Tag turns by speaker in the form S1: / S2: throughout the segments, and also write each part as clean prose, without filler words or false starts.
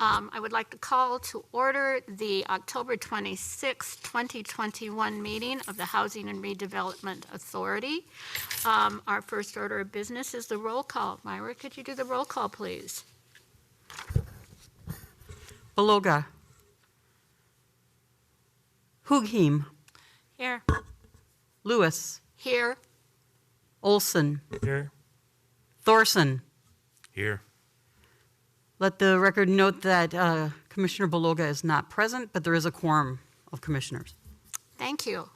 S1: I would like to call to order the October 26, 2021 meeting of the Housing and Redevelopment Authority. Our first order of business is the roll call. Myra, could you do the roll call, please?
S2: Beloga. Hugheim.
S3: Here.
S2: Lewis.
S1: Here.
S2: Olson.
S4: Here.
S2: Thorson.
S4: Here.
S2: Let the record note that Commissioner Beloga is not present, but there is a quorum of commissioners.
S1: Thank you.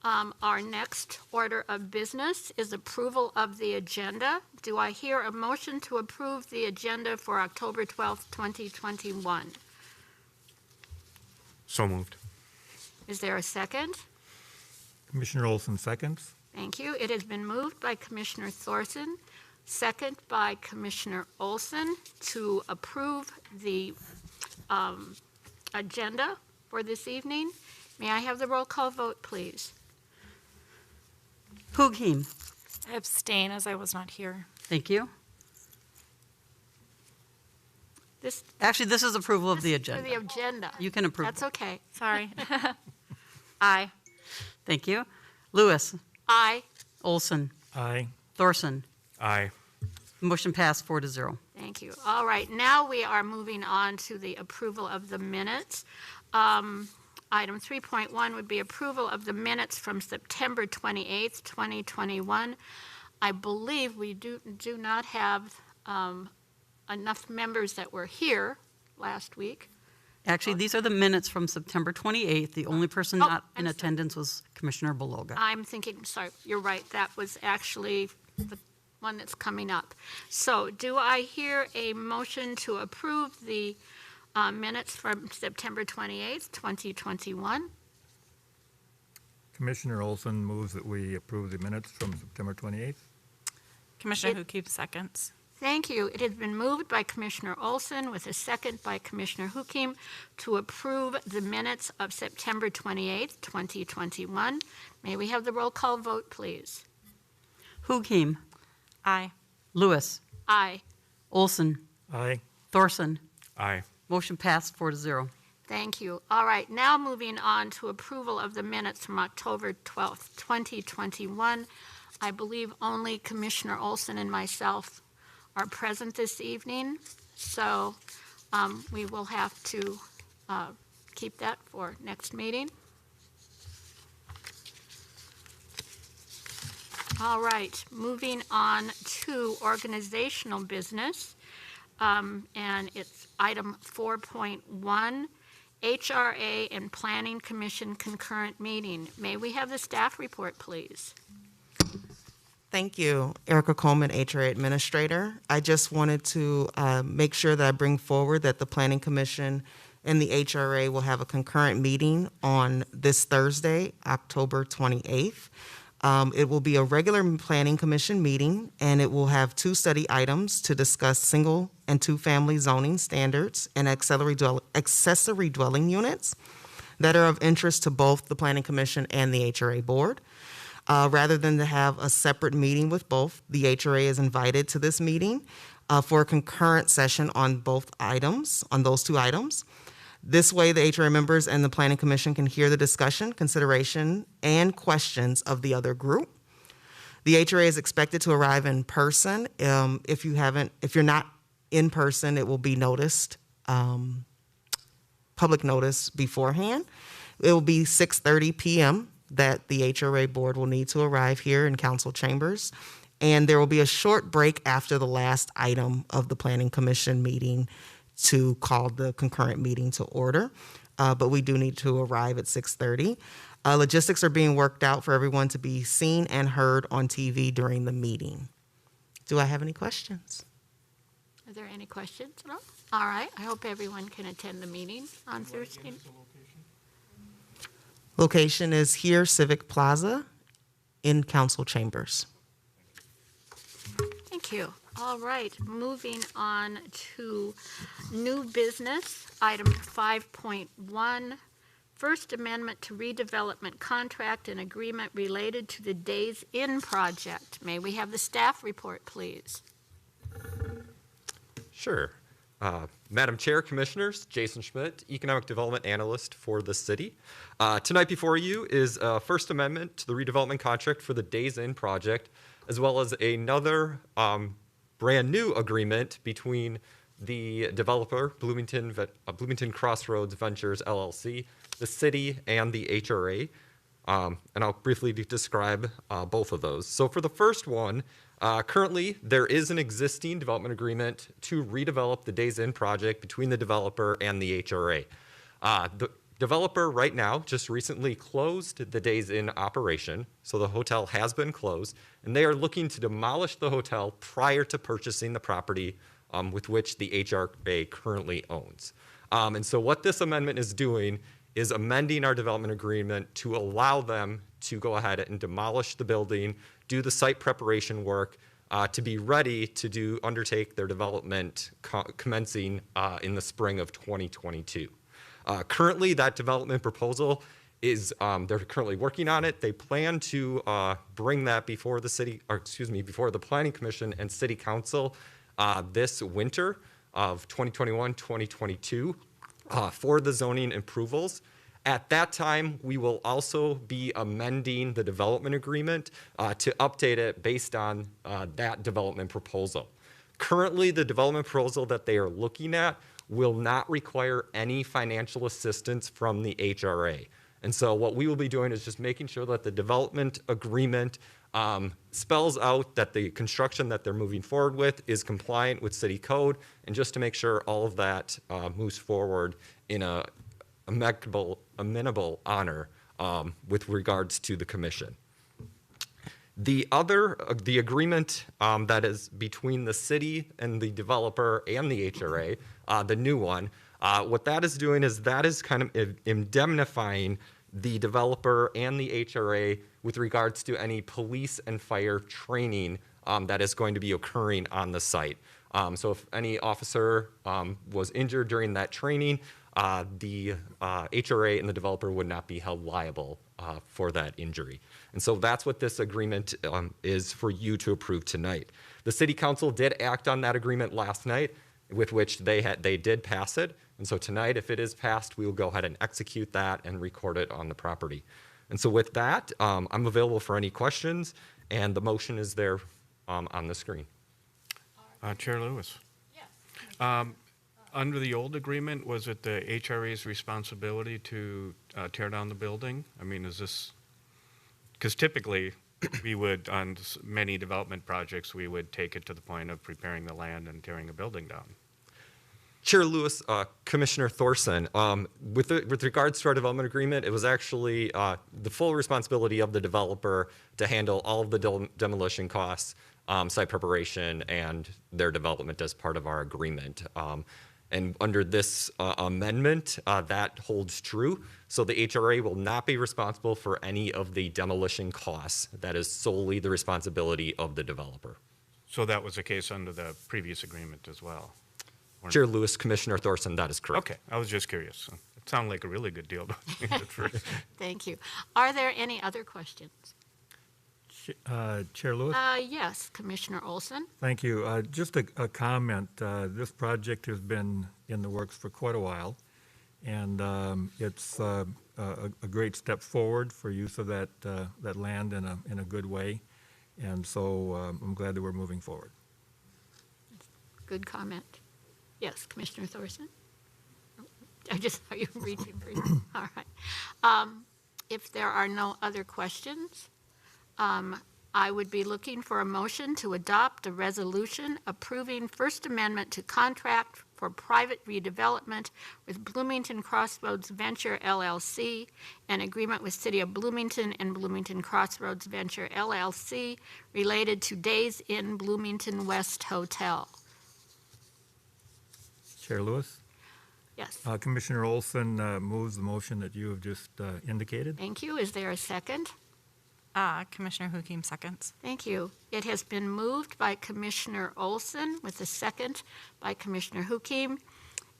S1: Our next order of business is approval of the agenda. Do I hear a motion to approve the agenda for October 12th, 2021?
S4: So moved.
S1: Is there a second?
S4: Commissioner Olson seconds.
S1: Thank you. It has been moved by Commissioner Thorson, second by Commissioner Olson, to approve the agenda for this evening. May I have the roll call vote, please?
S2: Hugheim.
S3: I abstain as I was not here.
S2: Thank you. Actually, this is approval of the agenda.
S1: For the agenda.
S2: You can approve.
S1: That's okay.
S3: Sorry. Aye.
S2: Thank you. Lewis.
S1: Aye.
S2: Olson.
S4: Aye.
S2: Thorson.
S4: Aye.
S2: Motion passed 4-0.
S1: Thank you. All right, now we are moving on to the approval of the minutes. Item 3.1 would be approval of the minutes from September 28th, 2021. I believe we do not have enough members that were here last week.
S2: Actually, these are the minutes from September 28th. The only person not in attendance was Commissioner Beloga.
S1: I'm thinking, sorry, you're right. That was actually the one that's coming up. So do I hear a motion to approve the minutes from September 28th, 2021?
S4: Commissioner Olson moves that we approve the minutes from September 28th.
S3: Commissioner Hugheim seconds.
S1: Thank you. It has been moved by Commissioner Olson with a second by Commissioner Hugheim to approve the minutes of September 28th, 2021. May we have the roll call vote, please?
S2: Hugheim.
S3: Aye.
S2: Lewis.
S1: Aye.
S2: Olson.
S4: Aye.
S2: Thorson.
S4: Aye.
S2: Motion passed 4-0.
S1: Thank you. All right, now moving on to approval of the minutes from October 12th, 2021. I believe only Commissioner Olson and myself are present this evening, so we will have to keep that for next meeting. All right, moving on to organizational business, and it's item 4.1, HRA and Planning Commission concurrent meeting. May we have the staff report, please?
S5: Thank you, Erica Coleman, HRA Administrator. I just wanted to make sure that I bring forward that the Planning Commission and the HRA will have a concurrent meeting on this Thursday, October 28th. It will be a regular Planning Commission meeting, and it will have two study items to discuss single and two-family zoning standards and accessory dwelling units that are of interest to both the Planning Commission and the HRA Board. Rather than to have a separate meeting with both, the HRA is invited to this meeting for a concurrent session on both items, on those two items. This way, the HRA members and the Planning Commission can hear the discussion, consideration, and questions of the other group. The HRA is expected to arrive in person. If you're not in person, it will be noticed, public notice beforehand. It will be 6:30 p.m. that the HRA board will need to arrive here in council chambers. And there will be a short break after the last item of the Planning Commission meeting to call the concurrent meeting to order. But we do need to arrive at 6:30. Logistics are being worked out for everyone to be seen and heard on TV during the meeting. Do I have any questions?
S1: Are there any questions at all? All right, I hope everyone can attend the meeting on Thursday.
S5: Location is here, Civic Plaza, in council chambers.
S1: Thank you. All right, moving on to new business, item 5.1, First Amendment to Redevelopment Contract and Agreement related to the Days Inn project. May we have the staff report, please?
S6: Sure. Madam Chair, Commissioners, Jason Schmidt, Economic Development Analyst for the city. Tonight before you is a First Amendment to the redevelopment contract for the Days Inn project, as well as another brand new agreement between the developer, Bloomington Crossroads Ventures LLC, the city, and the HRA. And I'll briefly describe both of those. So for the first one, currently there is an existing development agreement to redevelop the Days Inn project between the developer and the HRA. The developer right now just recently closed the Days Inn operation, so the hotel has been closed, and they are looking to demolish the hotel prior to purchasing the property with which the HRA currently owns. And so what this amendment is doing is amending our development agreement to allow them to go ahead and demolish the building, do the site preparation work, to be ready to undertake their development commencing in the spring of 2022. Currently, that development proposal is, they're currently working on it. They plan to bring that before before the Planning Commission and City Council this winter of 2021-2022 for the zoning approvals. At that time, we will also be amending the development agreement to update it based on that development proposal. Currently, the development proposal that they are looking at will not require any financial assistance from the HRA. And so what we will be doing is just making sure that the development agreement spells out that the construction that they're moving forward with is compliant with city code, and just to make sure all of that moves forward in a amenable honor with regards to the commission. The agreement that is between the city and the developer and the HRA, the new one, what that is doing is that is kind of indemnifying the developer and the HRA with regards to any police and fire training that is going to be occurring on the site. So if any officer was injured during that training, the HRA and the developer would not be held liable for that injury. And so that's what this agreement is for you to approve tonight. The City Council did act on that agreement last night, with which they did pass it. And so tonight, if it is passed, we will go ahead and execute that and record it on the property. And so with that, I'm available for any questions, and the motion is there on the screen.
S7: Chair Lewis. Yes. Under the old agreement, was it the HRA's responsibility to tear down the building? I mean, is this, because typically we would, on many development projects, we would take it to the point of preparing the land and tearing a building down.
S6: Chair Lewis, Commissioner Thorson, with regards to our development agreement, it was actually the full responsibility of the developer to handle all of the demolition costs, site preparation, and their development as part of our agreement. And under this amendment, that holds true. So the HRA will not be responsible for any of the demolition costs. That is solely the responsibility of the developer.
S7: So that was the case under the previous agreement as well?
S6: Chair Lewis, Commissioner Thorson, that is correct.
S7: Okay, I was just curious. It sounded like a really good deal at first.
S1: Thank you. Are there any other questions?
S4: Chair Lewis?
S1: Yes, Commissioner Olson.
S4: Thank you. Just a comment. This project has been in the works for quite a while, and it's a great step forward for use of that land in a good way. And so I'm glad that we're moving forward.
S1: Good comment. Yes, Commissioner Thorson? I just saw you reaching for you. All right. If there are no other questions, I would be looking for a motion to adopt a resolution approving First Amendment to contract for private redevelopment with Bloomington Crossroads Venture LLC, an agreement with City of Bloomington and Bloomington Crossroads Venture LLC related to Days Inn Bloomington West Hotel.
S4: Chair Lewis?
S1: Yes.
S4: Commissioner Olson moves the motion that you have just indicated.
S1: Thank you. Is there a second?
S3: Commissioner Hukim seconds.
S1: Thank you. It has been moved by Commissioner Olson with a second by Commissioner Hukim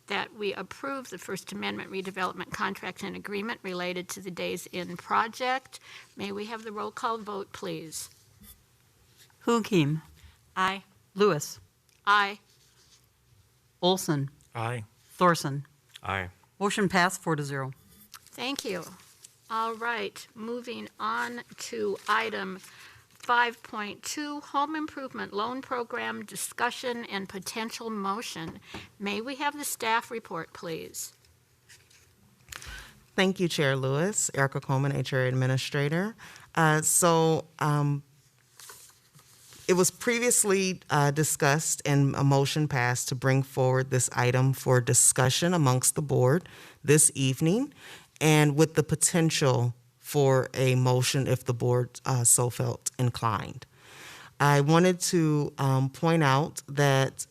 S1: that we approve the First Amendment redevelopment contract and agreement related to the Days Inn project. May we have the roll call vote, please?
S2: Hukim.
S3: Aye.
S2: Lewis.
S1: Aye.
S2: Olson.
S4: Aye.
S2: Thorson.
S7: Aye.
S2: Motion passed 4-0.
S1: Thank you. All right, moving on to item 5.2, Home Improvement Loan Program Discussion and Potential Motion. May we have the staff report, please?
S5: Thank you, Chair Lewis. Erica Coleman, HRA Administrator. It was previously discussed and a motion passed to bring forward this item for discussion amongst the board this evening, and with the potential for a motion if the board so felt inclined. I wanted to point out that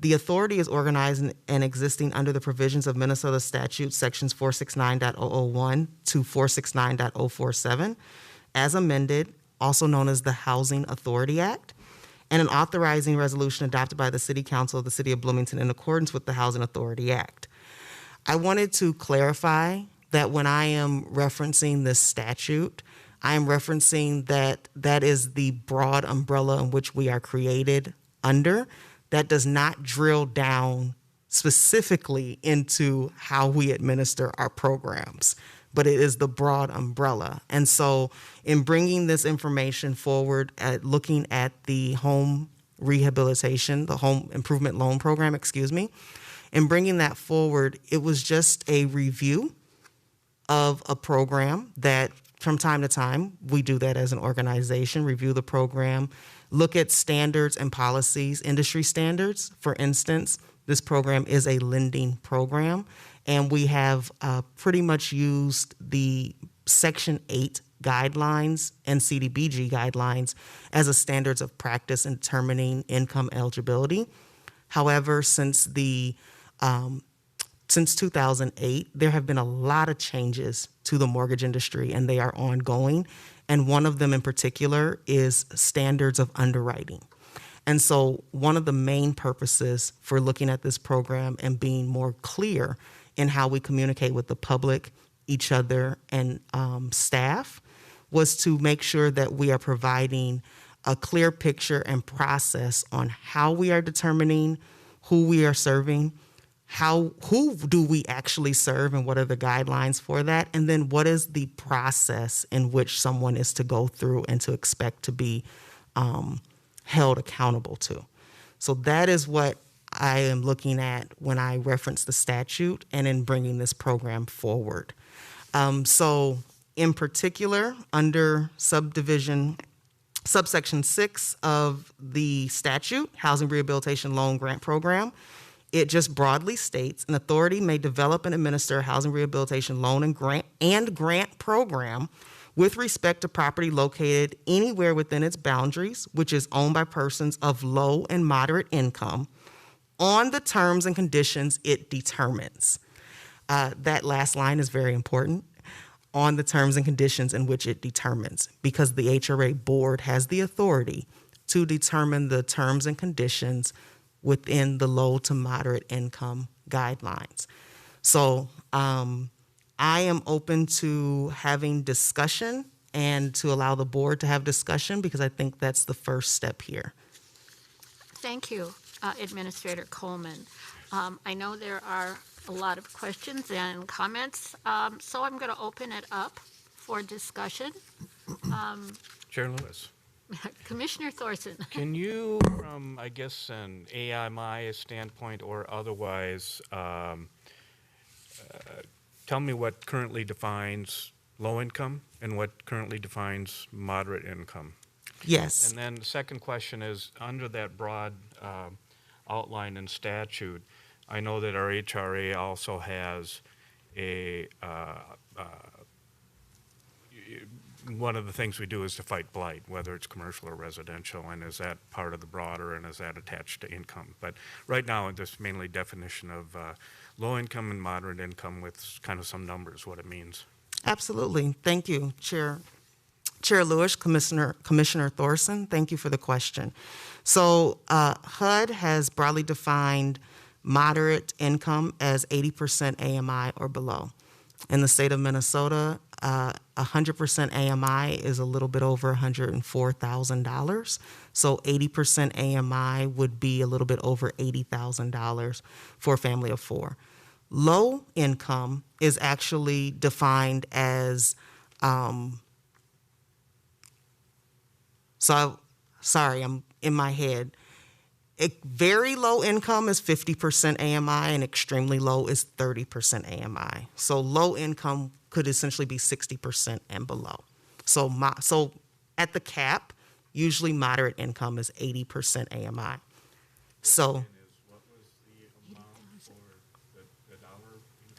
S5: the authority is organized and existing under the provisions of Minnesota statute sections 469.001 to 469.047, as amended, also known as the Housing Authority Act, and an authorizing resolution adopted by the City Council of the City of Bloomington in accordance with the Housing Authority Act. I wanted to clarify that when I am referencing this statute, I am referencing that is the broad umbrella in which we are created under. That does not drill down specifically into how we administer our programs, but it is the broad umbrella. And so in bringing this information forward, at looking at the home rehabilitation, the home improvement loan program, in bringing that forward, it was just a review of a program that from time to time, we do that as an organization, review the program, look at standards and policies, industry standards. For instance, this program is a lending program, and we have pretty much used the Section 8 guidelines and Cdbg guidelines as a standards of practice in determining income eligibility. However, since 2008, there have been a lot of changes to the mortgage industry, and they are ongoing. And one of them in particular is standards of underwriting. And so one of the main purposes for looking at this program and being more clear in how we communicate with the public, each other, and staff was to make sure that we are providing a clear picture and process on how we are determining who we are serving, who do we actually serve, and what are the guidelines for that, and then what is the process in which someone is to go through and to expect to be held accountable to. So that is what I am looking at when I reference the statute and in bringing this program forward. So in particular, under subsection 6 of the statute, Housing Rehabilitation Loan Grant Program, it just broadly states an authority may develop and administer a housing rehabilitation loan and grant program with respect to property located anywhere within its boundaries, which is owned by persons of low and moderate income, on the terms and conditions it determines. That last line is very important, on the terms and conditions in which it determines, because the HRA board has the authority to determine the terms and conditions within the low to moderate income guidelines. So I am open to having discussion and to allow the board to have discussion, because I think that's the first step here.
S1: Thank you, Administrator Coleman. I know there are a lot of questions and comments, so I'm going to open it up for discussion.
S7: Chair Lewis.
S1: Commissioner Thorson.
S7: Can you, from, I guess, an AMI standpoint or otherwise, tell me what currently defines low income and what currently defines moderate income?
S5: Yes.
S7: And then the second question is, under that broad outline in statute, I know that our HRA also has a one of the things we do is to fight blight, whether it's commercial or residential, and is that part of the broader, and is that attached to income? But right now, this mainly definition of low income and moderate income with kind of some numbers, what it means.
S5: Absolutely. Thank you, Chair Lewis, Commissioner Thorson. Thank you for the question. So HUD has broadly defined moderate income as 80% AMI or below. In the state of Minnesota, 100% AMI is a little bit over $104,000. So 80% AMI would be a little bit over $80,000 for a family of four. Low income is actually defined as, sorry, I'm in my head. Very low income is 50% AMI and extremely low is 30% AMI. So low income could essentially be 60% and below. So at the cap, usually moderate income is 80% AMI. So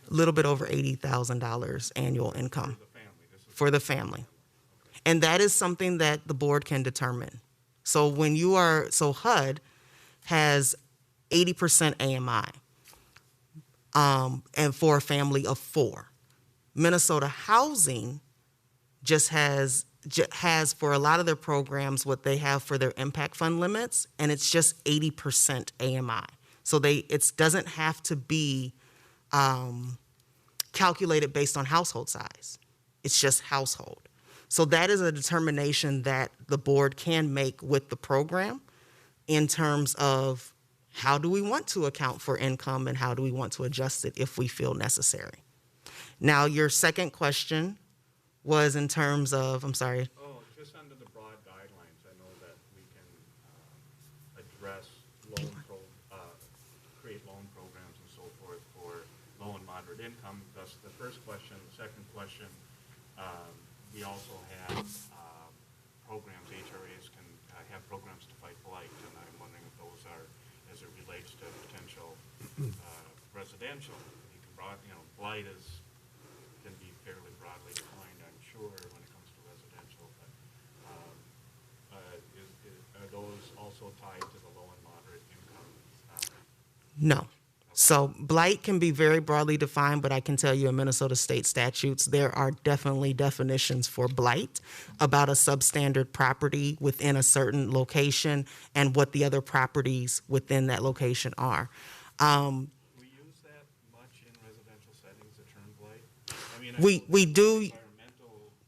S5: a little bit over $80,000 annual income for the family. And that is something that the board can determine. So HUD has 80% AMI, and for a family of four. Minnesota Housing just has for a lot of their programs what they have for their impact fund limits, and it's just 80% AMI. So it doesn't have to be calculated based on household size. It's just household. So that is a determination that the board can make with the program in terms of how do we want to account for income and how do we want to adjust it if we feel necessary. Now, your second question was in terms of, I'm sorry.
S7: Oh, just under the broad guidelines, I know that we can address create loan programs and so forth for low and moderate income. That's the first question. The second question, we also have programs, HRAs can have programs to fight blight, and I'm wondering if those are, as it relates to potential residential, blight can be fairly broadly defined, I'm sure, when it comes to residential, but are those also tied to the low and moderate income?
S5: No. So blight can be very broadly defined, but I can tell you in Minnesota state statutes, there are definitely definitions for blight about a substandard property within a certain location and what the other properties within that location are.
S7: We use that much in residential settings, the term blight?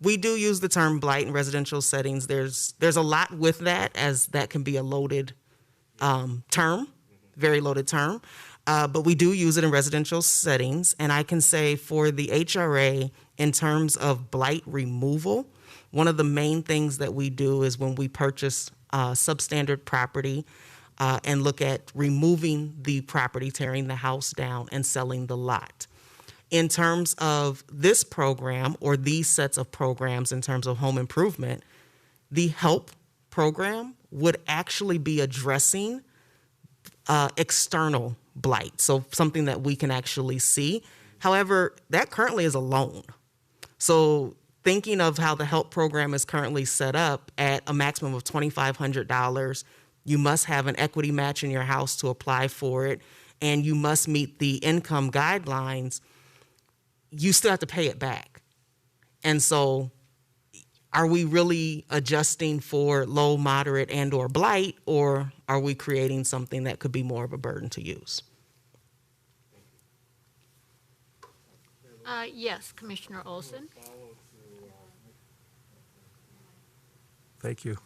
S5: We do use the term blight in residential settings. There's a lot with that, as that can be a loaded term, very loaded term. But we do use it in residential settings. And I can say for the HRA, in terms of blight removal, one of the main things that we do is when we purchase substandard property and look at removing the property, tearing the house down, and selling the lot. In terms of this program or these sets of programs in terms of home improvement, the HELP program would actually be addressing external blight, so something that we can actually see. However, that currently is a loan. So thinking of how the HELP program is currently set up at a maximum of $2,500, you must have an equity match in your house to apply for it, and you must meet the income guidelines. You still have to pay it back. And so are we really adjusting for low, moderate, and or blight, or are we creating something that could be more of a burden to use?
S1: Yes, Commissioner Olson.
S4: Thank you.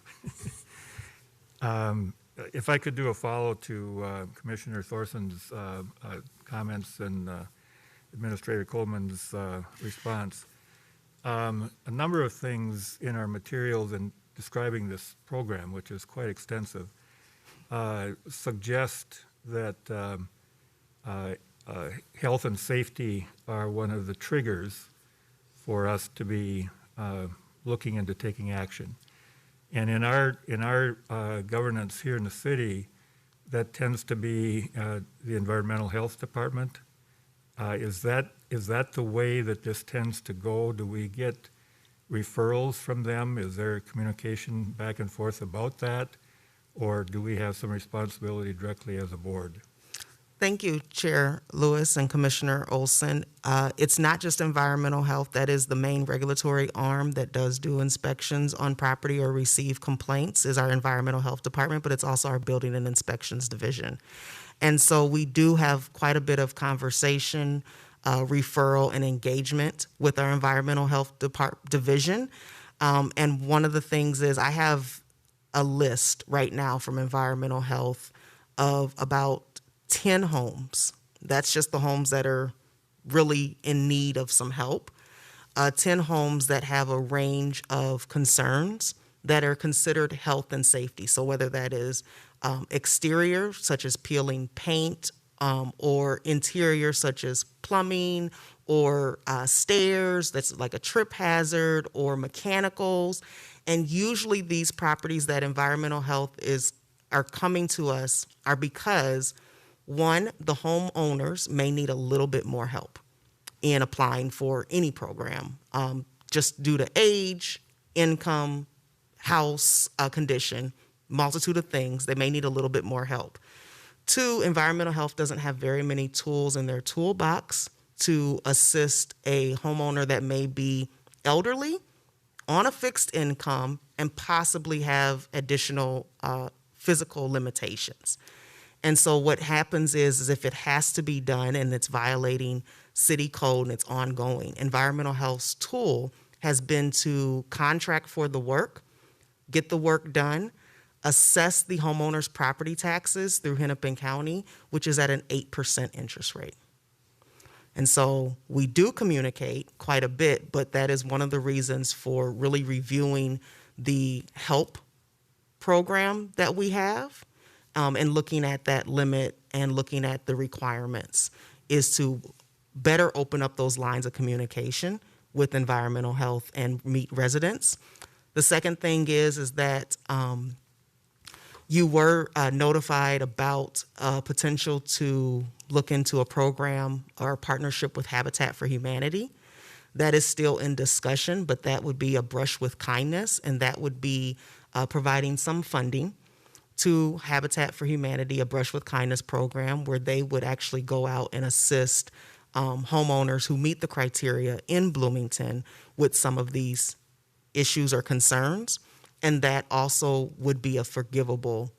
S4: If I could do a follow to Commissioner Thorson's comments and Administrator Coleman's response. A number of things in our materials in describing this program, which is quite extensive, suggest that health and safety are one of the triggers for us to be looking into taking action. And in our governance here in the city, that tends to be the Environmental Health Department. Is that the way that this tends to go? Do we get referrals from them? Is there communication back and forth about that? Or do we have some responsibility directly as a board?
S5: Thank you, Chair Lewis and Commissioner Olson. It's not just environmental health. That is the main regulatory arm that does do inspections on property or receive complaints is our Environmental Health Department, but it's also our Building and Inspections Division. And so we do have quite a bit of conversation referral and engagement with our environmental health division. And one of the things is I have a list right now from environmental health of about 10 homes. That's just the homes that are really in need of some help. 10 homes that have a range of concerns that are considered health and safety. So whether that is exterior, such as peeling paint, or interior, such as plumbing or stairs, that's like a trip hazard, or mechanicals. And usually these properties that environmental health are coming to us are because, one, the homeowners may need a little bit more help in applying for any program, just due to age, income, house condition, multitude of things. They may need a little bit more help. Two, environmental health doesn't have very many tools in their toolbox to assist a homeowner that may be elderly, on a fixed income, and possibly have additional physical limitations. And so what happens is if it has to be done and it's violating city code and it's ongoing, environmental health's tool has been to contract for the work, get the work done, assess the homeowner's property taxes through Hennepin County, which is at an 8% interest rate. And so we do communicate quite a bit, but that is one of the reasons for really reviewing the help program that we have, and looking at that limit and looking at the requirements, is to better open up those lines of communication with environmental health and meet residents. The second thing is that you were notified about potential to look into a program or a partnership with Habitat for Humanity. That is still in discussion, but that would be a brush with kindness, and that would be providing some funding to Habitat for Humanity, a brush with kindness program where they would actually go out and assist homeowners who meet the criteria in Bloomington with some of these issues or concerns, and that also would be a forgivable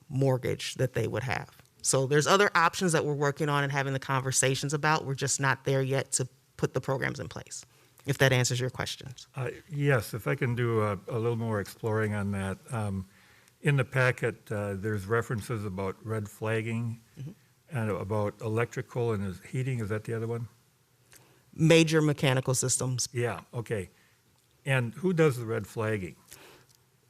S5: mortgage that they would have. So there's other options that we're working on and having the conversations about. We're just not there yet to put the programs in place, if that answers your questions.
S4: Yes, if I can do a little more exploring on that. In the packet, there's references about red flagging and about electrical and heating. Is that the other one?
S5: Major mechanical systems.
S4: Yeah, okay. And who does the red flagging?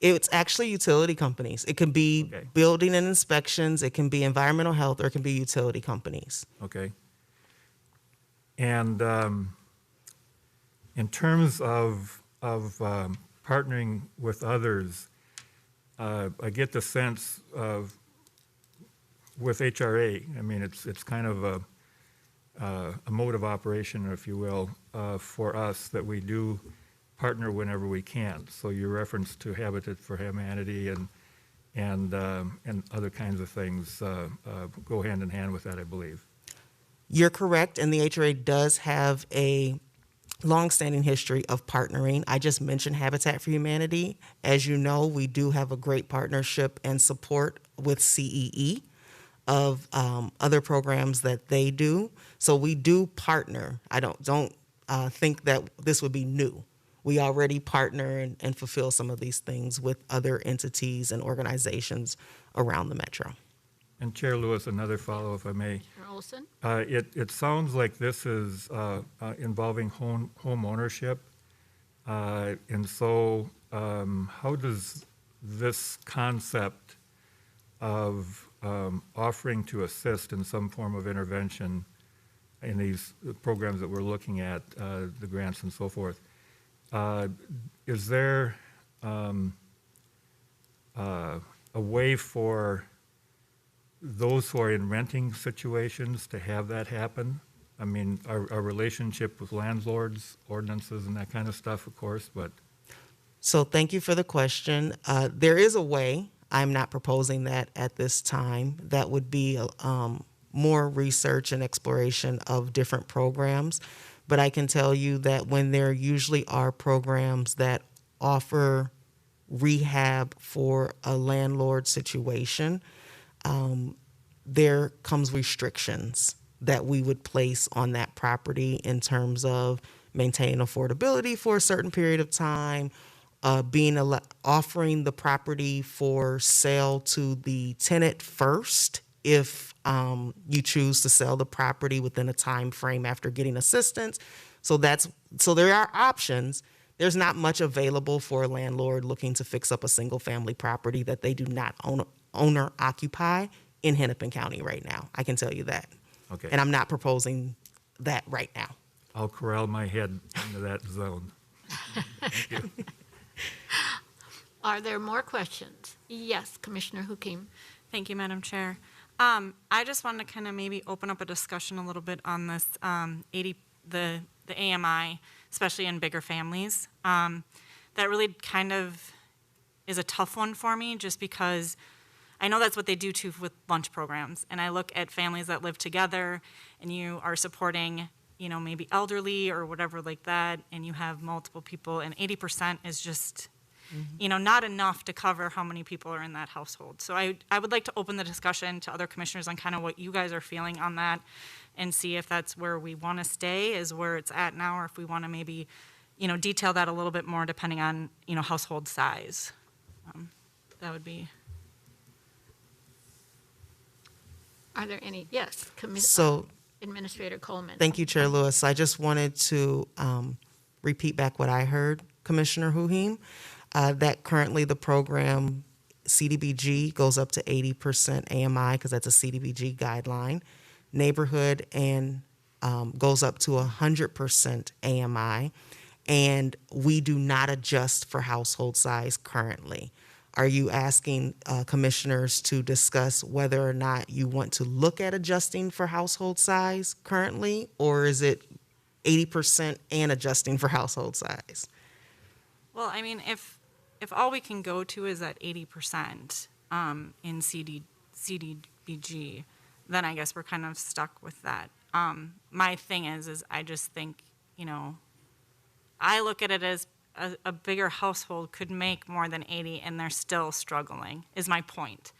S5: It's actually utility companies. It can be building and inspections, it can be environmental health, or it can be utility companies.
S4: Okay. And in terms of partnering with others, I get the sense of, with HRA, I mean, it's kind of a mode of operation, if you will, for us, that we do partner whenever we can. So your reference to Habitat for Humanity and other kinds of things go hand in hand with that, I believe.
S5: You're correct, and the HRA does have a longstanding history of partnering. I just mentioned Habitat for Humanity. As you know, we do have a great partnership and support with CEE of other programs that they do. So we do partner. I don't think that this would be new. We already partner and fulfill some of these things with other entities and organizations around the metro.
S4: And Chair Lewis, another follow, if I may.
S1: Chair Olson?
S4: It sounds like this is involving home ownership. And so how does this concept of offering to assist in some form of intervention in these programs that we're looking at, the grants and so forth, is there a way for those who are in renting situations to have that happen? I mean, our relationship with landlords, ordinances, and that kind of stuff, of course, but.
S5: So thank you for the question. There is a way. I'm not proposing that at this time. That would be more research and exploration of different programs. But I can tell you that when there usually are programs that offer rehab for a landlord situation, there comes restrictions that we would place on that property in terms of maintaining affordability for a certain period of time, offering the property for sale to the tenant first if you choose to sell the property within a time frame after getting assistance. So there are options. There's not much available for a landlord looking to fix up a single family property that they do not owner occupy in Hennepin County right now. I can tell you that.
S4: Okay.
S5: And I'm not proposing that right now.
S4: I'll corral my head into that zone. Thank you.
S1: Are there more questions? Yes, Commissioner Hukim.
S3: Thank you, Madam Chair. I just wanted to kind of maybe open up a discussion a little bit on this the AMI, especially in bigger families. That really kind of is a tough one for me, just because I know that's what they do too with lunch programs. And I look at families that live together, and you are supporting, maybe elderly or whatever like that, and you have multiple people, and 80% is just, not enough to cover how many people are in that household. So I would like to open the discussion to other commissioners on kind of what you guys are feeling on that, and see if that's where we want to stay, is where it's at now, or if we want to maybe, detail that a little bit more depending on, household size. That would be.
S1: Are there any? Yes,
S5: So,
S1: Administrator Coleman.
S5: thank you, Chair Lewis. I just wanted to repeat back what I heard, Commissioner Huhim, that currently the program Cdbg goes up to 80% AMI because that's a Cdbg guideline. Neighborhood and goes up to 100% AMI, and we do not adjust for household size currently. Are you asking commissioners to discuss whether or not you want to look at adjusting for household size currently, or is it 80% and adjusting for household size?
S3: Well, I mean, if all we can go to is at 80% in Cdbg, then I guess we're kind of stuck with that. My thing is I just think, I look at it as a bigger household could make more than 80 and they're still struggling, is my point.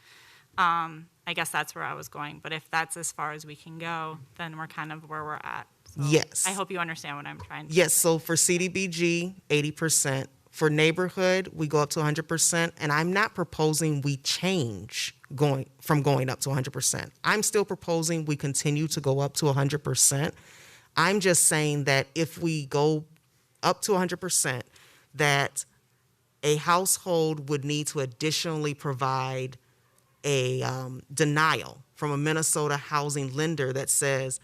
S3: I guess that's where I was going. But if that's as far as we can go, then we're kind of where we're at. So
S5: Yes.
S3: I hope you understand what I'm trying to
S5: Yes,
S3: say.
S5: so for CDBG, 80%. For neighborhood, we go up to 100%, and I'm not proposing we change going up to 100%. I'm still proposing we continue to go up to 100%. I'm just saying that if we go up to 100%, that a household would need to additionally provide a denial from a Minnesota housing lender that says,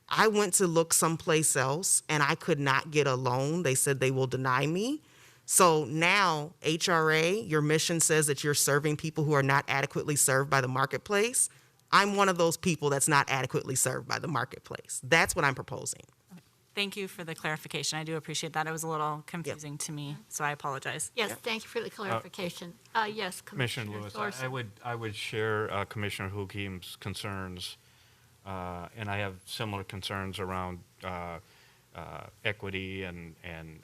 S5: I went to look someplace else and I could not get a loan. They said they will deny me. So now, HRA, your mission says that you're serving people who are not adequately served by the marketplace. I'm one of those people that's not adequately served by the marketplace. That's what I'm proposing.
S3: Thank you for the clarification. I do appreciate that. It was a little confusing to me, so I apologize.
S1: Yes, thank you for the clarification. Yes,
S7: Commissioner
S1: Commissioner
S7: Lewis,
S1: Thorson.
S7: I would share Commissioner Hukim's concerns, and I have similar concerns around equity and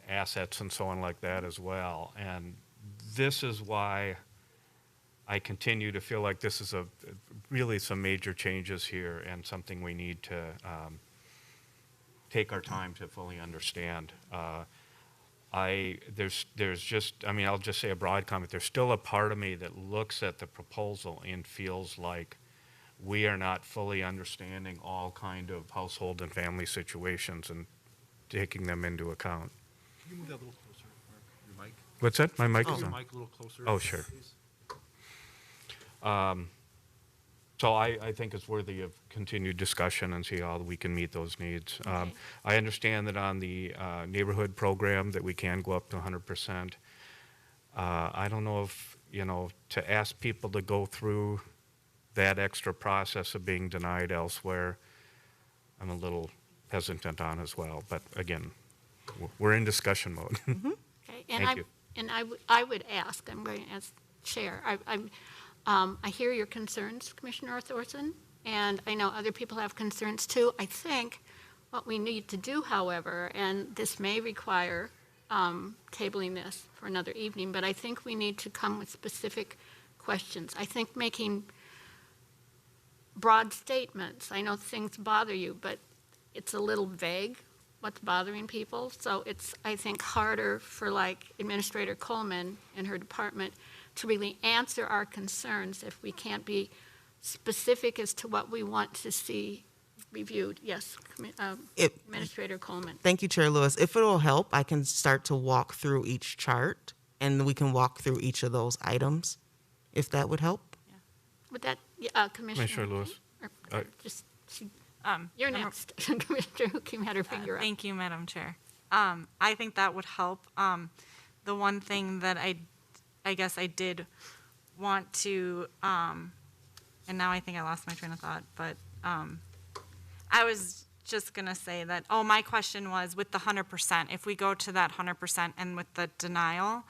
S7: assets and so on like that as well. And this is why I continue to feel like this is really some major changes here and something we need to take our time to fully understand. There's just, I'll just say a broad comment. There's still a part of me that looks at the proposal and feels like we are not fully understanding all kind of household and family situations and taking them into account.
S8: Can you move that a little closer, Mark? Your mic?
S7: What's that? My mic is
S8: Your
S7: on.
S8: mic a little closer.
S7: Oh, sure.
S8: please.
S7: So I think it's worthy of continued discussion and see how we can meet those needs. I understand that on the neighborhood program that we can go up to 100%. I don't know if, to ask people to go through that extra process of being denied elsewhere, I'm a little hesitant on as well. But again, we're in discussion mode.
S1: Okay,
S7: Thank you.
S1: And I would ask, I'm going to ask Chair, I hear your concerns, Commissioner Thorson, and I know other people have concerns too. I think what we need to do, however, and this may require tabling this for another evening, but I think we need to come with specific questions. I think making broad statements. I know things bother you, but it's a little vague what's bothering people. So it's, I think, harder for like Administrator Coleman and her department to really answer our concerns if we can't be specific as to what we want to see reviewed. Yes, Administrator Coleman.
S5: Thank you, Chair Lewis. If it'll help, I can start to walk through each chart, and we can walk through each of those items, if that would help.
S1: Would that, Commissioner?
S7: Commissioner Lewis.
S1: Or just, you're next. Commissioner Hukim had her finger up.
S3: Thank you, Madam Chair. I think that would help. The one thing that I guess I did want to, and now I think I lost my train of thought, but I was just going to say that, my question was with the 100%, if we go to that 100% and with the denial,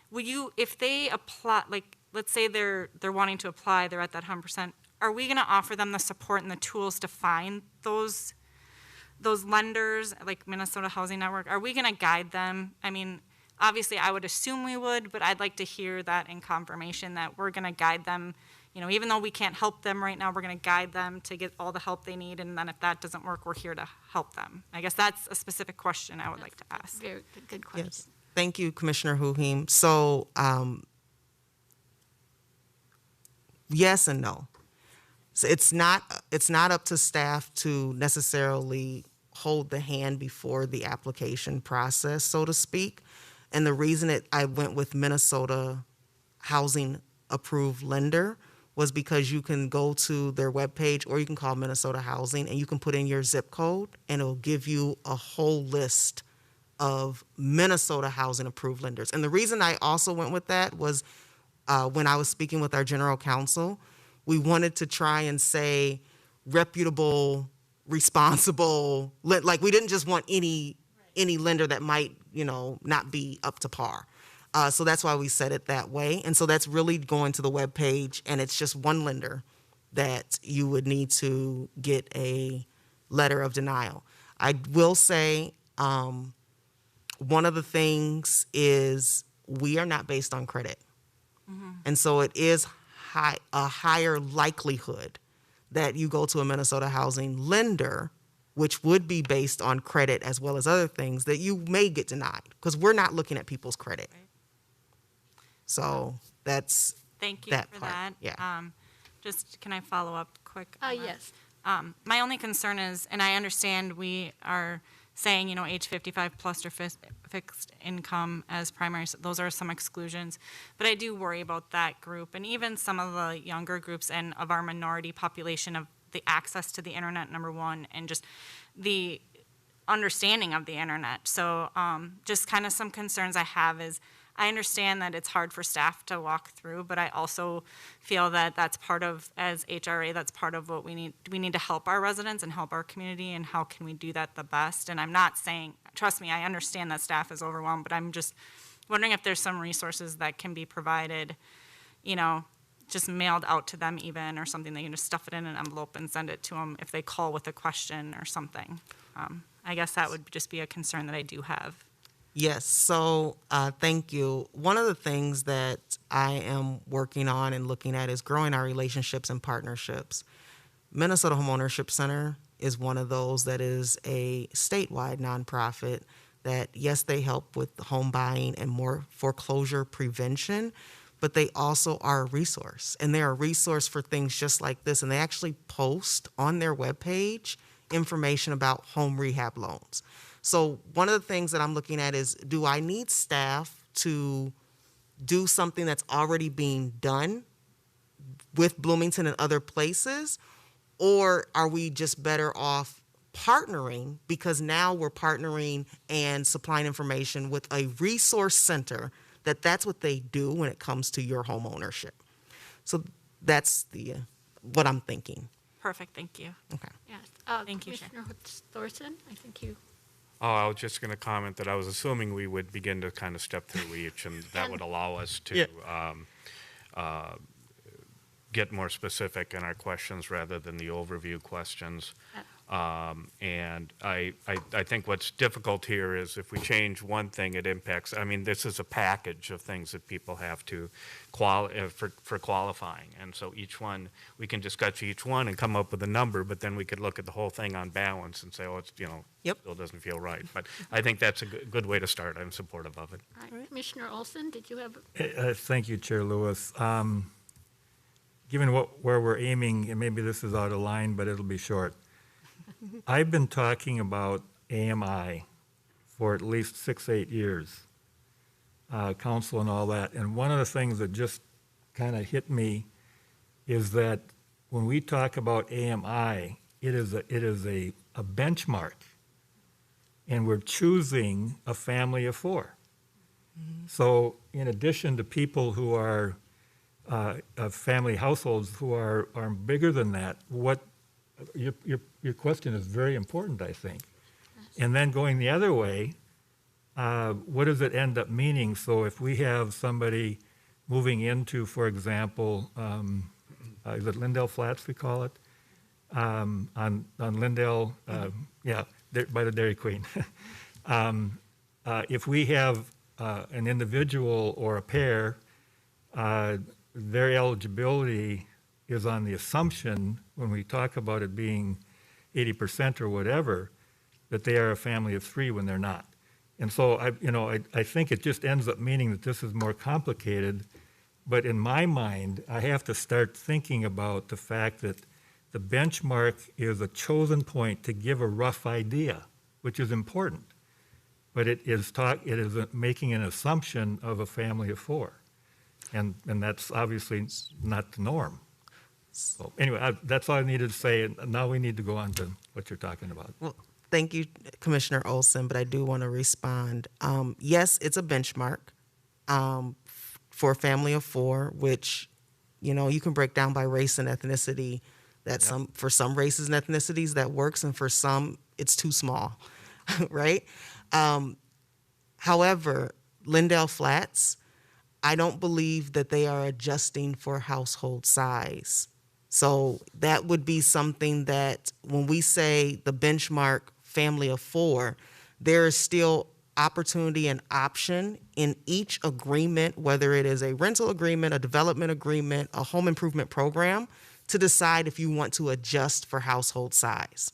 S3: will you, if they apply, like, let's say they're wanting to apply, they're at that 100%, are we going to offer them the support and the tools to find those lenders, like Minnesota Housing Network? Are we going to guide them? I mean, obviously, I would assume we would, but I'd like to hear that in confirmation that we're going to guide them. You know, even though we can't help them right now, we're going to guide them to get all the help they need, and then if that doesn't work, we're here to help them. I guess that's a specific question I would like to ask.
S1: Very good question.
S5: Yes. Thank you, Commissioner Huhim. So, yes and no. So it's not up to staff to necessarily hold the hand before the application process, so to speak. And the reason I went with Minnesota Housing Approved Lender was because you can go to their webpage or you can call Minnesota Housing and you can put in your zip code and it'll give you a whole list of Minnesota Housing Approved Lenders. And the reason I also went with that was when I was speaking with our general counsel, we wanted to try and say reputable, responsible, like we didn't just want any lender that might, not be up to par. So that's why we said it that way. And so that's really going to the webpage, and it's just one lender that you would need to get a letter of denial. I will say one of the things is we are not based on credit. Mm-hmm. And so it is a higher likelihood that you go to a Minnesota housing lender, which would be based on credit as well as other things, that you may get denied because we're not looking at people's credit.
S3: Right.
S5: So that's
S3: Thank you
S5: that
S3: for
S5: part.
S3: that.
S5: Yeah.
S3: Just can I follow up quick? on that?
S1: Yes.
S3: My only concern is, and I understand we are saying, age 55 plus or fixed income as primary, those are some exclusions. But I do worry about that group and even some of the younger groups and of our minority population of the access to the internet, number one, and just the understanding of the internet. So just kind of some concerns I have is I understand that it's hard for staff to walk through, but I also feel that that's part of, as HRA, that's part of what we need. We need to help our residents and help our community, and how can we do that the best? And I'm not saying, trust me, I understand that staff is overwhelmed, but I'm just wondering if there's some resources that can be provided, just mailed out to them even, or something they can just stuff it in an envelope and send it to them if they call with a question or something. I guess that would just be a concern that I do have.
S5: Yes, so thank you. One of the things that I am working on and looking at is growing our relationships and partnerships. Minnesota Homeownership Center is one of those that is a statewide nonprofit that, yes, they help with home buying and more foreclosure prevention, but they also are a resource. And they're a resource for things just like this. And they actually post on their webpage information about home rehab loans. So one of the things that I'm looking at is, do I need staff to do something that's already being done with Bloomington and other places? Or are we just better off partnering, because now we're partnering and supplying information with a resource center that's what they do when it comes to your home ownership. So that's what I'm thinking.
S3: Perfect, thank you.
S5: Okay.
S1: Yes.
S3: Thank you, Chair.
S1: Commissioner Thorson, I think you.
S7: Oh, I was just going to comment that I was assuming we would begin to kind of step through each, and that would allow us to get more specific in our questions rather than the overview questions. And I think what's difficult here is if we change one thing, it impacts, I mean, this is a package of things that people have to for qualifying. And so each one, we can discuss each one and come up with a number, but then we could look at the whole thing on balance and say, oh, it's,
S5: Yep.
S7: still doesn't feel right. But I think that's a good way to start. I'm supportive of it.
S1: All right. Commissioner Olson, did you have?
S4: Thank you, Chair Lewis. Given where we're aiming, and maybe this is out of line, but it'll be short. I've been talking about AMI for at least 6-8 years, council and all that. And one of the things that just kind of hit me is that when we talk about AMI, it is a benchmark, and we're choosing a family of 4. So in addition to people who are family households who are bigger than that, what your question is very important, I think. And then going the other way, what does it end up meaning? So if we have somebody moving into, for example, is it Lindell Flats we call it? On Lindell, yeah, by the Dairy Queen. If we have an individual or a pair, their eligibility is on the assumption, when we talk about it being 80% or whatever, that they are a family of 3 when they're not. And so I think it just ends up meaning that this is more complicated. But in my mind, I have to start thinking about the fact that the benchmark is a chosen point to give a rough idea, which is important. But it is making an assumption of a family of 4. And that's obviously not the norm. So anyway, that's all I needed to say. And now we need to go on to what you're talking about.
S5: Well, thank you, Commissioner Olson, but I do want to respond. Yes, it's a benchmark for a family of 4, which, you can break down by race and ethnicity. For some races and ethnicities that works, and for some it's too small, right? However, Lindell Flats, I don't believe that they are adjusting for household size. So that would be something that when we say the benchmark family of 4, there is still opportunity and option in each agreement, whether it is a rental agreement, a development agreement, a home improvement program, to decide if you want to adjust for household size.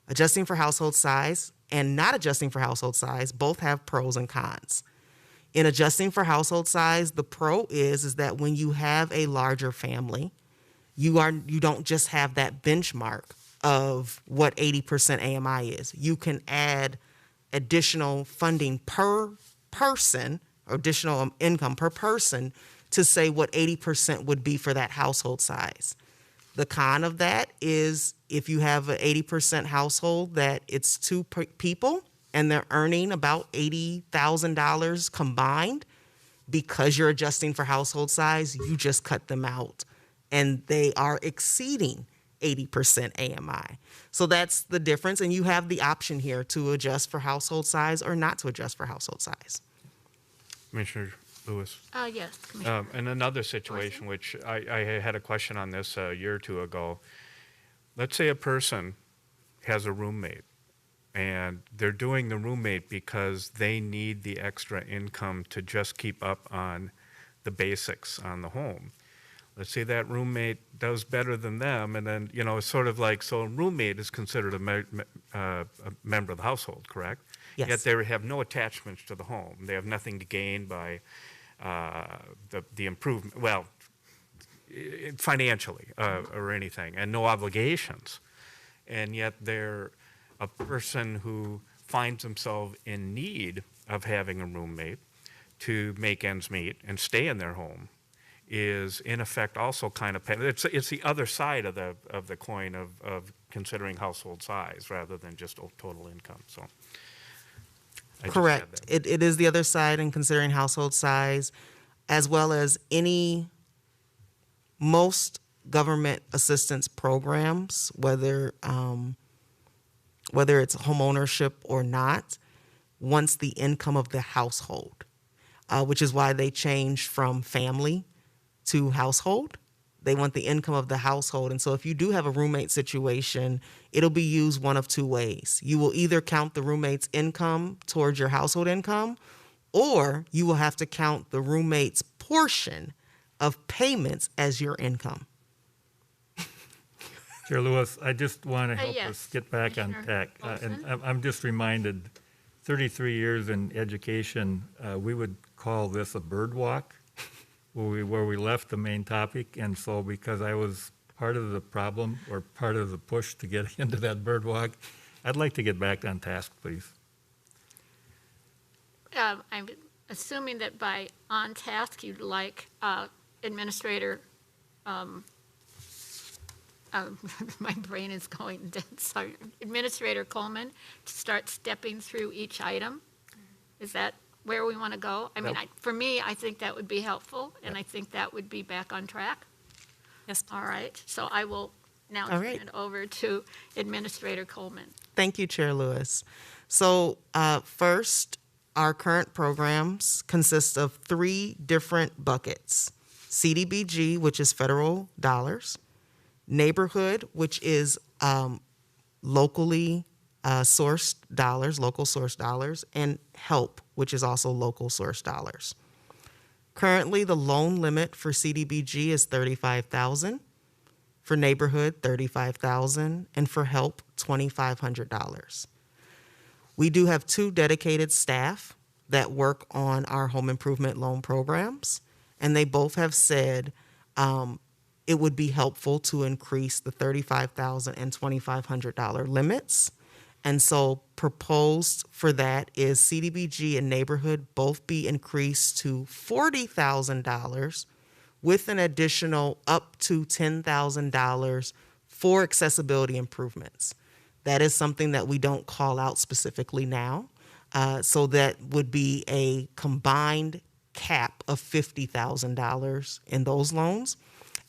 S5: Adjusting for household size and not adjusting for household size both have pros and cons. In adjusting for household size, the pro is that when you have a larger family, you don't just have that benchmark of what 80% AMI is. You can add additional funding per person, or additional income per person, to say what 80% would be for that household size. The con of that is if you have an 80% household that it's 2 people and they're earning about $80,000 combined, because you're adjusting for household size, you just cut them out and they are exceeding 80% AMI. So that's the difference, and you have the option here to adjust for household size or not to adjust for household size.
S7: Commissioner Lewis.
S1: Yes, Commissioner.
S7: In another situation, which I had a question on this a year or 2 ago. Let's say a person has a roommate, and they're doing the roommate because they need the extra income to just keep up on the basics on the home. Let's say that roommate does better than them, and then, it's sort of like, so a roommate is considered a member of the household, correct?
S5: Yes.
S7: Yet they have no attachments to the home. They have nothing to gain by the improvement, well, financially or anything, and no obligations. And yet they're a person who finds themselves in need of having a roommate to make ends meet and stay in their home, is in effect also kind of it's the other side of the coin of considering household size rather than just total income. So
S5: Correct. It is the other side in considering household size, as well as most government assistance programs, whether it's home ownership or not, wants the income of the household, which is why they changed from family to household. They want the income of the household. And so if you do have a roommate situation, it'll be used one of two ways. You will either count the roommate's income towards your household income, or you will have to count the roommate's portion of payments as your income.
S4: Chair Lewis, I just want to help
S1: yes,
S4: us get back on
S1: Commissioner
S4: track. And
S1: Olson?
S4: I'm just reminded, 33 years in education, we would call this a bird walk, where we left the main topic. And so because I was part of the problem or part of the push to get into that bird walk, I'd like to get back on task, please.
S1: I'm assuming that by on task, you'd like Administrator, my brain is going dead, sorry, Administrator Coleman to start stepping through each item? Is that where we want to go? I mean, for me, I think that would be helpful, and I think that would be back on track.
S3: Yes.
S1: All right, so I will now
S5: All
S1: turn
S5: right.
S1: it over to Administrator Coleman.
S5: Thank you, Chair Lewis. So first, our current programs consist of 3 different buckets. Cdbg, which is federal dollars, neighborhood, which is locally sourced dollars, local source dollars, and help, which is also local source dollars. Currently, the loan limit for Cdbg is $35,000, for neighborhood $35,000, and for help $2,500. We do have 2 dedicated staff that work on our home improvement loan programs, and they both have said it would be helpful to increase the $35,000 and $2,500 limits. And so proposed for that is Cdbg and neighborhood both be increased to $40,000 with an additional up to $10,000 for accessibility improvements. That is something that we don't call out specifically now. So that would be a combined cap of $50,000 in those loans.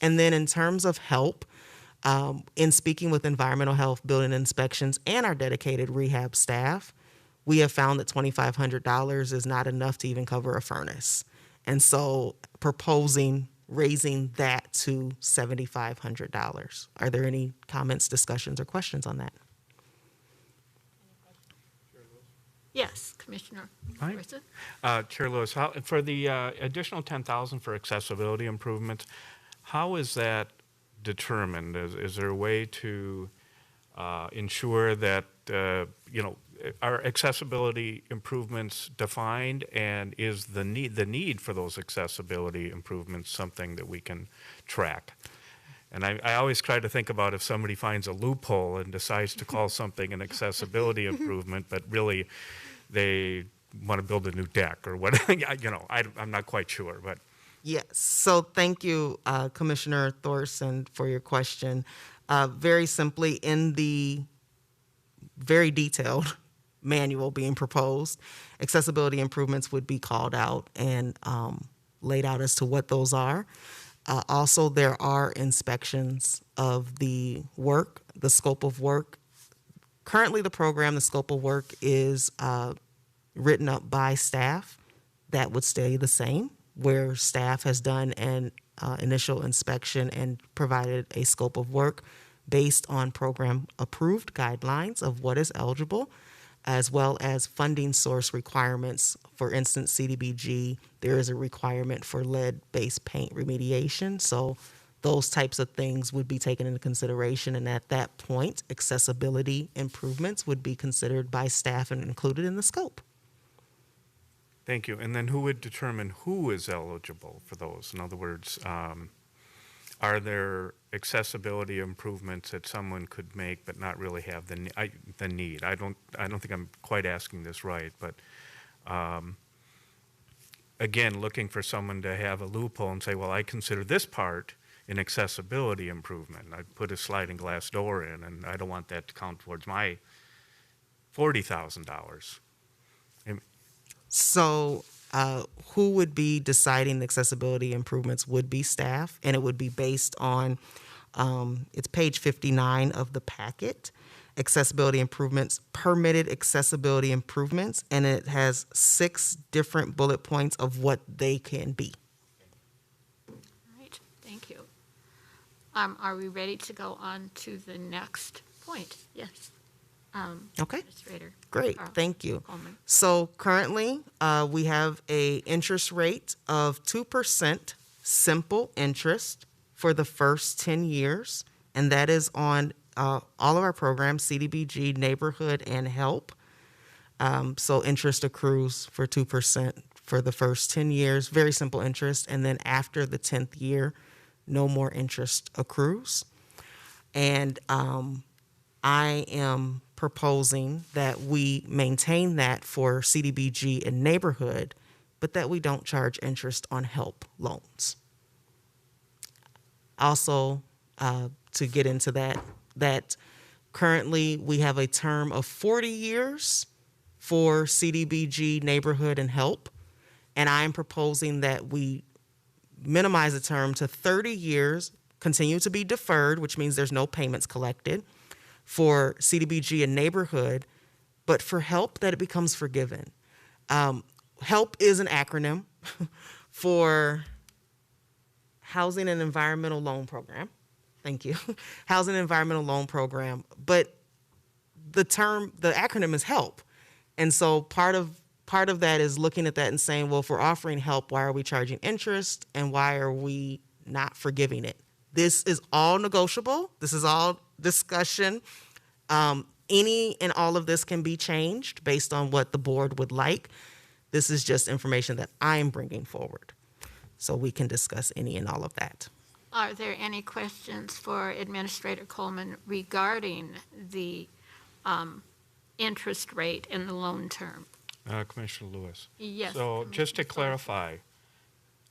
S5: And then in terms of help, in speaking with environmental health, building inspections, and our dedicated rehab staff, we have found that $2,500 is not enough to even cover a furnace. And so proposing raising that to $7,500. Are there any comments, discussions, or questions on that?
S1: Yes, Commissioner
S7: Hi.
S1: Gorsuch?
S7: Chair Lewis, for the additional $10,000 for accessibility improvements, how is that determined? Is there a way to ensure that, are accessibility improvements defined, and is the need for those accessibility improvements something that we can track? And I always try to think about if somebody finds a loophole and decides to call something an accessibility improvement, but really they want to build a new deck or what, I'm not quite sure, but.
S5: Yes. So thank you, Commissioner Thorson, for your question. Very simply, in the very detailed manual being proposed, accessibility improvements would be called out and laid out as to what those are. Also, there are inspections of the work, the scope of work. Currently, the program, the scope of work is written up by staff. That would stay the same, where staff has done an initial inspection and provided a scope of work based on program-approved guidelines of what is eligible, as well as funding source requirements. For instance, Cdbg, there is a requirement for lead-based paint remediation, so those types of things would be taken into consideration, and at that point, accessibility improvements would be considered by staff and included in the scope.
S7: Thank you. And then who would determine who is eligible for those? In other words, are there accessibility improvements that someone could make but not really have the need? I don't think I'm quite asking this right, but again, looking for someone to have a loophole and say, well, I consider this part an accessibility improvement. I put a sliding glass door in, and I don't want that to count towards my $40,000.
S5: So who would be deciding the accessibility improvements would be staff, and it would be based on, it's page 59 of the packet, accessibility improvements, permitted accessibility improvements, and it has 6 different bullet points of what they can be.
S1: All right, thank you. Are we ready to go on to the next point? Yes.
S5: Okay.
S1: Administrator.
S5: Great,
S1: Carl
S5: thank you.
S1: Coleman.
S5: So currently, we have a interest rate of 2% simple interest for the first 10 years, and that is on all of our programs, CDBG, Neighborhood, and HELP. So interest accrues for 2% for the first 10 years, very simple interest, and then after the 10th year, no more interest accrues. And I am proposing that we maintain that for CDBG and Neighborhood, but that we don't charge interest on HELP loans. Also, to get into that currently we have a term of 40 years for CDBG, Neighborhood, and HELP, and I am proposing that we minimize the term to 30 years, continue to be deferred, which means there's no payments collected for CDBG and Neighborhood, but for HELP that it becomes forgiven. HELP is an acronym for Housing and Environmental Loan Program. Thank you. Housing and Environmental Loan Program, but the acronym is HELP. And so part of that is looking at that and saying, well, if we're offering help, why are we charging interest and why are we not forgiving it? This is all negotiable. This is all discussion. Any and all of this can be changed based on what the board would like. This is just information that I'm bringing forward. So we can discuss any and all of that.
S1: Are there any questions for Administrator Coleman regarding the interest rate and the loan term?
S7: Commissioner Lewis.
S1: Yes.
S7: So just to clarify,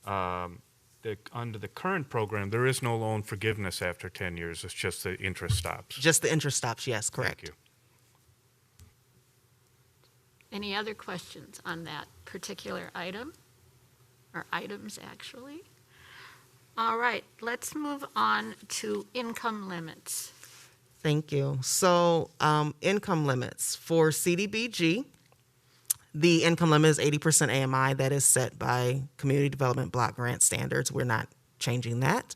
S7: under the current program, there is no loan forgiveness after 10 years. It's just the interest stops.
S5: Just the interest stops, yes, correct.
S7: Thank you.
S1: Any other questions on that particular item? Or items, actually? All right, let's move on to income limits.
S5: Thank you. So income limits for CDBG, the income limit is 80% AMI. That is set by Community Development Block Grant standards. We're not changing that.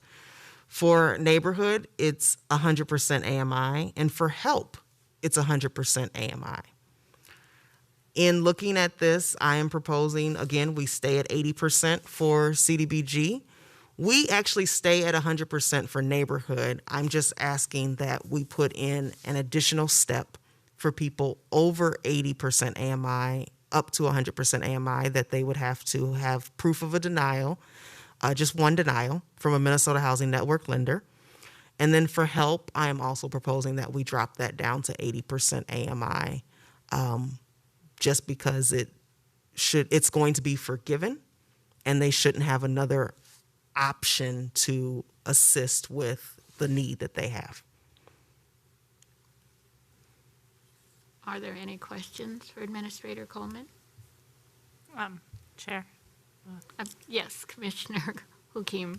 S5: For Neighborhood, it's 100% AMI. And for HELP, it's 100% AMI. In looking at this, I am proposing, again, we stay at 80% for CDBG. We actually stay at 100% for Neighborhood. I'm just asking that we put in an additional step for people over 80% AMI, up to 100% AMI, that they would have to have proof of a denial, just one denial from a Minnesota Housing Network lender. And then for HELP, I am also proposing that we drop that down to 80% AMI, just because it's going to be forgiven, and they shouldn't have another option to assist with the need that they have.
S1: Are there any questions for Administrator Coleman?
S3: Chair.
S1: Yes, Commissioner Hukim.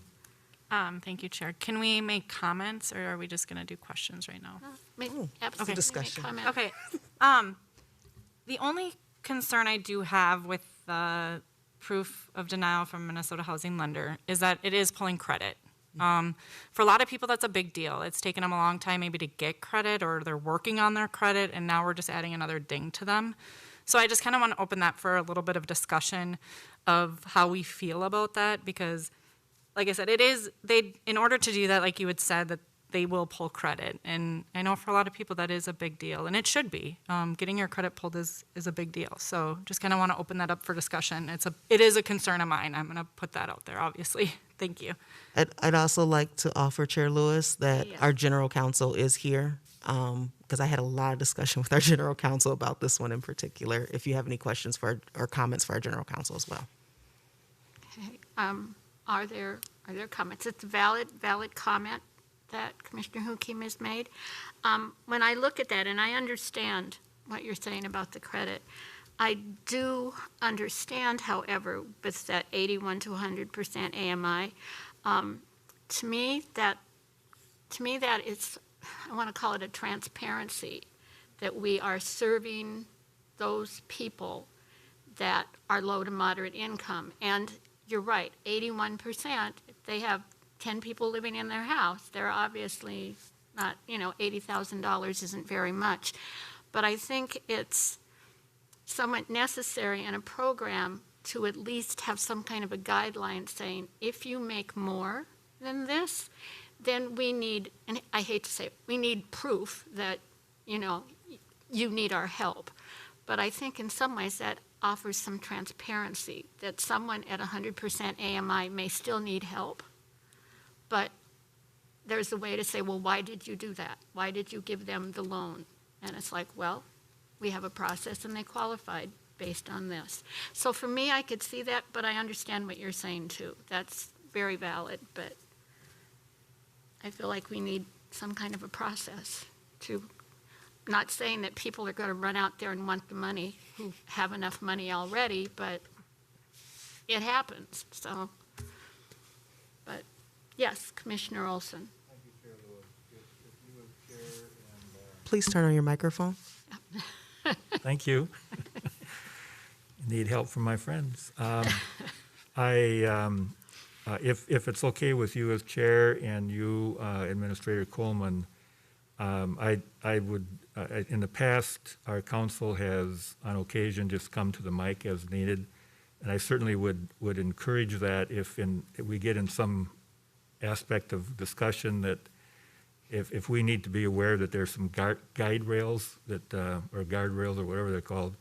S3: Thank you, Chair. Can we make comments, or are we just going to do questions right now?
S1: Absolutely.
S5: Discussion.
S1: Comment.
S3: Okay. The only concern I do have with the proof of denial from Minnesota Housing Lender is that it is pulling credit. For a lot of people, that's a big deal. It's taken them a long time maybe to get credit, or they're working on their credit, and now we're just adding another ding to them. So I just kind of want to open that for a little bit of discussion of how we feel about that, because, like I said, in order to do that, like you had said, that they will pull credit. And I know for a lot of people that is a big deal, and it should be. Getting your credit pulled is a big deal. So just kind of want to open that up for discussion. It is a concern of mine. I'm going to put that out there, obviously. Thank you.
S5: I'd also like to offer Chair Lewis that
S1: Yes.
S5: our general counsel is here, because I had a lot of discussion with our general counsel about this one in particular. If you have any questions or comments for our general counsel as well.
S1: Okay. Are there comments? It's a valid comment that Commissioner Hukim has made. When I look at that, and I understand what you're saying about the credit, I do understand, however, with that 81 to 100% AMI, to me that is, I want to call it a transparency, that we are serving those people that are low to moderate income. And you're right, 81%, if they have 10 people living in their house. They're obviously not, $80,000 isn't very much. But I think it's somewhat necessary in a program to at least have some kind of a guideline saying, if you make more than this, then we need, and I hate to say it, we need proof that, you need our help. But I think in some ways that offers some transparency, that someone at 100% AMI may still need help, but there's a way to say, well, why did you do that? Why did you give them the loan? And it's like, well, we have a process and they qualified based on this. So for me, I could see that, but I understand what you're saying too. That's very valid, but I feel like we need some kind of a process to, not saying that people are going to run out there and want the money who have enough money already, but it happens, so. But yes, Commissioner Olson.
S4: Thank you, Chair Lewis. If you would share and,
S5: Please turn on your microphone.
S4: thank you. Need help from my friends. If it's okay with you as chair and you, Administrator Coleman, I would, in the past, our council has on occasion just come to the mic as needed. And I certainly would encourage that if we get in some aspect of discussion that if we need to be aware that there's some guide rails that, or guardrails or whatever they're called,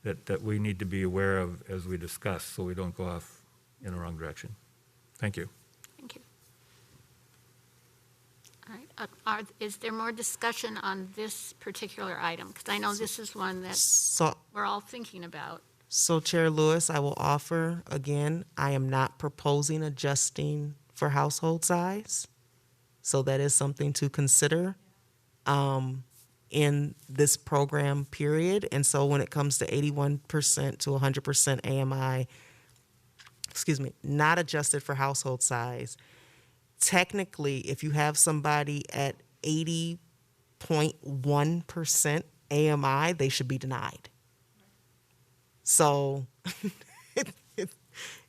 S4: that we need to be aware of as we discuss so we don't go off in the wrong direction. Thank you.
S1: Thank you. All right, is there more discussion on this particular item? Because I know this is one that
S5: So,
S1: we're all thinking about.
S5: so Chair Lewis, I will offer, again, I am not proposing adjusting for household size. So that is something to consider in this program period. And so when it comes to 81% to 100% AMI, not adjusted for household size, technically, if you have somebody at 80.1% AMI, they should be denied. So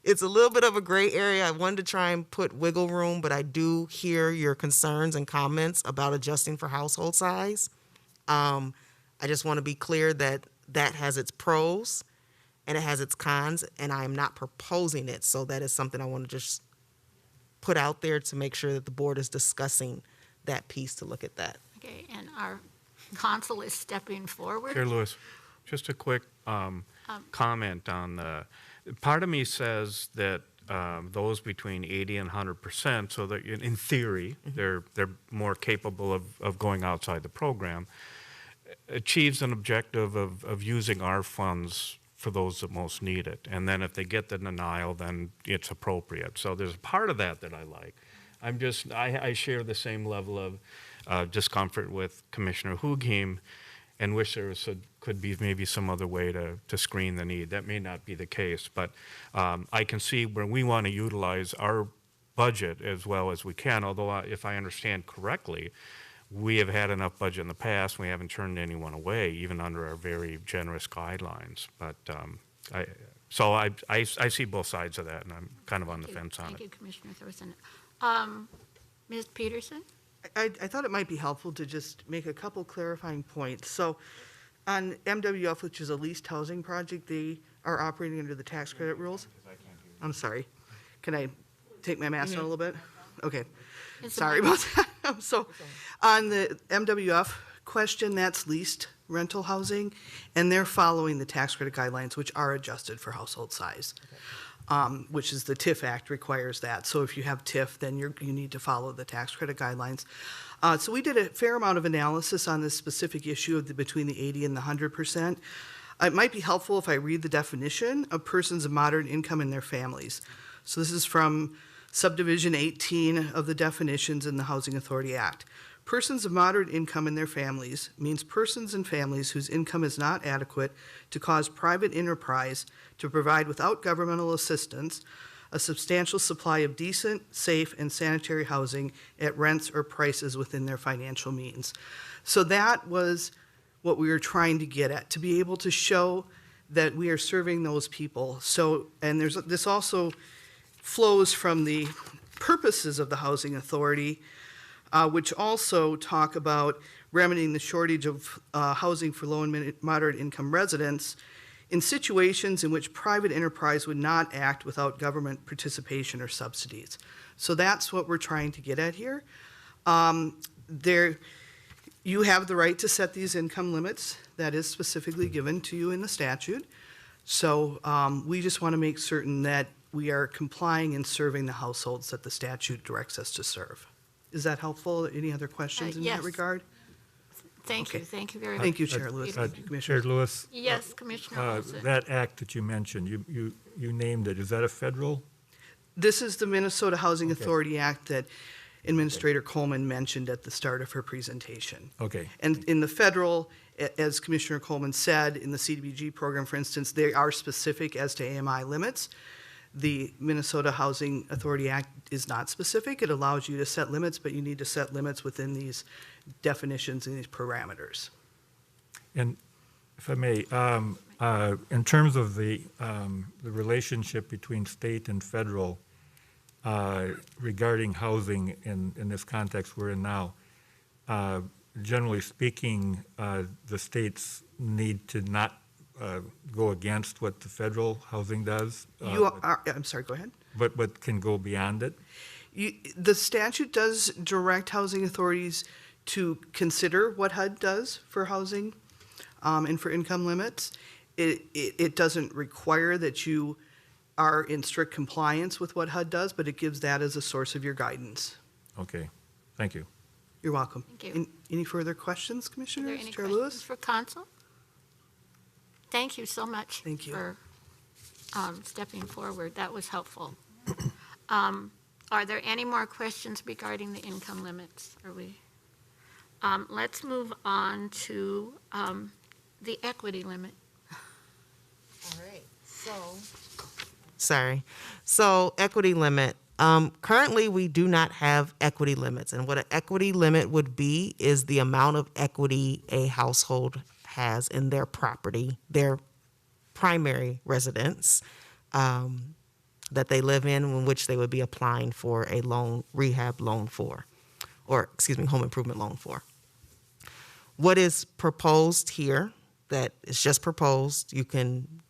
S5: it's a little bit of a gray area. I wanted to try and put wiggle room, but I do hear your concerns and comments about adjusting for household size. I just want to be clear that that has its pros and it has its cons, and I am not proposing it. So that is something I want to just put out there to make sure that the board is discussing that piece to look at that.
S1: Okay, and our council is stepping forward.
S7: Chair Lewis, just a quick comment on the, part of me says that those between 80 and 100%, so that in theory, they're more capable of going outside the program, achieves an objective of using our funds for those that most need it. And then if they get the denial, then it's appropriate. So there's a part of that I like. I share the same level of discomfort with Commissioner Hugheim and wish there could be maybe some other way to screen the need. That may not be the case, but I can see where we want to utilize our budget as well as we can, although if I understand correctly, we have had enough budget in the past. We haven't turned anyone away, even under our very generous guidelines. But I see both sides of that, and I'm kind of on the fence on it.
S1: Thank you, Commissioner Thorson. Ms. Peterson?
S9: I thought it might be helpful to just make a couple clarifying points. So on MWF, which is a leased housing project, they are operating under the tax credit rules. I'm sorry. Can I take my mask on a little bit? Okay. Sorry about that. So on the MWF question, that's leased rental housing, and they're following the tax credit guidelines, which are adjusted for household size. Which is the TIF Act requires that. So if you have TIF, then you need to follow the tax credit guidelines. So we did a fair amount of analysis on this specific issue of between the 80 and the 100%. It might be helpful if I read the definition of persons of moderate income and their families. So this is from Subdivision 18 of the definitions in the Housing Authority Act. Persons of moderate income and their families means persons and families whose income is not adequate to cause private enterprise to provide without governmental assistance a substantial supply of decent, safe, and sanitary housing at rents or prices within their financial means. So that was what we were trying to get at, to be able to show that we are serving those people. So, and this also flows from the purposes of the Housing Authority, which also talk about remedying the shortage of housing for low and moderate income residents in situations in which private enterprise would not act without government participation or subsidies. So that's what we're trying to get at here. You have the right to set these income limits. That is specifically given to you in the statute. So we just want to make certain that we are complying and serving the households that the statute directs us to serve. Is that helpful? Any other questions in
S1: yes.
S9: that regard?
S1: Thank you
S9: Okay.
S1: thank you very much.
S9: Thank you, Chair Lewis. Thank you, Commissioner.
S4: Chair Lewis,
S1: Yes, Commissioner Olson.
S4: that act that you mentioned, you named it, is that a federal?
S9: This is the Minnesota Housing Authority Act that Administrator Coleman mentioned at the start of her presentation.
S4: Okay.
S9: And in the federal, as Commissioner Coleman said, in the Cdbg program, for instance, they are specific as to AMI limits. The Minnesota Housing Authority Act is not specific. It allows you to set limits, but you need to set limits within these definitions and these parameters.
S4: And if I may, in terms of the relationship between state and federal regarding housing in this context we're in now, generally speaking, the states need to not go against what the federal housing does.
S9: I'm sorry, go ahead.
S4: But can go beyond it?
S9: The statute does direct housing authorities to consider what HUD does for housing and for income limits. It doesn't require that you are in strict compliance with what HUD does, but it gives that as a source of your guidance.
S4: Okay, thank you.
S9: You're welcome.
S1: Thank you.
S9: Any further questions,
S1: Are there
S9: Commissioners?
S1: any
S9: Chair
S1: questions
S9: Lewis?
S1: for council? Thank you so much.
S9: Thank you.
S1: For stepping forward. That was helpful. Are there any more questions regarding the income limits? Let's move on to the equity limit.
S5: All right, so equity limit. Currently, we do not have equity limits, and what an equity limit would be is the amount of equity a household has in their property, their primary residence that they live in which they would be applying for a loan, rehab loan for, or excuse me, home improvement loan for. What is proposed here, that is just proposed, you can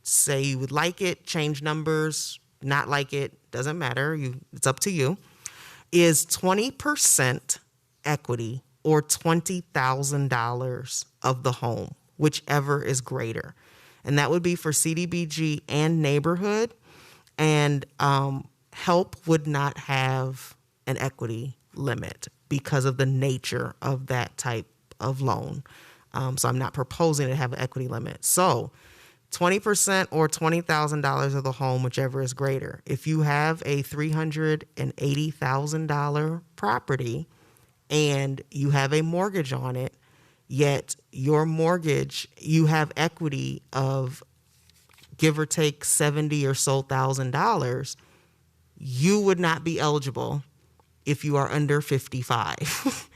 S5: say you would like it, change numbers, not like it, doesn't matter, it's up to you, is 20% equity or $20,000 of the home, whichever is greater. And that would be for CDBG and neighborhood. And HELP would not have an equity limit because of the nature of that type of loan. So I'm not proposing to have an equity limit. So 20% or $20,000 of the home, whichever is greater. If you have a $380,000 property and you have a mortgage on it, yet your mortgage, you have equity of give or take $70,000 or so, you would not be eligible if you are under 55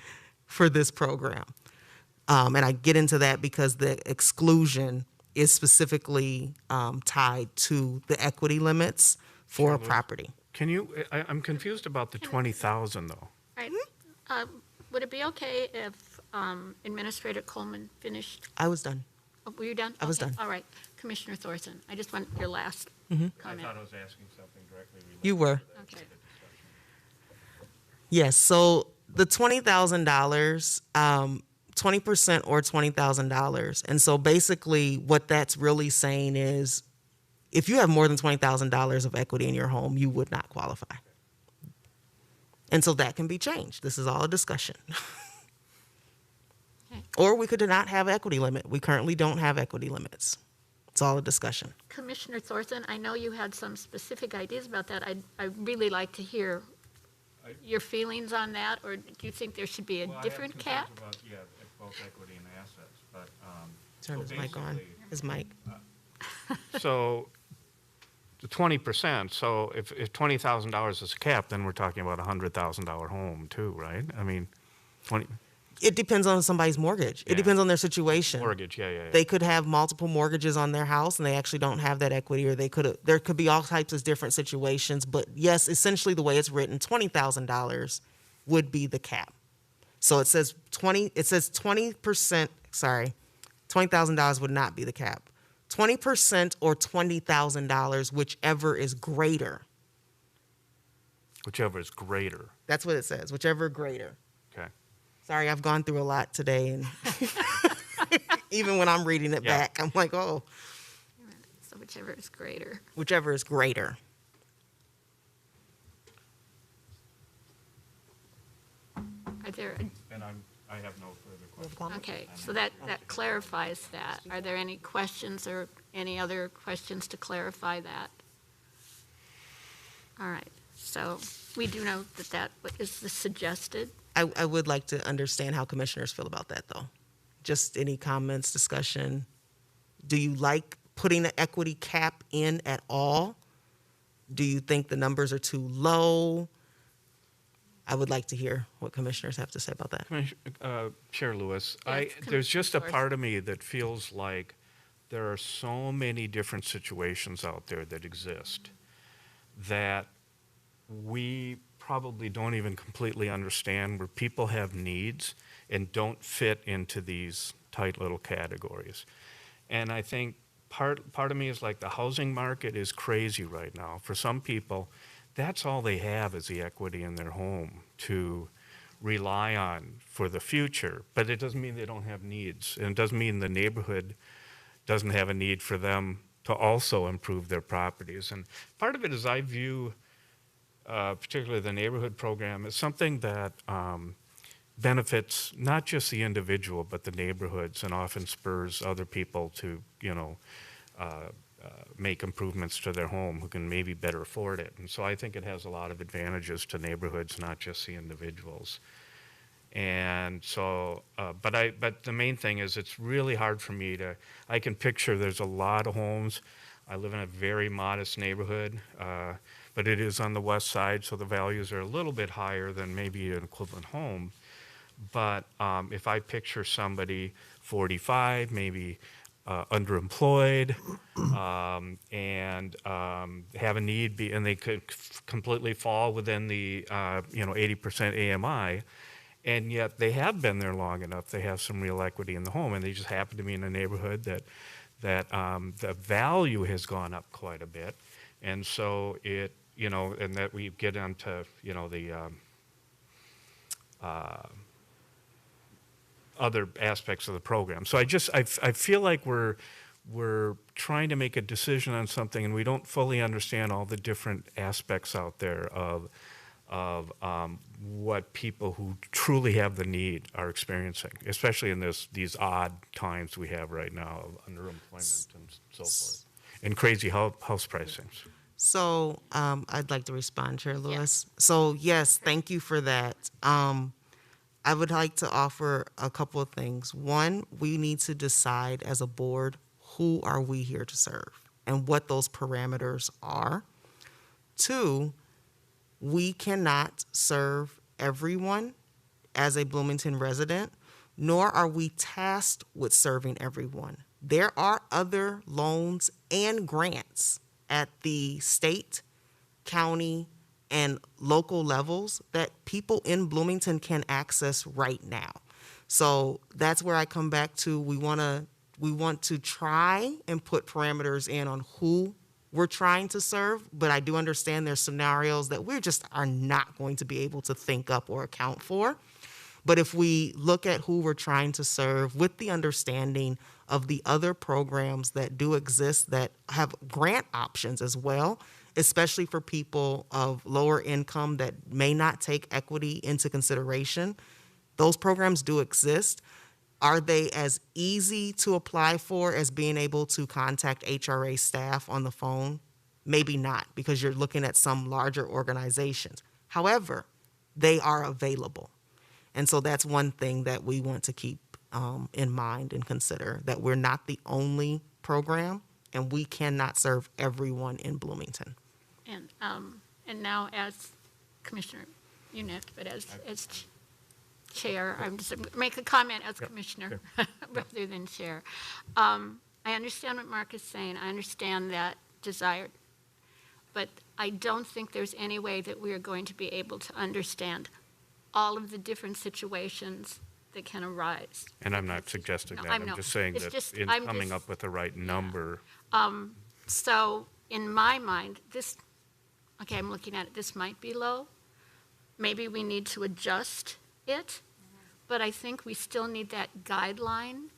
S5: for this program. And I get into that because the exclusion is specifically tied to the equity limits for a property.
S7: Can you, I'm confused about the 20,000 though.
S1: All right. Would it be okay if Administrator Coleman finished?
S5: I was done.
S1: Oh, were you done?
S5: I was
S1: Okay,
S5: done.
S1: All right. Commissioner Thorson, I just want your last
S7: I
S1: comment.
S7: thought I was asking something directly related.
S5: You were.
S1: Okay.
S5: Yes, so the $20,000, 20% or $20,000. And so basically what that's really saying is if you have more than $20,000 of equity in your home, you would not qualify. And so that can be changed. This is all a discussion.
S1: Okay.
S5: Or we could not have equity limit. We currently don't have equity limits. It's all a discussion.
S1: Commissioner Thorson, I know you had some specific ideas about that. I'd really like to hear your feelings on that, or do you think there should be a different cap?
S7: About, both equity and assets, but.
S5: Turn his mic on. His mic.
S7: So the 20%, so if $20,000 is a cap, then we're talking about a $100,000 home too, right? I mean, 20.
S5: It depends on somebody's mortgage. It
S7: Yeah.
S5: depends on their situation.
S7: Mortgage, yeah.
S5: They could have multiple mortgages on their house and they actually don't have that equity, or there could be all types of different situations. But yes, essentially the way it's written, $20,000 would be the cap. So it says 20%, sorry, $20,000 would not be the cap. 20% or $20,000, whichever is greater.
S7: Whichever is greater.
S5: That's what it says, whichever greater.
S7: Okay.
S5: Sorry, I've gone through a lot today, and even when I'm reading it
S7: Yeah.
S5: back, I'm like, oh,
S1: So whichever is greater.
S5: whichever is greater.
S1: Are there,
S7: And I have no further questions.
S1: okay, so that clarifies that. Are there any questions or any other questions to clarify that? All right, so we do know that is the suggested.
S5: I would like to understand how commissioners feel about that, though. Just any comments, discussion. Do you like putting the equity cap in at all? Do you think the numbers are too low? I would like to hear what commissioners have to say about that.
S7: Chair Lewis,
S1: Yes,
S7: there's just a
S1: Commissioner
S7: part of me that feels like there are so many different situations out there that exist that we probably don't even completely understand, where people have needs and don't fit into these tight little categories. And I think part of me is like, the housing market is crazy right now. For some people, that's all they have is the equity in their home to rely on for the future. But it doesn't mean they don't have needs. And it doesn't mean the neighborhood doesn't have a need for them to also improve their properties. And part of it is, I view particularly the neighborhood program as something that benefits not just the individual, but the neighborhoods, and often spurs other people to, make improvements to their home who can maybe better afford it. And so I think it has a lot of advantages to neighborhoods, not just the individuals. And so, but the main thing is, it's really hard for me I can picture there's a lot of homes. I live in a very modest neighborhood, but it is on the west side, so the values are a little bit higher than maybe an equivalent home. But if I picture somebody 45, maybe underemployed, and have a need, and they could completely fall within the 80% AMI, and yet they have been there long enough, they have some real equity in the home, and they just happen to be in a neighborhood that the value has gone up quite a bit, and so it, and that we get into, the other aspects of the program. So I feel like we're trying to make a decision on something, and we don't fully understand all the different aspects out there of what people who truly have the need are experiencing, especially in these odd times we have right now of underemployment and so forth, and crazy house pricings.
S5: So I'd like to respond, Chair Lewis. So yes, thank you for that. I would like to offer a couple of things. One, we need to decide as a board, who are we here to serve and what those parameters are. Two, we cannot serve everyone as a Bloomington resident, nor are we tasked with serving everyone. There are other loans and grants at the state, county, and local levels that people in Bloomington can access right now. So that's where I come back to, we want to try and put parameters in on who we're trying to serve, but I do understand there's scenarios that we just are not going to be able to think up or account for. But if we look at who we're trying to serve with the understanding of the other programs that do exist that have grant options as well, especially for people of lower income that may not take equity into consideration, those programs do exist. Are they as easy to apply for as being able to contact HRA staff on the phone? Maybe not, because you're looking at some larger organizations. However, they are available. And so that's one thing that we want to keep in mind and consider, that we're not the only program and we cannot serve everyone in Bloomington.
S1: And now as Commissioner, you next, but as Chair, I'm just, make a comment as Commissioner rather than Chair. I understand what Mark is saying. I understand that desire. But I don't think there's any way that we are going to be able to understand all of the different situations that can arise.
S7: And I'm not suggesting
S1: No,
S7: that.
S1: I'm
S7: I'm
S1: not.
S7: just saying
S1: It's
S7: that
S1: just-
S7: in
S1: I'm
S7: coming
S1: just-
S7: up with the right number,
S1: So in my mind, this, okay, I'm looking at it, this might be low. Maybe we need to adjust it, but I think we still need that guideline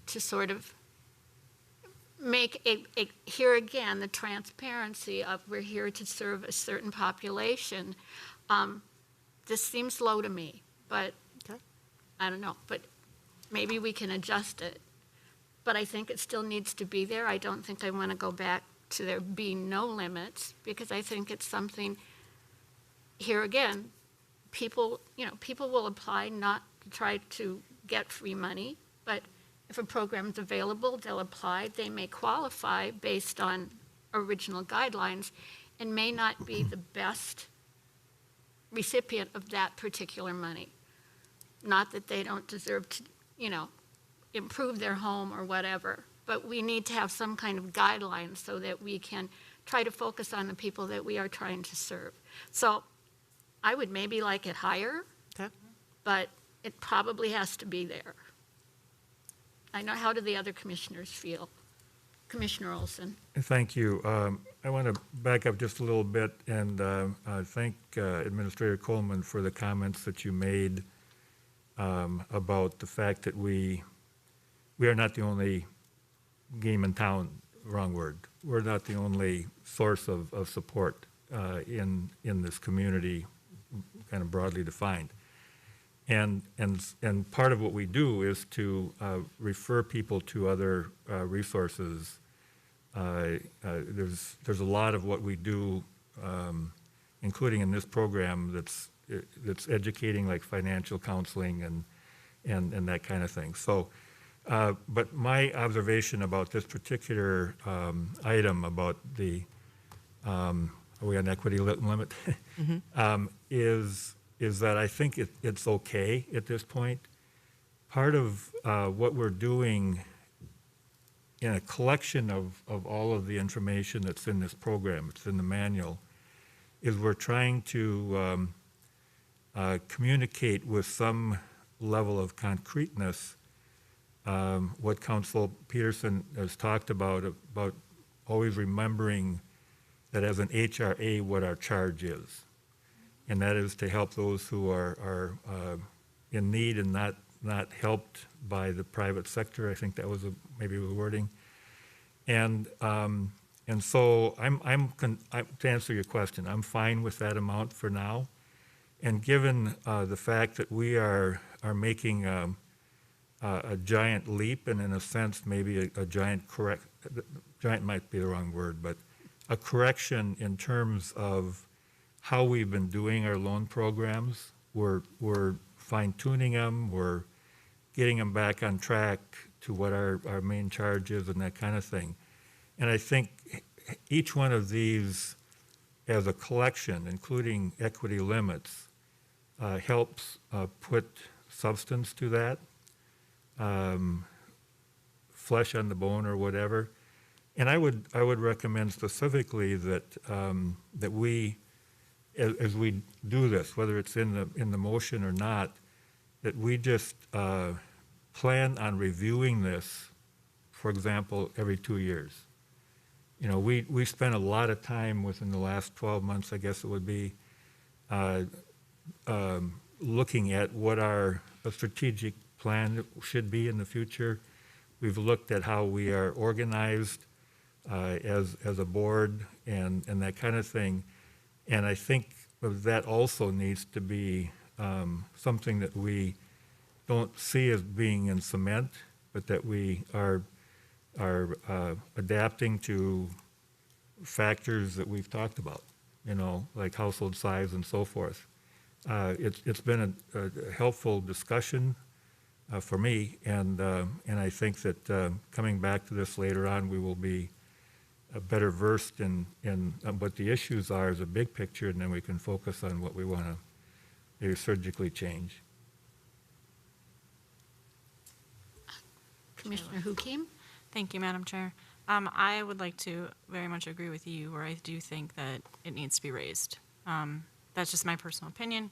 S1: to sort of make here again, the transparency of we're here to serve a certain population. This seems low to me, but
S5: Okay.
S1: I don't know, but maybe we can adjust it. But I think it still needs to be there. I don't think I want to go back to there being no limits, because I think it's something, here again, people will apply not to try to get free money, but if a program's available, they'll apply. They may qualify based on original guidelines and may not be the best recipient of that particular money. Not that they don't deserve to, improve their home or whatever, but we need to have some kind of guidelines so that we can try to focus on the people that we are trying to serve. So I would maybe like it higher,
S5: Okay.
S1: but it probably has to be there. I know, how do the other commissioners feel? Commissioner Olson?
S4: Thank you. I want to back up just a little bit and thank Administrator Coleman for the comments that you made about the fact that we are not the only game in town, wrong word. We're not the only source of support in this community, kind of broadly defined. And part of what we do is to refer people to other resources. There's a lot of what we do, including in this program, that's educating, like financial counseling and that kind of thing. So, but my observation about this particular item about the, are we on equity limit? Is that I think it's okay at this point. Part of what we're doing in a collection of all of the information that's in this program, it's in the manual, is we're trying to communicate with some level of concreteness what Council Peterson has talked about always remembering that as an HRA what our charge is. And that is to help those who are in need and not helped by the private sector. I think that was maybe the wording. And so to answer your question, I'm fine with that amount for now. And given the fact that we are making a giant leap, and in a sense maybe a giant giant might be the wrong word, but a correction in terms of how we've been doing our loan programs. We're fine-tuning them, we're getting them back on track to what our main charge is and that kind of thing. And I think each one of these as a collection, including equity limits, helps put substance to that, flesh on the bone or whatever. And I would recommend specifically that that we, as we do this, whether it's in the motion or not, that we just plan on reviewing this, for example, every 2 years. You know, we spent a lot of time within the last 12 months, I guess it would be, looking at what our strategic plan should be in the future. We've looked at how we are organized as a board and that kind of thing. And I think that also needs to be something that we don't see as being in cement, but that we are adapting to factors that we've talked about, you know, like household size and so forth. It's been a helpful discussion for me, and I think that coming back to this later on, we will be better versed in what the issues are as a big picture, and then we can focus on what we want to maybe surgically change.
S1: Commissioner Hukim?
S3: Thank you, Madam Chair. I would like to very much agree with you where I do think that it needs to be raised. That's just my personal opinion.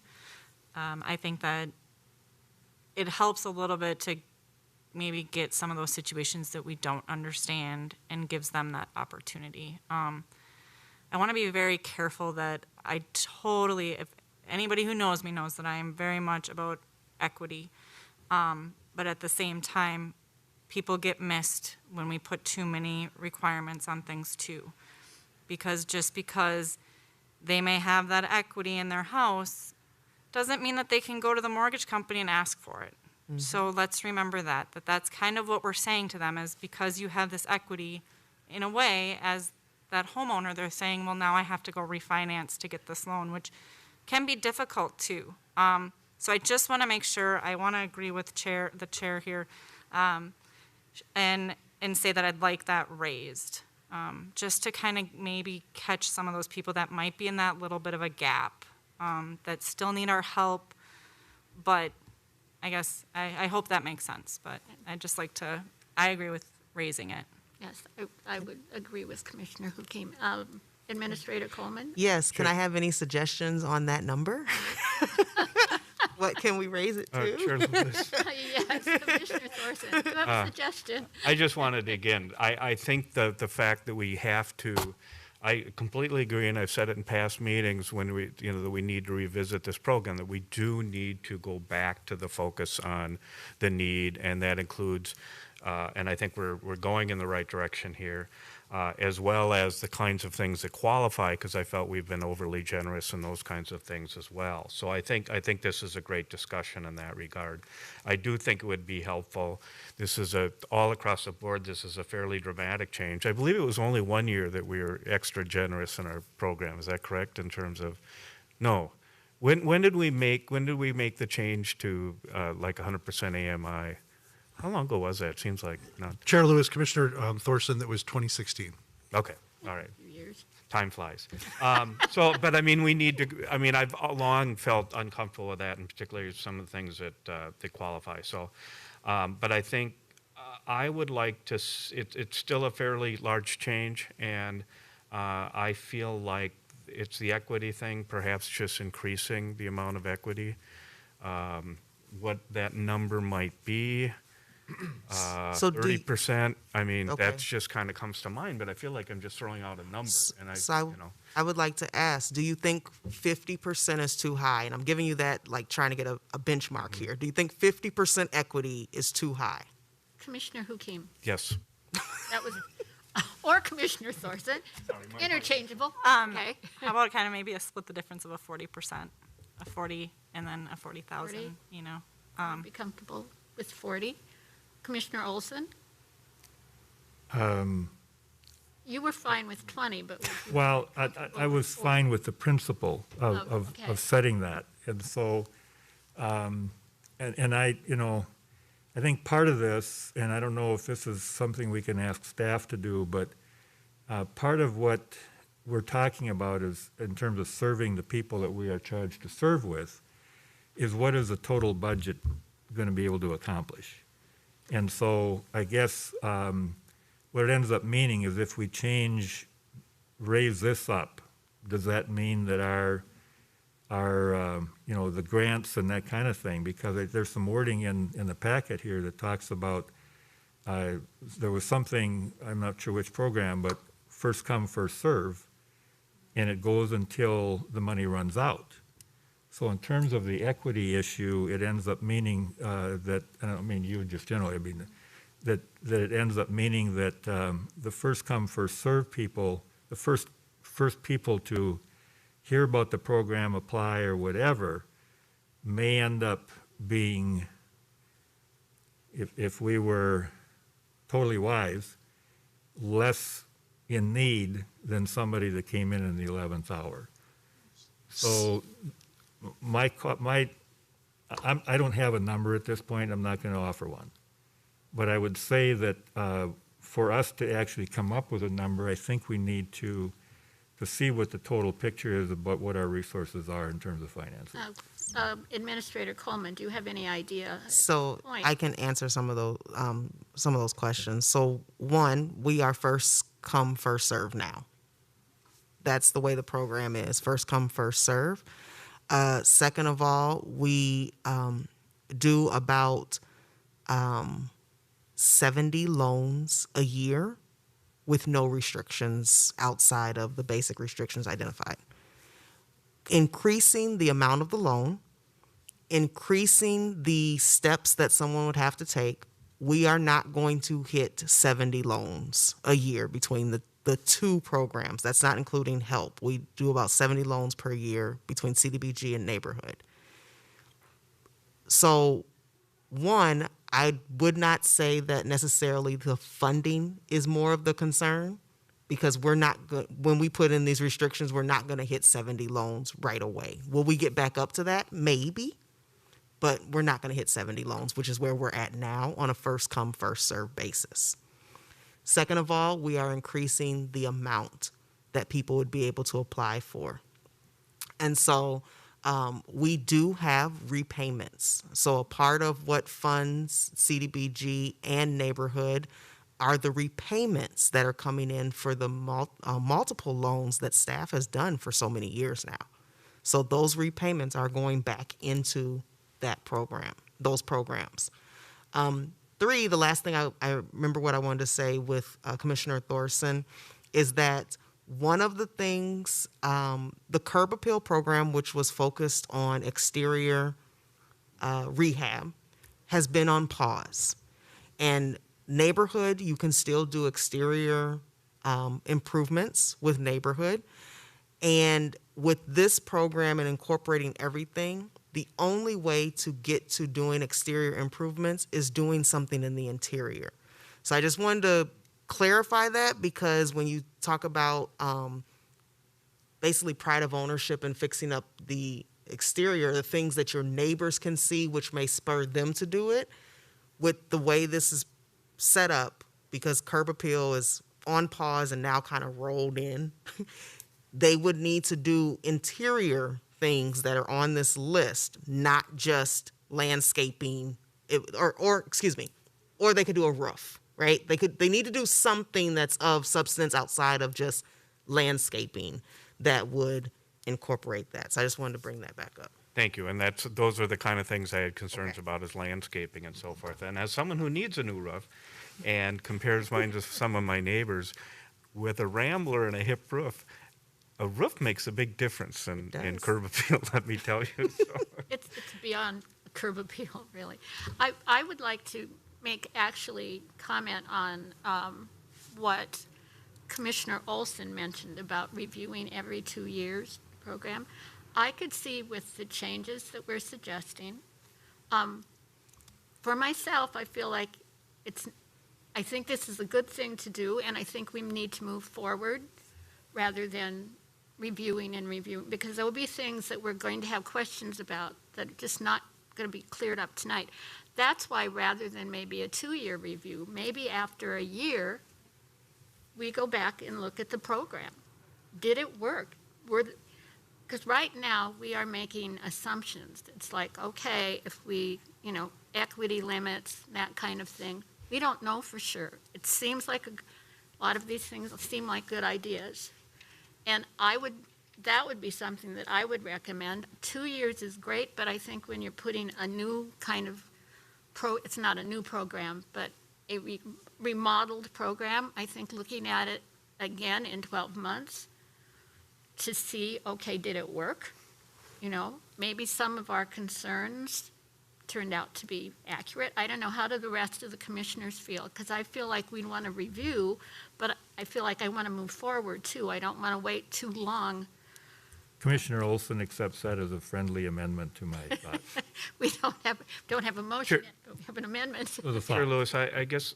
S3: I think that it helps a little bit to maybe get some of those situations that we don't understand and gives them that opportunity. I want to be very careful that I totally, if anybody who knows me knows that I am very much about equity. But at the same time, people get missed when we put too many requirements on things too. Because just because they may have that equity in their house doesn't mean that they can go to the mortgage company and ask for it. So let's remember that that's kind of what we're saying to them is because you have this equity, in a way, as that homeowner, they're saying, well, now I have to go refinance to get this loan, which can be difficult too. So I just want to make sure, I want to agree with the chair here, and say that I'd like that raised, just to kind of maybe catch some of those people that might be in that little bit of a gap, that still need our help, but I guess, I hope that makes sense, but I'd just like to, I agree with raising it.
S1: Yes, I would agree with Commissioner Hukim. Administrator Coleman?
S5: Yes, can I have any suggestions on that number? What can we raise it to?
S7: Chair Lewis.
S1: Yes, Commissioner Thorson, do you have a suggestion?
S7: I just wanted, again, I think the fact that we have to, I completely agree, and I've said it in past meetings when we, that we need to revisit this program, that we do need to go back to the focus on the need, and that includes, and I think we're going in the right direction here, as well as the kinds of things that qualify, because I felt we've been overly generous in those kinds of things as well. So I think this is a great discussion in that regard. I do think it would be helpful. This is all across the board, this is a fairly dramatic change. I believe it was only 1 year that we were extra generous in our program. Is that correct in terms of, no. When did we make the change to like 100% AMI? How long ago was that? Seems like not.
S8: Chair Lewis, Commissioner Thorson, that was 2016.
S7: Okay, all right.
S1: Years.
S7: Time flies. But I mean, we need to, I mean, I've long felt uncomfortable with that, and particularly some of the things that qualify. So, but I think I would like to, it's still a fairly large change, and I feel like it's the equity thing, perhaps just increasing the amount of equity. What that number might be,
S5: So do you-
S7: 30%, I mean,
S5: Okay.
S7: that's just kind of comes to mind, but I feel like I'm just throwing out a number, and
S5: So I would like to ask, do you think 50% is too high? And I'm giving you that, like, trying to get a benchmark here. Do you think 50% equity is too high?
S1: Commissioner Hukim?
S7: Yes.
S1: That was, or Commissioner Thorson? Interchangeable, okay.
S3: How about kind of maybe split the difference of a 40%, a 40 and then a 40,000,
S1: 40? Be comfortable with 40. Commissioner Olson? You were fine with 20, but.
S4: Well, I was fine with the principle
S1: okay.
S4: of setting that. And so, and I, I think part of this, and I don't know if this is something we can ask staff to do, but part of what we're talking about is, in terms of serving the people that we are charged to serve with, is what is the total budget going to be able to accomplish? And so I guess what it ends up meaning is if we raise this up, does that mean that our the grants and that kind of thing, because there's some wording in the packet here that talks about, there was something, I'm not sure which program, but first come, first serve, and it goes until the money runs out. So in terms of the equity issue, it ends up meaning that, and I don't mean you just generally, I mean that it ends up meaning that the first come, first serve people, the first people to hear about the program, apply, or whatever, may end up being, if we were totally wise, less in need than somebody that came in the 11th hour. So I don't have a number at this point. I'm not going to offer one. But I would say that for us to actually come up with a number, I think we need to see what the total picture is about what our resources are in terms of finances.
S1: Administrator Coleman, do you have any idea?
S5: So
S1: Point.
S5: I can answer some of those questions. So one, we are first come, first serve now. That's the way the program is, first come, first serve. Second of all, we do about 70 loans a year with no restrictions outside of the basic restrictions identified. Increasing the amount of the loan, increasing the steps that someone would have to take, we are not going to hit 70 loans a year between the two programs. That's not including help. We do about 70 loans per year between CDBG and neighborhood. So, one, I would not say that necessarily the funding is more of the concern, because we're not when we put in these restrictions, we're not going to hit 70 loans right away. Will we get back up to that? Maybe, but we're not going to hit 70 loans, which is where we're at now on a first come, first serve basis. Second of all, we are increasing the amount that people would be able to apply for. And so we do have repayments. So a part of what funds CDBG and neighborhood are the repayments that are coming in for the multiple loans that staff has done for so many years now. So those repayments are going back into that program, those programs. Three, the last thing I remember what I wanted to say with Commissioner Thorson is that one of the things, the curb appeal program, which was focused on exterior rehab, has been on pause. And neighborhood, you can still do exterior improvements with neighborhood. And with this program and incorporating everything, the only way to get to doing exterior improvements is doing something in the interior. So I just wanted to clarify that, because when you talk about basically pride of ownership and fixing up the exterior, the things that your neighbors can see, which may spur them to do it, with the way this is set up, because curb appeal is on pause and now kind of rolled in, they would need to do interior things that are on this list, not just landscaping, or they could do a roof, right? They need to do something that's of substance outside of just landscaping that would incorporate that. So I just wanted to bring that back up.
S7: Thank you, and those are the kind of things I had concerns about, is landscaping and so forth. And as someone who needs a new roof and compares mine to some of my neighbors, with a Rambler and a hip roof, a roof makes a big difference in curb appeal, let me tell you. So.
S1: It's beyond curb appeal, really. I would like to actually comment on what Commissioner Olson mentioned about reviewing every 2 years program. I could see with the changes that we're suggesting, for myself, I feel like I think this is a good thing to do, and I think we need to move forward rather than reviewing, because there will be things that we're going to have questions about that are just not going to be cleared up tonight. That's why, rather than maybe a 2-year review, maybe after a year, we go back and look at the program. Did it work? Because right now we are making assumptions. It's like, okay, if we, equity limits, that kind of thing. We don't know for sure. It seems like a lot of these things seem like good ideas. And that would be something that I would recommend. 2 years is great, but I think when you're putting a new kind of it's not a new program, but a remodeled program, I think looking at it again in 12 months to see, okay, did it work? Maybe some of our concerns turned out to be accurate. I don't know. How do the rest of the commissioners feel? Because I feel like we want to review, but I feel like I want to move forward too. I don't want to wait too long.
S4: Commissioner Olson accepts that as a friendly amendment to my thoughts.
S1: We don't have a motion
S7: Sure.
S1: yet, but we have an amendment.
S4: It was a
S7: Sure,
S4: thought.
S7: Lewis, I guess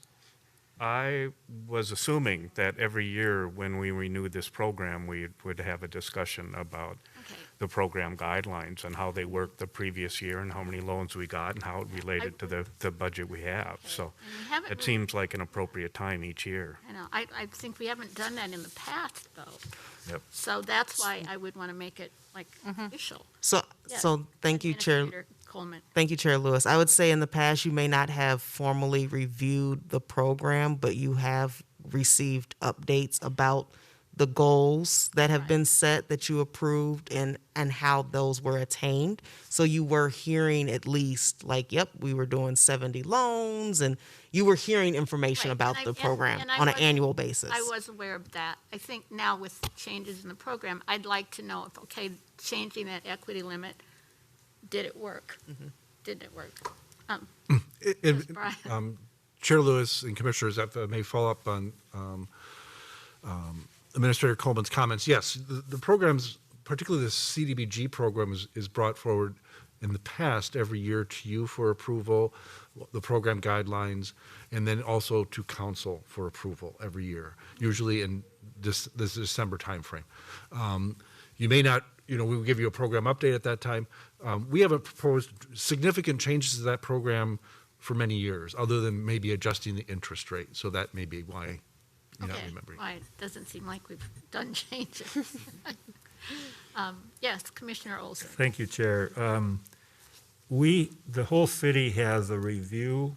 S7: I was assuming that every year when we renewed this program, we would have a discussion about
S1: Okay.
S7: the program guidelines and how they worked the previous year and how many loans we got and how it related to the budget we have. So
S1: And we haven't
S7: it
S1: really-
S7: seems like an appropriate time each year.
S1: I know, I think we haven't done that in the past, though.
S7: Yep.
S1: So that's why I would want to make it like official.
S5: So,
S1: Yes.
S5: so thank you, Chair.
S1: Administrator Coleman.
S5: Thank you, Chair Lewis. I would say in the past, you may not have formally reviewed the program, but you have received updates about the goals that have been set that you approved and how those were attained. So you were hearing at least like, yep, we were doing 70 loans, and you were hearing information
S1: Right,
S5: about
S1: and
S5: the
S1: I- and-
S5: program
S1: and I
S5: on an
S1: was-
S5: annual basis.
S1: I was aware of that. I think now with changes in the program, I'd like to know if, okay, changing that equity limit, did it work? Didn't it work? Yes, Brian.
S8: Chair Lewis and Commissioners, if I may follow up on Administrator Coleman's comments. Yes, the programs, particularly the CDBG program, is brought forward in the past every year to you for approval, the program guidelines, and then also to council for approval every year, usually in this December timeframe. You may not, we will give you a program update at that time. We haven't proposed significant changes to that program for many years, other than maybe adjusting the interest rate. So that may be why you're not
S1: Okay,
S8: remembering.
S1: why, it doesn't seem like we've done changes. Yes, Commissioner Olson.
S4: Thank you, Chair. The whole city has a review,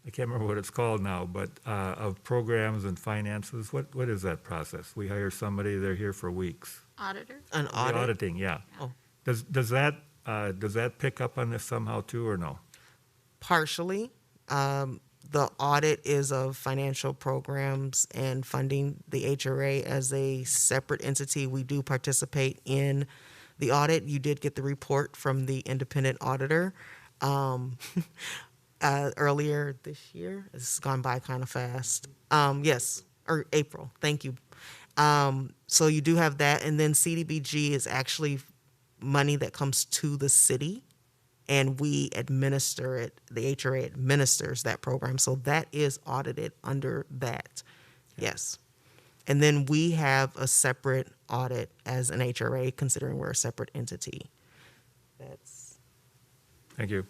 S4: I can't remember what it's called now, but of programs and finances. What is that process? We hire somebody, they're here for weeks.
S1: Auditor?
S5: An
S4: The
S5: audit.
S4: auditing, yeah.
S5: Oh.
S4: Does that pick up on this somehow too, or no?
S5: Partially. The audit is of financial programs and funding. The HRA as a separate entity, we do participate in the audit. You did get the report from the independent auditor earlier this year. It's gone by kind of fast. Yes, or April. Thank you. So you do have that. And then CDBG is actually money that comes to the city, and we administer it. The HRA administers that program. So that is audited under that. Yes. And then we have a separate audit as an HRA, considering we're a separate entity. That's,
S4: Thank you.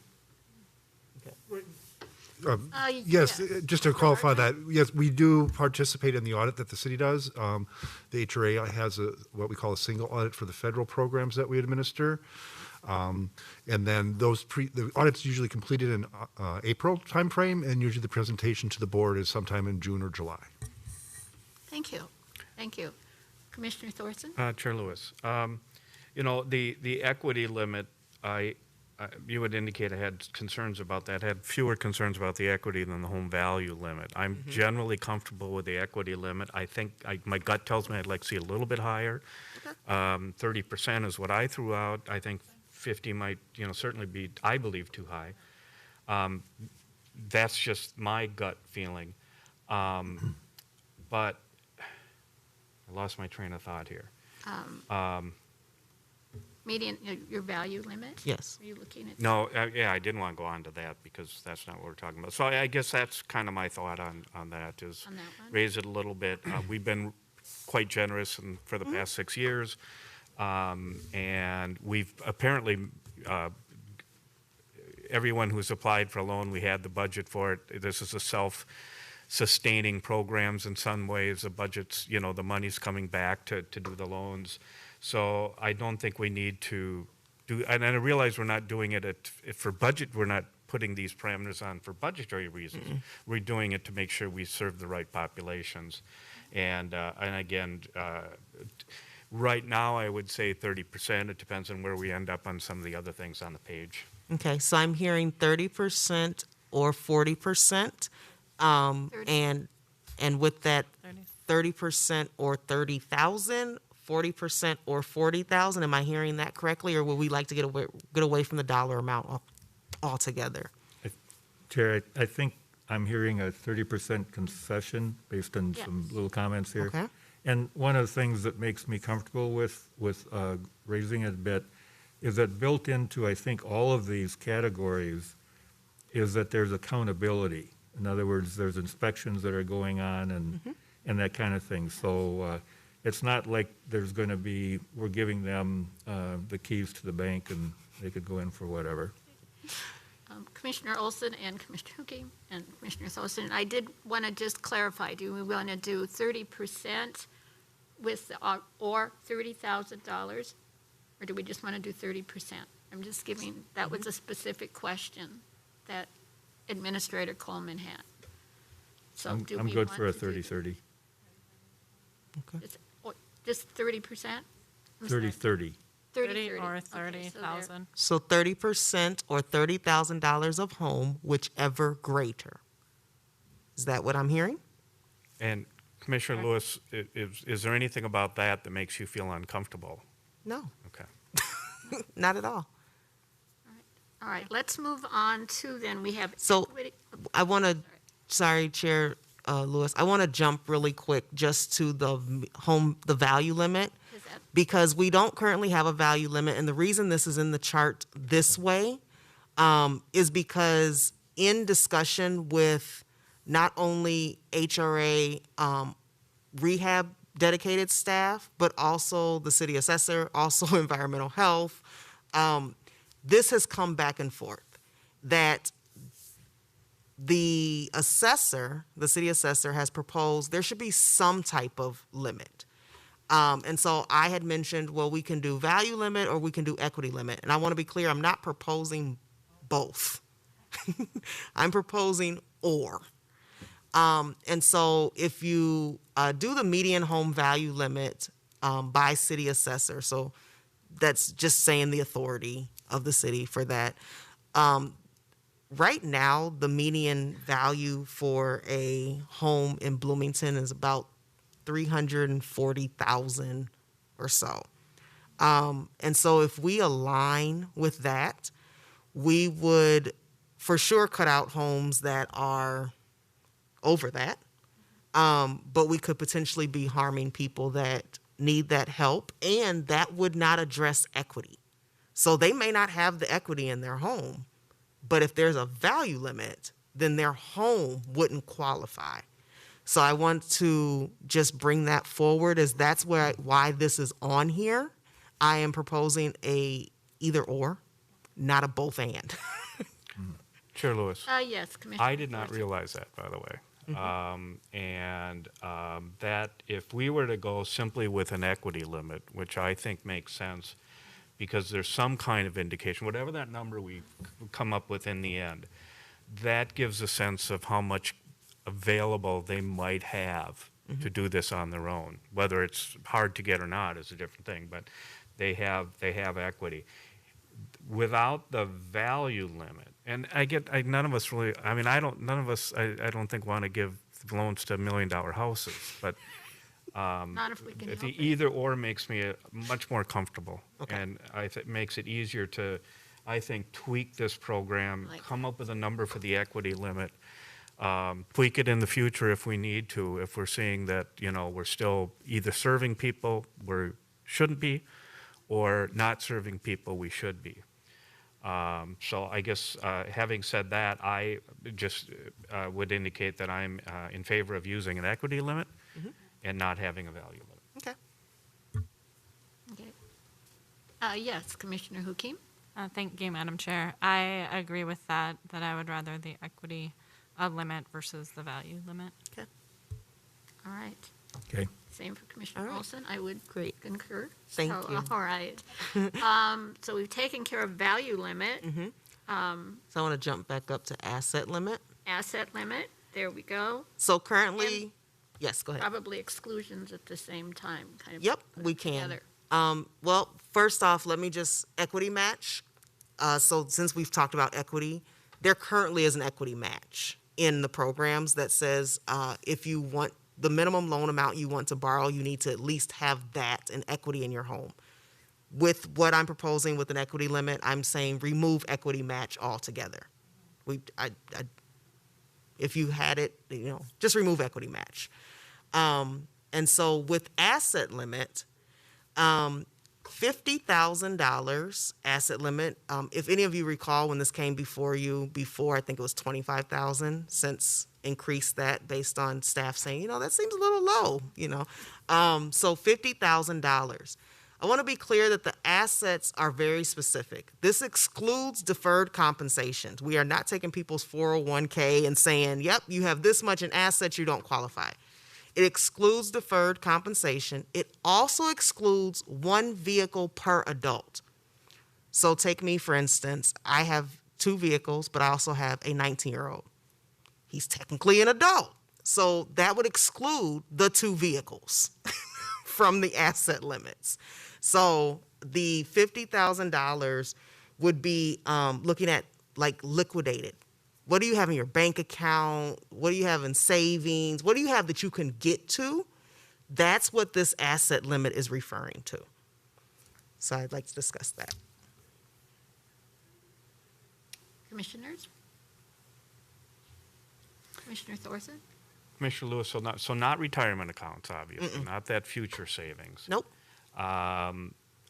S8: Yes,
S1: yeah.
S8: just to qualify that, yes, we do participate in the audit that the city does. The HRA has what we call a single audit for the federal programs that we administer. And then the audit's usually completed in April timeframe, and usually the presentation to the board is sometime in June or July.
S1: Thank you. Thank you. Commissioner Thorson?
S7: Chair Lewis, the equity limit, you would indicate I had concerns about that, had fewer concerns about the equity than the home value limit. I'm generally comfortable with the equity limit. I think, my gut tells me I'd like to see a little bit higher. 30% is what I threw out. I think 50 might, certainly be, I believe, too high. That's just my gut feeling. But I lost my train of thought here.
S1: Median, your value limit?
S5: yes.
S1: Are you looking at?
S7: No, yeah, I didn't want to go on to that because that's not what we're talking about. So I guess that's kind of my thought on that is
S1: On that one?
S7: raise it a little bit. We've been quite generous for the past 6 years. And we've apparently, everyone who's applied for a loan, we had the budget for it. This is a self-sustaining programs in some ways. The budget's, the money's coming back to do the loans. So I don't think we need to do, and I realize we're not doing it for budget, we're not putting these parameters on for budgetary reasons. We're doing it to make sure we serve the right populations. And again, right now I would say 30%. It depends on where we end up on some of the other things on the page.
S5: Okay, so I'm hearing 30% or 40%.
S1: 30.
S5: And with that 30% or 30,000, 40% or 40,000, am I hearing that correctly? Or would we like to get away from the dollar amount altogether?
S4: Chair, I think I'm hearing a 30% concession based on
S1: Yes.
S4: some little comments here.
S5: Okay.
S4: And one of the things that makes me comfortable with raising it a bit is that built into, I think, all of these categories is that there's accountability. In other words, there's inspections that are going on and that kind of thing. So it's not like there's going to be, we're giving them the keys to the bank and they could go in for whatever.
S1: Commissioner Olson and Commissioner Huki and Commissioner Thosen, I did want to just clarify, do we want to do 30% with, or $30,000? Or do we just want to do 30%? I'm just giving, that was a specific question that Administrator Coleman had. So do
S4: I'm
S1: we
S4: good
S1: want
S4: for a
S1: to do
S4: 30-30.
S1: Just 30%?
S4: 30-30.
S3: 30 or
S1: Okay,
S3: 30,000.
S5: So 30% or $30,000 of home, whichever greater. Is that what I'm hearing?
S7: And Commissioner Lewis, is there anything about that that makes you feel uncomfortable?
S5: No,
S7: Okay.
S5: not at all.
S1: All right, let's move on to then, we have
S5: So
S1: equity.
S5: I want to, sorry, Chair Lewis, I want to jump really quick just to the value limit,
S1: Is that-
S5: because we don't currently have a value limit. And the reason this is in the chart this way is because in discussion with not only HRA rehab dedicated staff, but also the city assessor, also environmental health, this has come back and forth, that the assessor, the city assessor, has proposed there should be some type of limit. And so I had mentioned, well, we can do value limit or we can do equity limit. And I want to be clear, I'm not proposing both. I'm proposing or. And so if you do the median home value limit by city assessor, so that's just saying the authority of the city for that. Right now, the median value for a home in Bloomington is about $340,000 or so. And so if we align with that, we would for sure cut out homes that are over that. But we could potentially be harming people that need that help, and that would not address equity. So they may not have the equity in their home, but if there's a value limit, then their home wouldn't qualify. So I want to just bring that forward, as that's why this is on here. I am proposing a either or, not a both and.
S7: Chair Lewis.
S1: Yes, Commissioner.
S7: I did not realize that, by the way. That if we were to go simply with an equity limit, which I think makes sense, because there's some kind of indication, whatever that number we come up with in the end, that gives a sense of how much available they might have to do this on their own. Whether it's hard to get or not is a different thing, but they have equity. Without the value limit, and none of us really, I don't think want to give loans to $1 million houses, but
S1: Not if we can help
S7: the
S1: it.
S7: either or makes me much more comfortable.
S5: Okay.
S7: And makes it easier to, I think, tweak this program,
S1: Like-
S7: come up with a number for the equity limit, tweak it in the future if we need to, if we're seeing that, we're still either serving people we shouldn't be, or not serving people we should be. So I guess, having said that, I just would indicate that I'm in favor of using an equity limit and not having a value limit.
S5: Okay.
S1: Okay. Yes, Commissioner Hukim?
S3: Thank you, Madam Chair. I agree with that I would rather the equity limit versus the value limit.
S1: All right.
S4: Okay.
S1: Same for Commissioner
S5: All right.
S1: Olson. I would
S5: Great.
S1: concur.
S5: Thank
S1: So,
S5: you.
S1: All right. So we've taken care of value limit,
S5: So I want to jump back up to asset limit.
S1: asset limit. There we go.
S5: So currently, yes, go ahead.
S1: Probably exclusions at the same time, kind of.
S5: Yep,
S1: put
S5: we
S1: it
S5: can.
S1: together.
S5: Well, first off, let me just equity match. So since we've talked about equity, there currently is an equity match in the programs that says if you want the minimum loan amount you want to borrow, you need to at least have that in equity in your home. With what I'm proposing with an equity limit, I'm saying remove equity match altogether. If you had it, just remove equity match. And so with asset limit, $50,000 asset limit. If any of you recall when this came before you before, I think it was $25,000 since increase that based on staff saying, that seems a little low, So $50,000. I want to be clear that the assets are very specific. This excludes deferred compensations. We are not taking people's 401k and saying, yep, you have this much in assets, you don't qualify. It excludes deferred compensation. It also excludes one vehicle per adult. So take me, for instance, I have 2 vehicles, but I also have a 19-year-old. He's technically an adult. So that would exclude the 2 vehicles from the asset limits. So the $50,000 would be looking at like liquidated. What do you have in your bank account? What do you have in savings? What do you have that you can get to? That's what this asset limit is referring to. So I'd like to discuss that.
S1: Commissioners? Commissioner Thorson?
S7: Commissioner Lewis, so not retirement accounts, obviously, not that future savings.
S5: Nope.
S7: I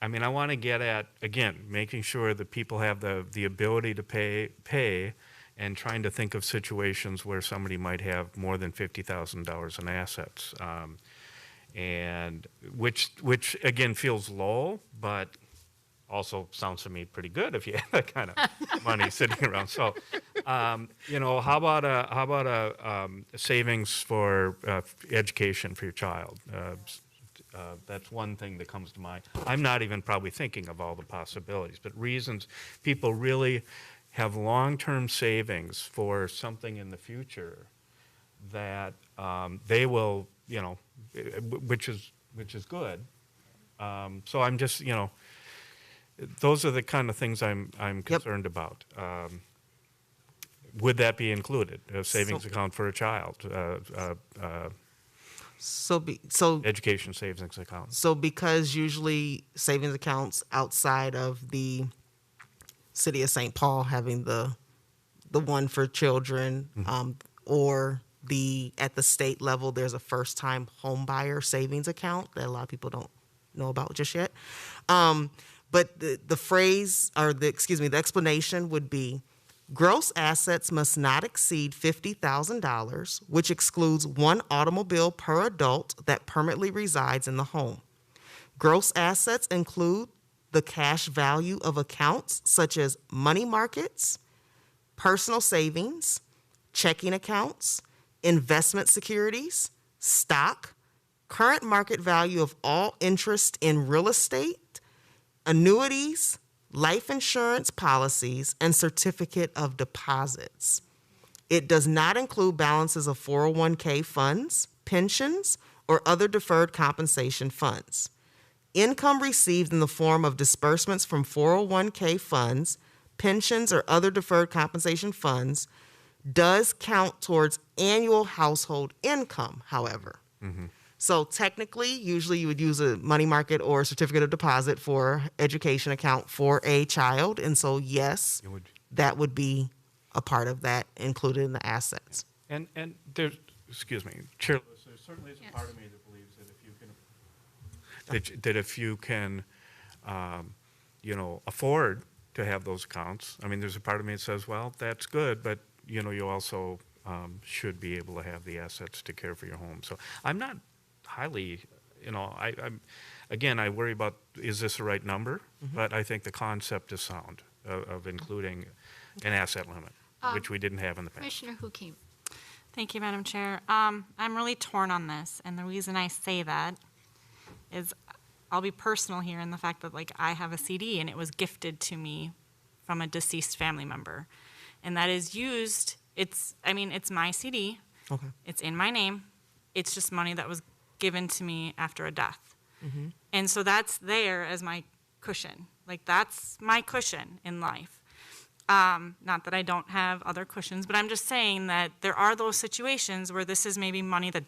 S7: want to get at, again, making sure that people have the ability to pay and trying to think of situations where somebody might have more than $50,000 in assets. And which again feels low, but also sounds to me pretty good if you have that kind of money sitting around. So, how about a savings for education for your child? That's one thing that comes to mind. I'm not even probably thinking of all the possibilities, but reasons people really have long-term savings for something in the future that they will, which is good. So I'm just, those are the kind of things I'm concerned about. Would that be included? A savings account for a child, education savings account.
S5: So because usually savings accounts outside of the City of St. Paul having the one for children, or at the state level, there's a first-time home buyer savings account that a lot of people don't know about just yet. But the phrase, or the explanation would be, gross assets must not exceed $50,000, which excludes one automobile per adult that permanently resides in the home. Gross assets include the cash value of accounts such as money markets, personal savings, checking accounts, investment securities, stock, current market value of all interest in real estate, annuities, life insurance policies, and certificate of deposits. It does not include balances of 401k funds, pensions, or other deferred compensation funds. Income received in the form of disbursements from 401k funds, pensions, or other deferred compensation funds does count towards annual household income, however. So technically, usually you would use a money market or certificate of deposit for education account for a child. And so, yes, that would be a part of that included in the assets.
S7: And there's, Chair Lewis, there certainly is a part of me that believes that if you can, afford to have those accounts. I mean, there's a part of me that says, well, that's good, but you also should be able to have the assets to care for your home. So I'm not highly, I worry about, is this the right number? But I think the concept is sound of including an asset limit, which we didn't have in the past.
S1: Commissioner Hukim.
S3: Thank you, Madam Chair. I'm really torn on this, and the reason I say that is I'll be personal here in the fact that, I have a CD, and it was gifted to me from a deceased family member. And that is used, it's my CD.
S5: Okay.
S3: It's in my name. It's just money that was given to me after a death. And so that's there as my cushion. That's my cushion in life. Not that I don't have other cushions, but I'm just saying that there are those situations where this is maybe money that,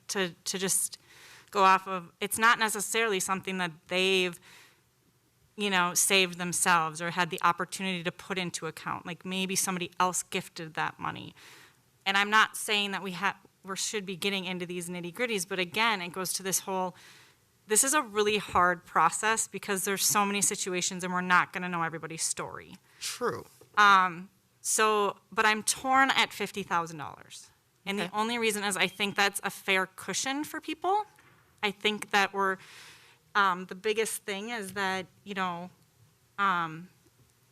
S3: to just go off of, it's not necessarily something that they've, saved themselves or had the opportunity to put into account. Maybe somebody else gifted that money. And I'm not saying that we should be getting into these nitty-gritties, but again, it goes to this is a really hard process because there's so many situations and we're not going to know everybody's story.
S5: True.
S3: But I'm torn at $50,000. And the only reason is I think that's a fair cushion for people. I think that the biggest thing is that,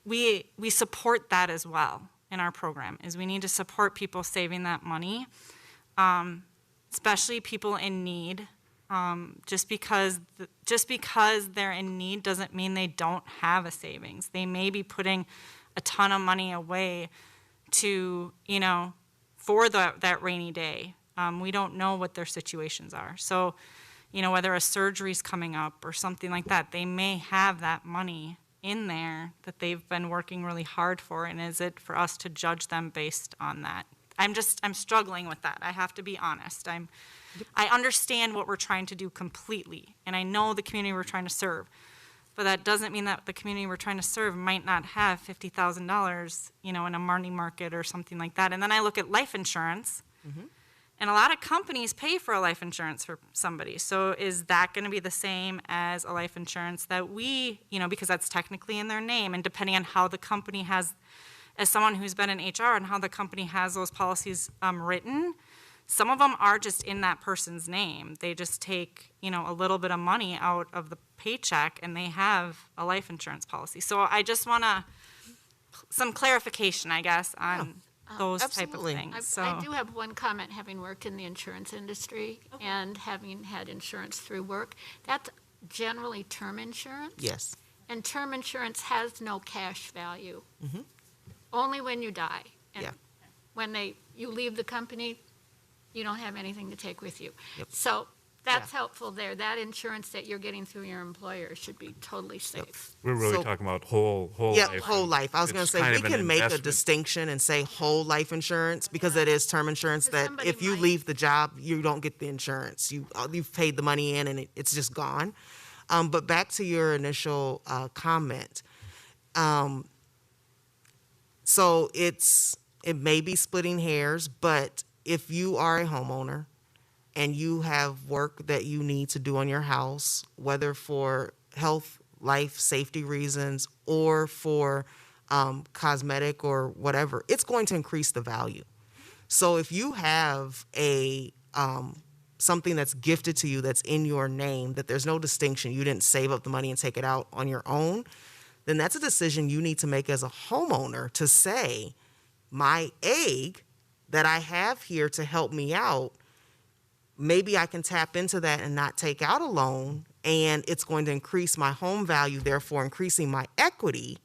S3: we support that as well in our program, is we need to support people saving that money, especially people in need. Just because they're in need doesn't mean they don't have a savings. They may be putting a ton of money away to, for that rainy day. We don't know what their situations are. So, whether a surgery's coming up or something like that, they may have that money in there that they've been working really hard for, and is it for us to judge them based on that? I'm struggling with that. I have to be honest. I understand what we're trying to do completely, and I know the community we're trying to serve, but that doesn't mean that the community we're trying to serve might not have $50,000, in a money market or something like that. And then I look at life insurance, and a lot of companies pay for a life insurance for somebody. So is that going to be the same as a life insurance that we, because that's technically in their name, and depending on how the company has, as someone who's been in HR and how the company has those policies written, some of them are just in that person's name. They just take, a little bit of money out of the paycheck and they have a life insurance policy. So I just want some clarification, I guess, on those
S5: absolutely.
S3: type of things.
S1: I do have one comment, having worked in the insurance industry and having had insurance through work. That's generally term insurance.
S5: Yes.
S1: And term insurance has no cash value. Only when you die. And
S5: Yeah.
S1: when you leave the company, you don't have anything to take with you.
S5: Yep.
S1: So that's helpful there. That insurance that you're getting through your employer should be totally safe.
S7: We're really
S5: So-
S7: talking about whole
S5: Yeah,
S7: life.
S5: whole life. I was going to
S7: It's
S5: say,
S7: kind
S5: we
S7: of an
S5: can make a
S7: investment.
S5: distinction and say whole life insurance because it is term insurance,
S1: Because
S5: that
S1: somebody
S5: if you
S1: might-
S5: leave the job, you don't get the insurance. You've paid the money in and it's just gone. But back to your initial comment. So it may be splitting hairs, but if you are a homeowner and you have work that you need to do on your house, whether for health, life, safety reasons, or for cosmetic or whatever, it's going to increase the value. So if you have something that's gifted to you that's in your name, that there's no distinction, you didn't save up the money and take it out on your own, then that's a decision you need to make as a homeowner to say, my egg that I have here to help me out, maybe I can tap into that and not take out a loan, and it's going to increase my home value, therefore increasing my equity,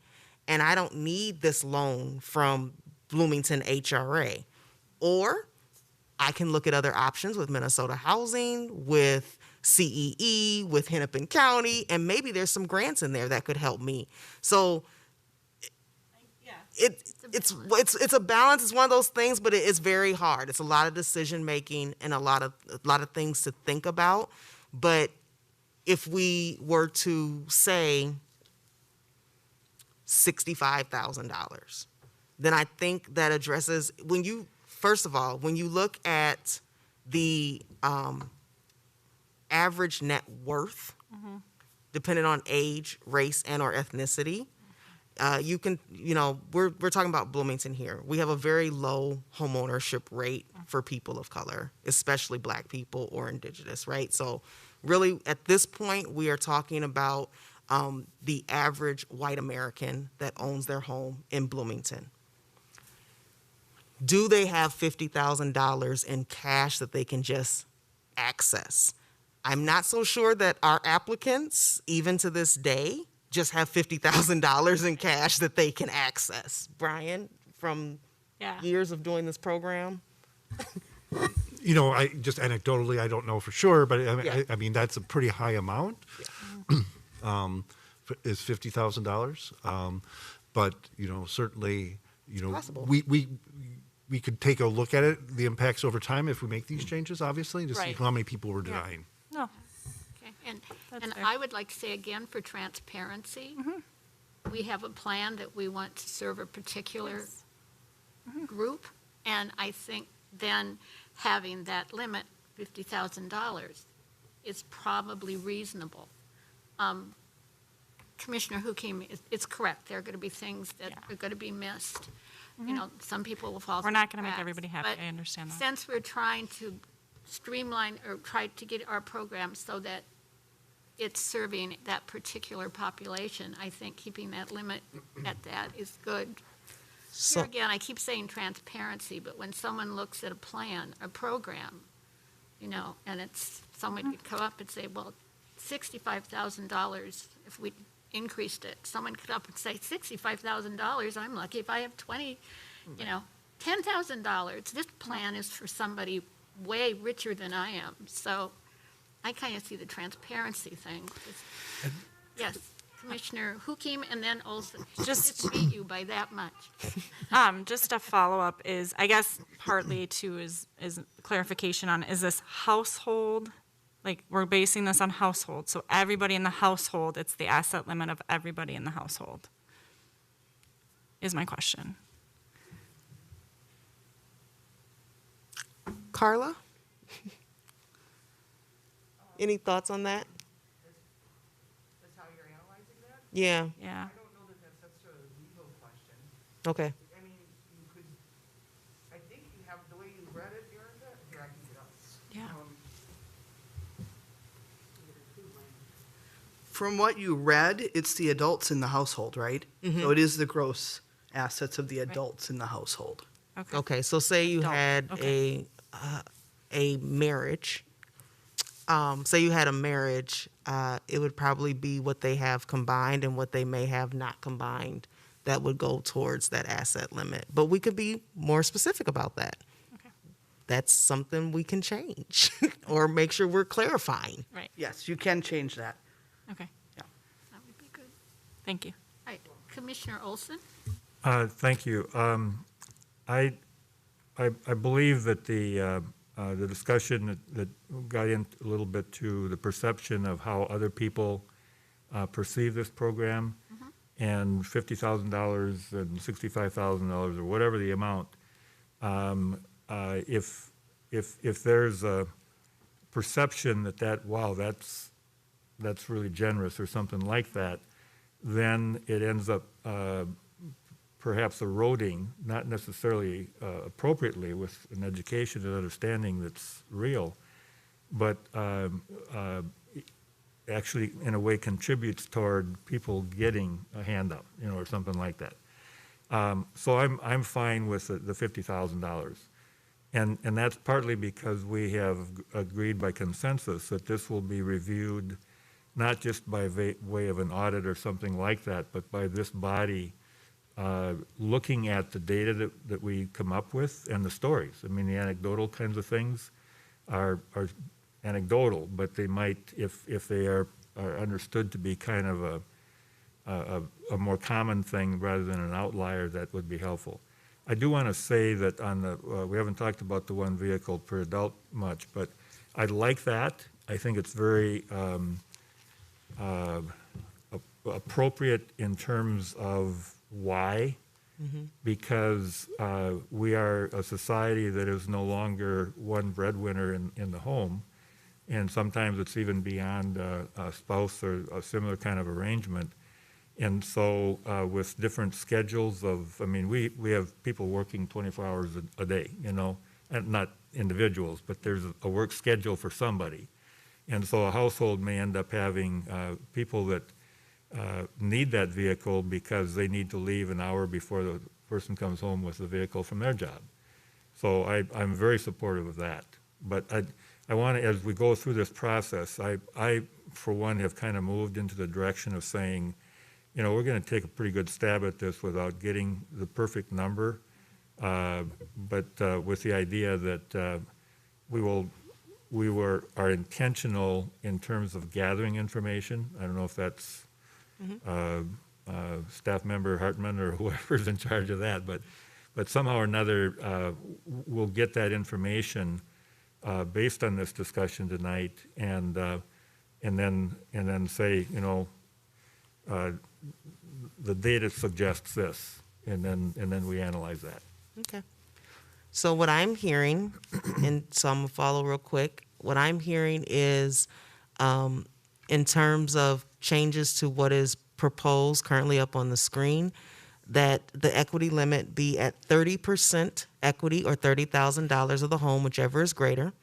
S5: and I don't need this loan from Bloomington HRA. Or I can look at other options with Minnesota Housing, with CEE, with Hennepin County, and maybe there's some grants in there that could help me. So it's a balance. It's one of those things, but it's very hard. It's a lot of decision making and a lot of things to think about. But if we were to say $65,000, then I think that addresses first of all, when you look at the average net worth, depending on age, race, and or ethnicity, you can, we're talking about Bloomington here. We have a very low homeownership rate for people of color, especially Black people or Indigenous, right? So really, at this point, we are talking about the average white American that owns their home in Bloomington. Do they have $50,000 in cash that they can just access? I'm not so sure that our applicants, even to this day, just have $50,000 in cash that they can access. Brian, from years of doing this program?
S8: I just anecdotally, I don't know for sure, but
S5: Yeah.
S8: I mean, that's a pretty high amount. Is $50,000. But, certainly,
S5: possible.
S8: we could take a look at it, the impacts over time if we make these changes, obviously, to see
S3: Right.
S8: how many people we're denying.
S3: No.
S1: Okay, and
S3: That's fair.
S1: I would like to say again, for transparency, we have a plan that we want to serve a particular group, and I think then having that limit, $50,000, is probably reasonable. Commissioner Hukim, it's correct, there are going to be things that are going to be missed. you know, some people will fall.
S3: We're not going to make
S1: cracks.
S3: everybody happy.
S1: But
S3: I understand that.
S1: since we're trying to streamline or try to get our program so that it's serving that particular population, I think keeping that limit at that is good.
S5: So,
S1: Here again, I keep saying transparency, but when someone looks at a plan, a program, you know, and it's, someone could come up and say, well, $65,000, if we increased it, someone could up and say, $65,000, I'm lucky if I have 20, you know, $10,000. This plan is for somebody way richer than I am. So I kind of see the transparency thing. Yes, Commissioner Hukim and then Olson. Just beat you by that much.
S3: Just a follow-up is, I guess partly too is clarification on, is this household? Like, we're basing this on household, so everybody in the household, it's the asset limit of everybody in the household, is my question.
S5: Carla? Any thoughts on that?
S9: That's how you're analyzing that?
S5: Yeah,
S3: Yeah.
S9: I don't know that that's necessarily a legal question.
S5: okay.
S9: I mean, you could, I think you have, the way you read it, Erica, here, I can get up.
S3: Yeah.
S9: From what you read, it's the adults in the household, right? So it is the gross assets of the adults in the household.
S3: Okay.
S5: Okay, so say you
S3: Adult,
S5: had
S3: okay.
S5: a marriage. Say you had a marriage, it would probably be what they have combined and what they may have not combined that would go towards that asset limit. But we could be more specific about that.
S3: Okay.
S5: That's something we can change or make sure we're clarifying.
S3: Right.
S9: Yes, you can change that.
S3: Okay.
S1: That would be good.
S3: Thank you.
S1: All right, Commissioner Olson?
S4: Thank you. I believe that the discussion that got in a little bit to the perception of how other people perceive this program, and $50,000 and $65,000 or whatever the amount, if there's a perception that wow, that's really generous or something like that, then it ends up perhaps eroding, not necessarily appropriately with an education and understanding that's real, but actually in a way contributes toward people getting a handout, you know, or something like that. So I'm fine with the $50,000. And that's partly because we have agreed by consensus that this will be reviewed not just by way of an audit or something like that, but by this body looking at the data that we come up with and the stories. I mean, the anecdotal kinds of things are anecdotal, but they might, if they are understood to be kind of a more common thing rather than an outlier, that would be helpful. I do want to say that on the, we haven't talked about the one vehicle per adult much, but I like that. I think it's very appropriate in terms of why, because we are a society that is no longer one breadwinner in the home, and sometimes it's even beyond a spouse or a similar kind of arrangement. And so with different schedules of, I mean, we have people working 24 hours a day, you know, and not individuals, but there's a work schedule for somebody. And so a household may end up having people that need that vehicle because they need to leave an hour before the person comes home with the vehicle from their job. So I'm very supportive of that. But I want to, as we go through this process, I, for one, have kind of moved into the direction of saying, you know, we're going to take a pretty good stab at this without getting the perfect number, but with the idea that we are intentional in terms of gathering information. I don't know if that's staff member Hartman or whoever's in charge of that, but somehow or another we'll get that information based on this discussion tonight, and then say, you know, the data suggests this, and then we analyze that.
S5: Okay. So what I'm hearing, and so I'm gonna follow real quick, what I'm hearing is in terms of changes to what is proposed currently up on the screen, that the equity limit be at 30% equity or $30,000 of the home, whichever is greater.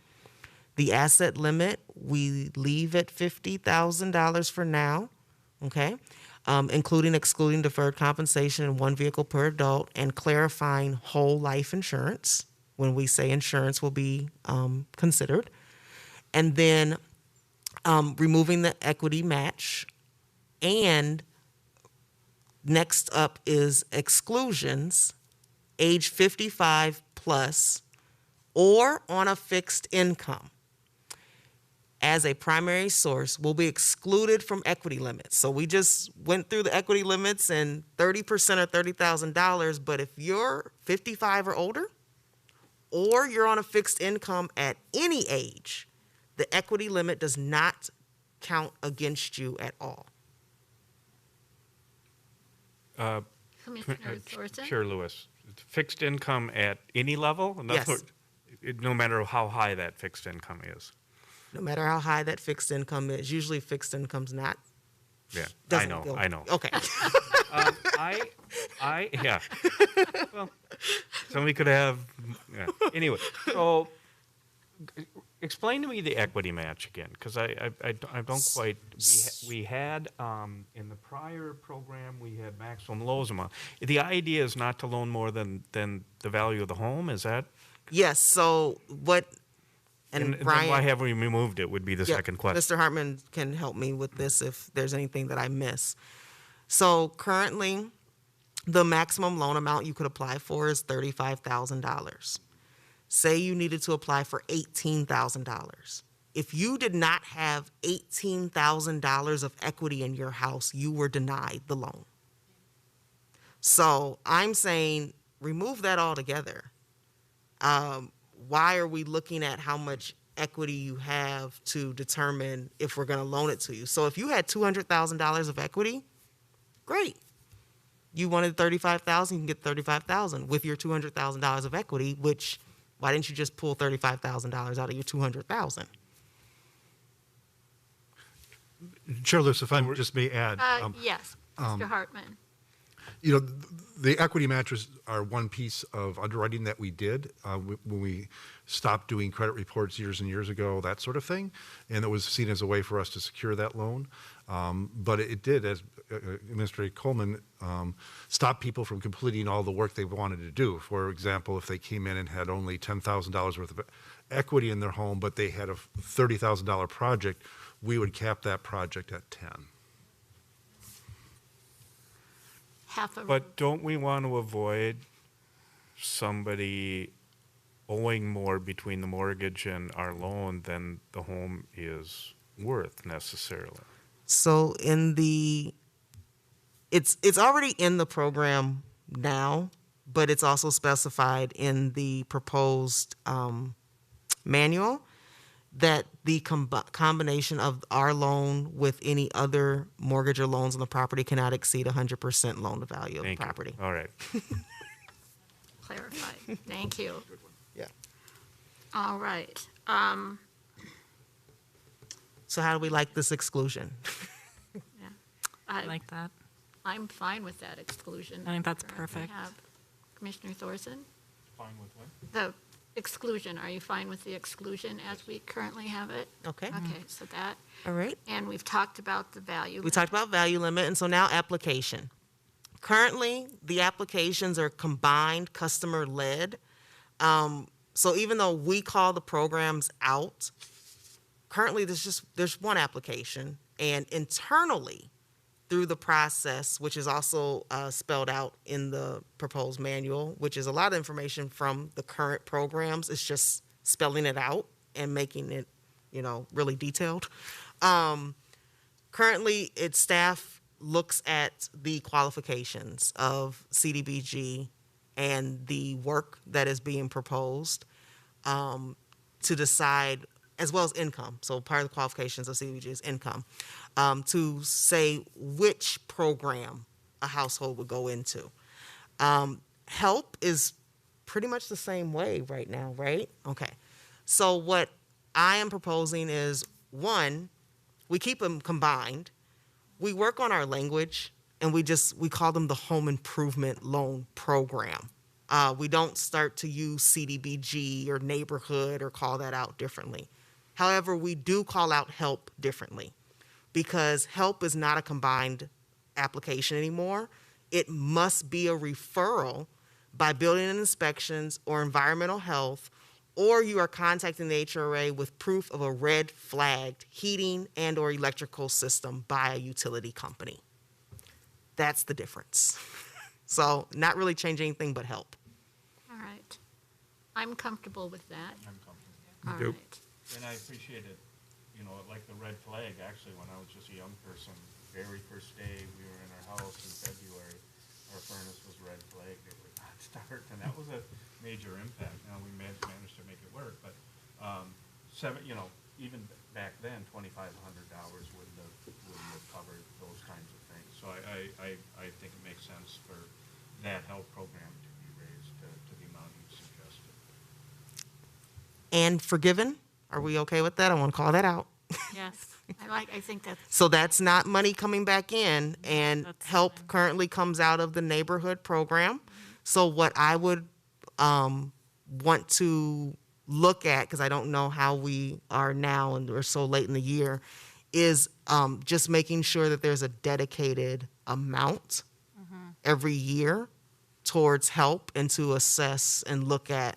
S5: The asset limit, we leave at $50,000 for now, okay? Excluding deferred compensation and one vehicle per adult, and clarifying whole life insurance when we say insurance will be considered. And then removing the equity match. And next up is exclusions, age 55 plus, or on a fixed income as a primary source will be excluded from equity limits. So we just went through the equity limits and 30% or $30,000, but if you're 55 or older, or you're on a fixed income at any age, the equity limit does not count against you at all.
S1: Commissioner Thorson?
S7: Chair Lewis, fixed income at any level? And that's
S5: Yes.
S7: No matter how high that fixed income is.
S5: No matter how high that fixed income is, usually fixed income's not.
S7: Yeah,
S5: doesn't
S7: I
S5: go-
S7: know.
S5: Okay.
S7: Yeah. Well, somebody could have, yeah. Anyway, so explain to me the equity match again, because I don't quite, we had, in the prior program, we had maximum loans amount. The idea is not to loan more than the value of the home, is that?
S5: Yes, so what, and
S7: then
S5: Brian.
S7: why have we removed it would be the
S5: Yeah,
S7: second question.
S5: Mr. Hartman can help me with this if there's anything that I miss. So currently, the maximum loan amount you could apply for is $35,000. Say you needed to apply for $18,000. If you did not have $18,000 of equity in your house, you were denied the loan. So I'm saying remove that altogether. Why are we looking at how much equity you have to determine if we're going to loan it to you? So if you had $200,000 of equity, great. You wanted $35,000, you can get $35,000 with your $200,000 of equity. Which, why didn't you just pull $35,000 out of your $200,000?
S8: Chair Lewis, if I just may add.
S1: Yes, Mr. Hartman.
S8: You know, the equity matches are one piece of underwriting that we did when we stopped doing credit reports years and years ago, that sort of thing. And it was seen as a way for us to secure that loan. But it did, as Administrator Coleman, stop people from completing all the work they wanted to do. For example, if they came in and had only $10,000 worth of equity in their home, but they had a $30,000 project, we would cap that project at 10.
S7: But don't we want to avoid somebody owing more between the mortgage and our loan than the home is worth necessarily?
S5: So it's already in the program now, but it's also specified in the proposed manual that the combination of our loan with any other mortgage or loans on the property cannot exceed 100% loan to value of the property.
S7: All right.
S1: Clarified. Thank you.
S5: Yeah.
S1: All right.
S5: So how do we like this exclusion?
S3: I like that.
S1: I'm fine with that exclusion.
S3: I think that's
S1: currently
S3: perfect.
S1: have. Commissioner Thorson?
S7: Fine with what?
S1: The exclusion, are you fine with the exclusion as we currently have it?
S5: Okay.
S1: Okay, so that,
S5: All right.
S1: and we've talked about the value.
S5: We talked about value limit, and so now application. Currently, the applications are combined customer-led. So even though we call the programs out, currently there's one application, and internally through the process, which is also spelled out in the proposed manual, which is a lot of information from the current programs. It's just spelling it out and making it, really detailed. Currently, staff looks at the qualifications of Cdbg and the work that is being proposed to decide, as well as income. So part of the qualifications of Cdbg is income, to say which program a household would go into. Help is pretty much the same way right now, right? Okay. So what I am proposing is, one, we keep them combined. We work on our language and we call them the Home Improvement Loan Program. We don't start to use CDBG or neighborhood or call that out differently. However, we do call out HELP differently because HELP is not a combined application anymore. It must be a referral by building and inspections or environmental health, or you are contacting the HRA with proof of a red flagged heating and or electrical system by a utility company. That's the difference. So not really changing anything but help.
S1: All right. I'm comfortable with that.
S7: I'm comfortable.
S1: All
S4: Yep.
S1: right.
S7: And I appreciate it, you know, like the red flag, actually, when I was just a young person, very first day we were in our house in February, our furnace was red flagged, it would not start, and that was a major impact. Now, we managed to make it work, but, even back then, $2,500 wouldn't have covered those kinds of things. So I think it makes sense for that health program to be raised to the amount you suggested.
S5: And forgiven, are we okay with that? I want to call that out.
S1: Yes. I think that's,
S5: So that's not money coming back in, and
S3: That's
S5: help
S3: fine.
S5: currently comes out of the neighborhood program. So what I would want to look at, because I don't know how we are now and we're so late in the year, is just making sure that there's a dedicated amount every year towards help and to assess and look at,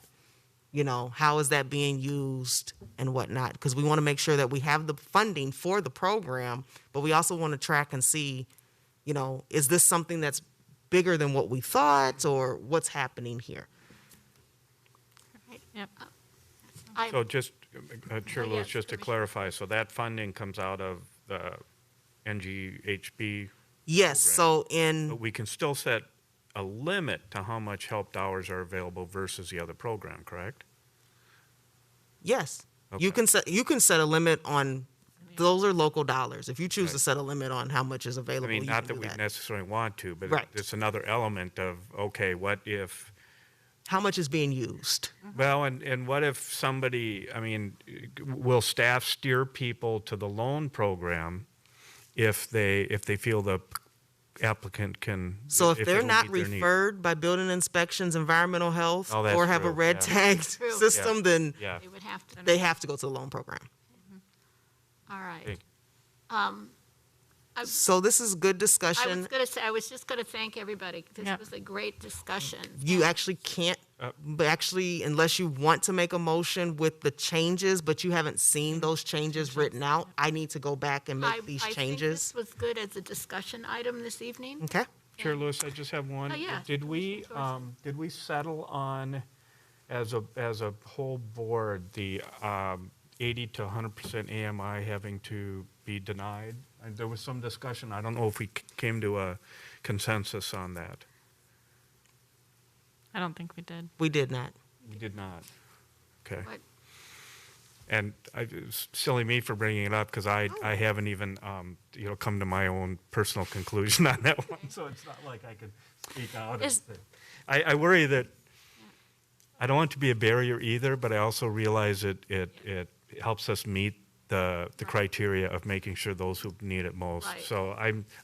S5: how is that being used and whatnot. Because we want to make sure that we have the funding for the program, but we also want to track and see, is this something that's bigger than what we thought or what's happening here?
S3: Yep.
S7: So just, Chair
S1: Oh,
S7: Lewis,
S1: yes,
S7: just to
S1: Commissioner.
S7: clarify, so that funding comes out of the NGHB,
S5: Yes, so in,
S7: but we can still set a limit to how much help dollars are available versus the other program, correct?
S5: yes, you
S7: Okay.
S5: can set a limit on, those are local dollars. If you choose to
S7: Right.
S5: set a limit on how much is
S7: I
S5: available,
S7: mean,
S5: you
S7: not
S5: can
S7: that
S5: do
S7: we
S5: that.
S7: necessarily want to, but
S5: Right.
S7: it's another element of, okay, what if,
S5: How much is being used?
S7: well, and what if somebody, will staff steer people to the loan program if they feel the applicant can?
S5: So if they're
S7: it'll
S5: not
S7: meet their need?
S5: referred by building inspections, environmental health,
S7: Oh, that's
S5: or have a
S7: true,
S5: red
S7: yeah.
S5: tagged
S1: True.
S5: system, then
S7: Yeah.
S1: they would have to,
S5: they have to go to the loan program.
S1: all right.
S7: Thank-
S5: So this is good
S1: I
S5: discussion.
S1: was going to say, I was just going to thank everybody. This
S3: Yep.
S1: was a great discussion.
S5: You actually can't, but actually, unless you want to make a motion with the changes, but you haven't seen those changes written out, I need to go back and
S1: I
S5: make these
S1: think
S5: changes.
S1: this was good as a discussion item this evening.
S5: Okay?
S7: Chair Lewis, I just have one.
S1: Oh, yeah.
S7: Did we settle on, as a whole board, the 80 to 100% AMI having to be denied? And there was some discussion. I don't know if we came to a consensus on that.
S3: I don't think we did.
S5: We did not.
S7: We did not. Okay.
S1: But
S7: And it's silly me for bringing it up because I haven't even, come to my own personal conclusion on that one. So it's not like I could speak out.
S3: Is-
S7: I worry that, I don't want it to be a barrier either, but I also realize it helps us meet the criteria of making sure those who need it most.
S1: Right.
S7: So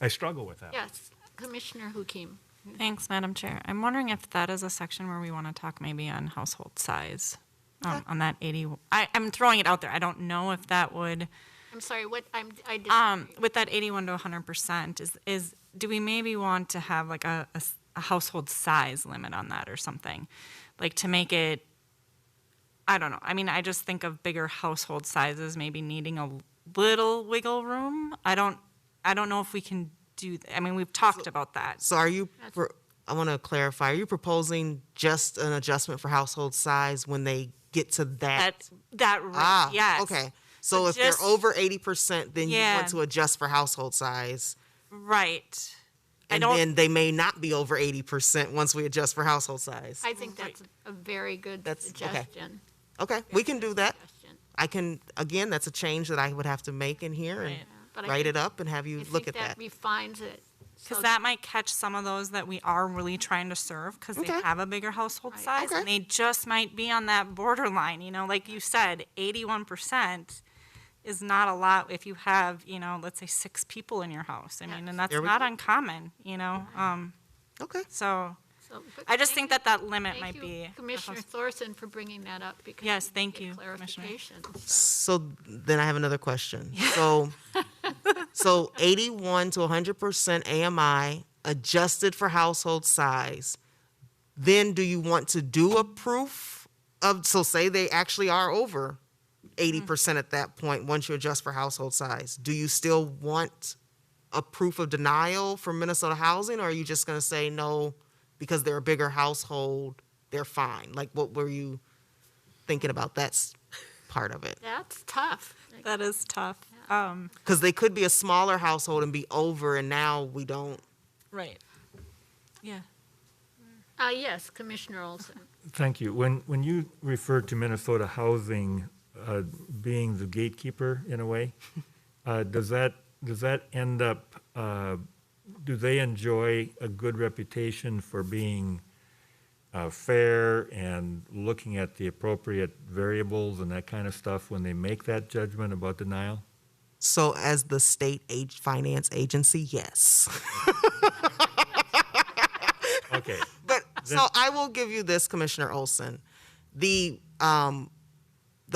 S7: I struggle with that.
S1: yes, Commissioner Hukim.
S3: Thanks, Madam Chair. I'm wondering if that is a section where we want to talk maybe on household size, on that 80. I'm throwing it out there. I don't know if that would,
S1: I'm sorry, I disagree.
S3: with that 81 to 100%, do we maybe want to have like a household size limit on that or something? Like to make it, I don't know. I just think of bigger household sizes maybe needing a little wiggle room. I don't know if we can do that. We've talked about that.
S5: So are you, I want to clarify, are you proposing just an adjustment for household size when they get to that?
S3: Yes.
S5: Okay. So
S3: But
S5: if they're
S3: just-
S5: over 80%, then you
S3: Yeah.
S5: want to adjust for household size.
S3: Right.
S5: And then they may not be over 80% once we adjust for household size.
S1: I think that's a very good
S5: That's- okay.
S1: suggestion.
S5: Okay, we can do that.
S1: Suggestion.
S5: I can, again, that's a change that I would have to make in here and
S3: Right.
S1: But I
S5: write
S1: think-
S5: it up and have you
S1: I
S5: look
S1: think
S5: at that.
S1: that refines it.
S3: Because
S1: So-
S3: that might catch some of those that we are really trying to serve because they
S5: Okay.
S3: have a bigger household
S1: Right.
S3: size
S5: Okay.
S3: and they just might be on that borderline, like you said, 81%. is not a lot if you have, you know, let's say 6 people in your house. I mean, and that's
S5: There we
S3: not uncommon, you know?
S5: Okay.
S3: So
S1: So, but
S3: I just
S1: thank
S3: think
S1: you-
S3: that limit
S1: thank
S3: might
S1: you,
S3: be. a
S1: Commissioner
S3: house-
S1: Thorson, for bringing that up because.
S3: Yes,
S1: we
S3: thank
S1: get
S3: you, Commissioner.
S1: Clarification. So,
S5: So then I have another question. So 81 to 100% AMI adjusted for household size. Then do you want to do a proof of, so say they actually are over 80% at that point, once you adjust for household size. Do you still want a proof of denial for Minnesota Housing, or are you just going to say no, because they're a bigger household, they're fine? Like, what were you thinking about that part of it?
S1: That's tough.
S3: That is tough.
S5: Because they could be a smaller household and be over, and now we don't.
S3: Right. Yeah.
S1: Yes, Commissioner Olson.
S4: Thank you. When you refer to Minnesota Housing being the gatekeeper in a way, does that end up, do they enjoy a good reputation for being fair and looking at the appropriate variables and that kind of stuff when they make that judgment about denial?
S5: So as the state finance agency, yes.
S4: Okay.
S5: But so I will give you this, Commissioner Olson. The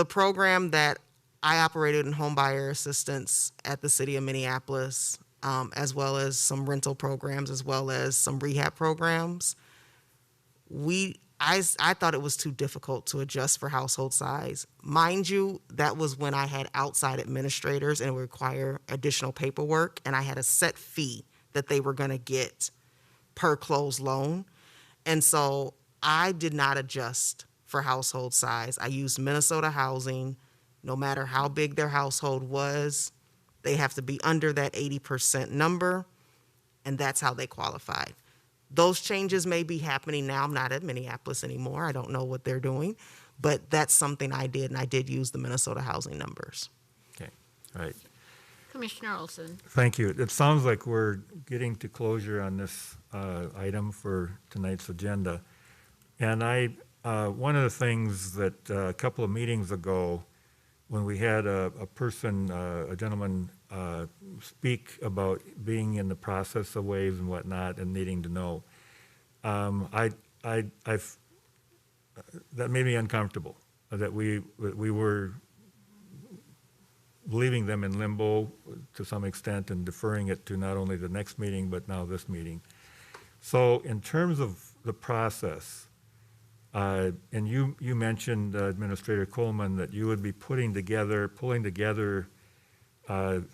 S5: program that I operated in home buyer assistance at the city of Minneapolis, as well as some rental programs, as well as some rehab programs, I thought it was too difficult to adjust for household size. Mind you, that was when I had outside administrators and it would require additional paperwork, and I had a set fee that they were going to get per closed loan. And so I did not adjust for household size. I used Minnesota Housing. No matter how big their household was, they have to be under that 80% number, and that's how they qualified. Those changes may be happening now. I'm not at Minneapolis anymore. I don't know what they're doing, but that's something I did, and I did use the Minnesota Housing numbers.
S4: Okay, all right.
S1: Commissioner Olson.
S4: Thank you. It sounds like we're getting to closure on this item for tonight's agenda. And one of the things that a couple of meetings ago, when we had a gentleman speak about being in the process of waves and whatnot and needing to know, that made me uncomfortable, that we were leaving them in limbo to some extent and deferring it to not only the next meeting, but now this meeting. So in terms of the process, and you mentioned, Administrator Coleman, that you would be pulling together the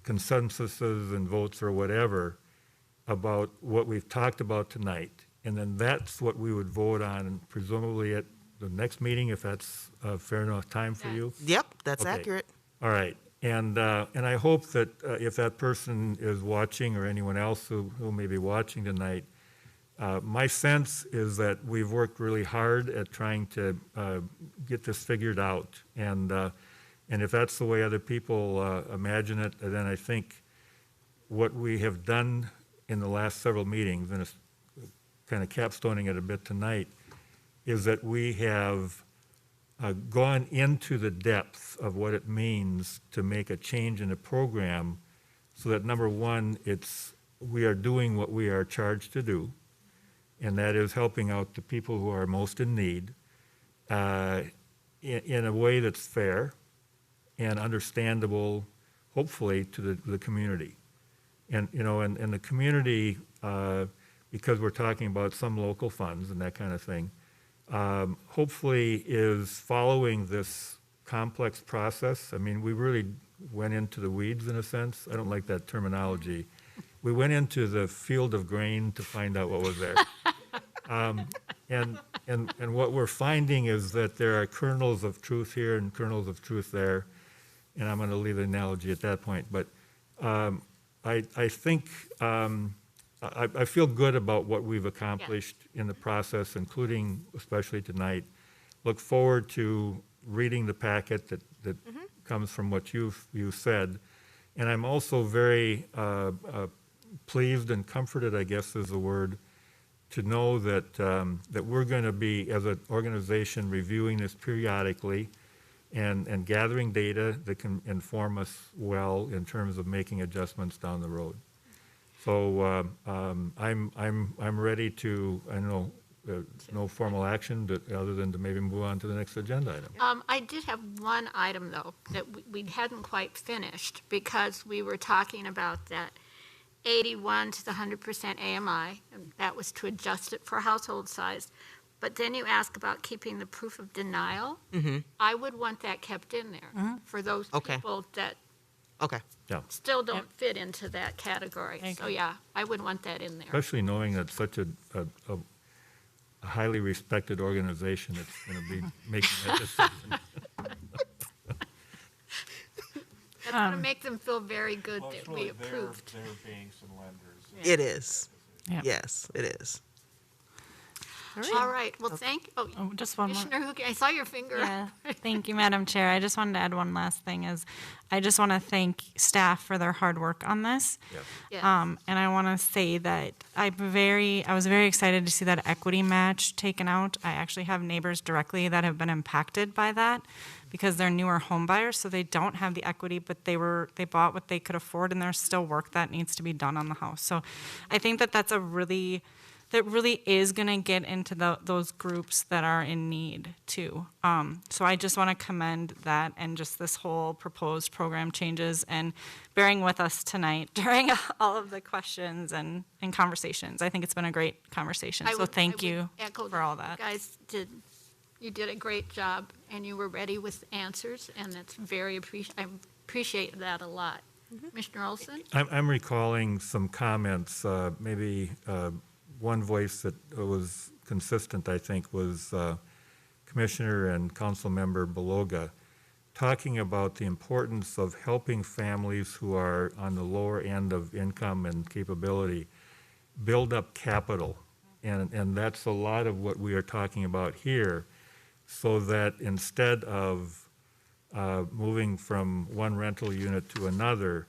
S4: consensuses and votes or whatever about what we've talked about tonight. And then that's what we would vote on, presumably at the next meeting, if that's a fair enough time for you?
S5: Yep, that's
S4: Okay.
S5: accurate.
S4: All right. And I hope that if that person is watching, or anyone else who may be watching tonight, my sense is that we've worked really hard at trying to get this figured out. And if that's the way other people imagine it, then I think what we have done in the last several meetings, and it's kind of capstoning it a bit tonight, is that we have gone into the depth of what it means to make a change in a program, so that, number one, we are doing what we are charged to do, and that is helping out the people who are most in need in a way that's fair and understandable, hopefully, to the community. And, and the community, because we're talking about some local funds and that kind of thing, hopefully is following this complex process. I mean, we really went into the weeds in a sense. I don't like that terminology. We went into the field of grain to find out what was there. And what we're finding is that there are kernels of truth here and kernels of truth there. And I'm going to leave the analogy at that point. But I think I feel good about what we've accomplished in the process, including especially tonight. Look forward to reading the packet that comes from what you've said. And I'm also very pleased and comforted, I guess is the word, to know that we're going to be, as an organization, reviewing this periodically. and gathering data that can inform us well in terms of making adjustments down the road. So I'm ready to, I know, no formal action, but other than to maybe move on to the next agenda item.
S1: I did have one item, though, that we hadn't quite finished, because we were talking about that 81 to the 100% AMI, and that was to adjust it for household size. But then you ask about keeping the proof of denial. I would want that kept in there for those
S5: Okay.
S1: people that
S5: Okay.
S4: Yeah,
S1: still don't fit into that category. So, yeah, I would want that in there.
S4: especially knowing that such a highly respected organization that's going to be making that decision.
S1: That's going to make them feel very good that we approved.
S7: They're banks and lenders.
S5: It is.
S3: Yep.
S5: Yes, it is.
S1: All right, well,
S3: Oh, just one more.
S1: Commissioner Hookie, I saw your finger.
S3: Yeah, thank you, Madam Chair. I just wanted to add one last thing is I just want to thank staff for their hard work on this.
S1: Yes.
S3: And I want to say that I was very excited to see that equity match taken out. I actually have neighbors directly that have been impacted by that because they're newer home buyers, so they don't have the equity, but they bought what they could afford, and there's still work that needs to be done on the house. So I think that that really is going to get into those groups that are in need too. So I just want to commend that and just this whole proposed program changes and bearing with us tonight during all of the questions and conversations. I think it's been a great conversation. So thank you for all that.
S1: You did a great job, and you were ready with answers, and that's very I appreciate that a lot. Commissioner Olson?
S4: I'm recalling some comments, maybe one voice that was consistent, I think, was Commissioner and Council Member Beloga, talking about the importance of helping families who are on the lower end of income and capability build up capital. And that's a lot of what we are talking about here, so that instead of moving from one rental unit to another,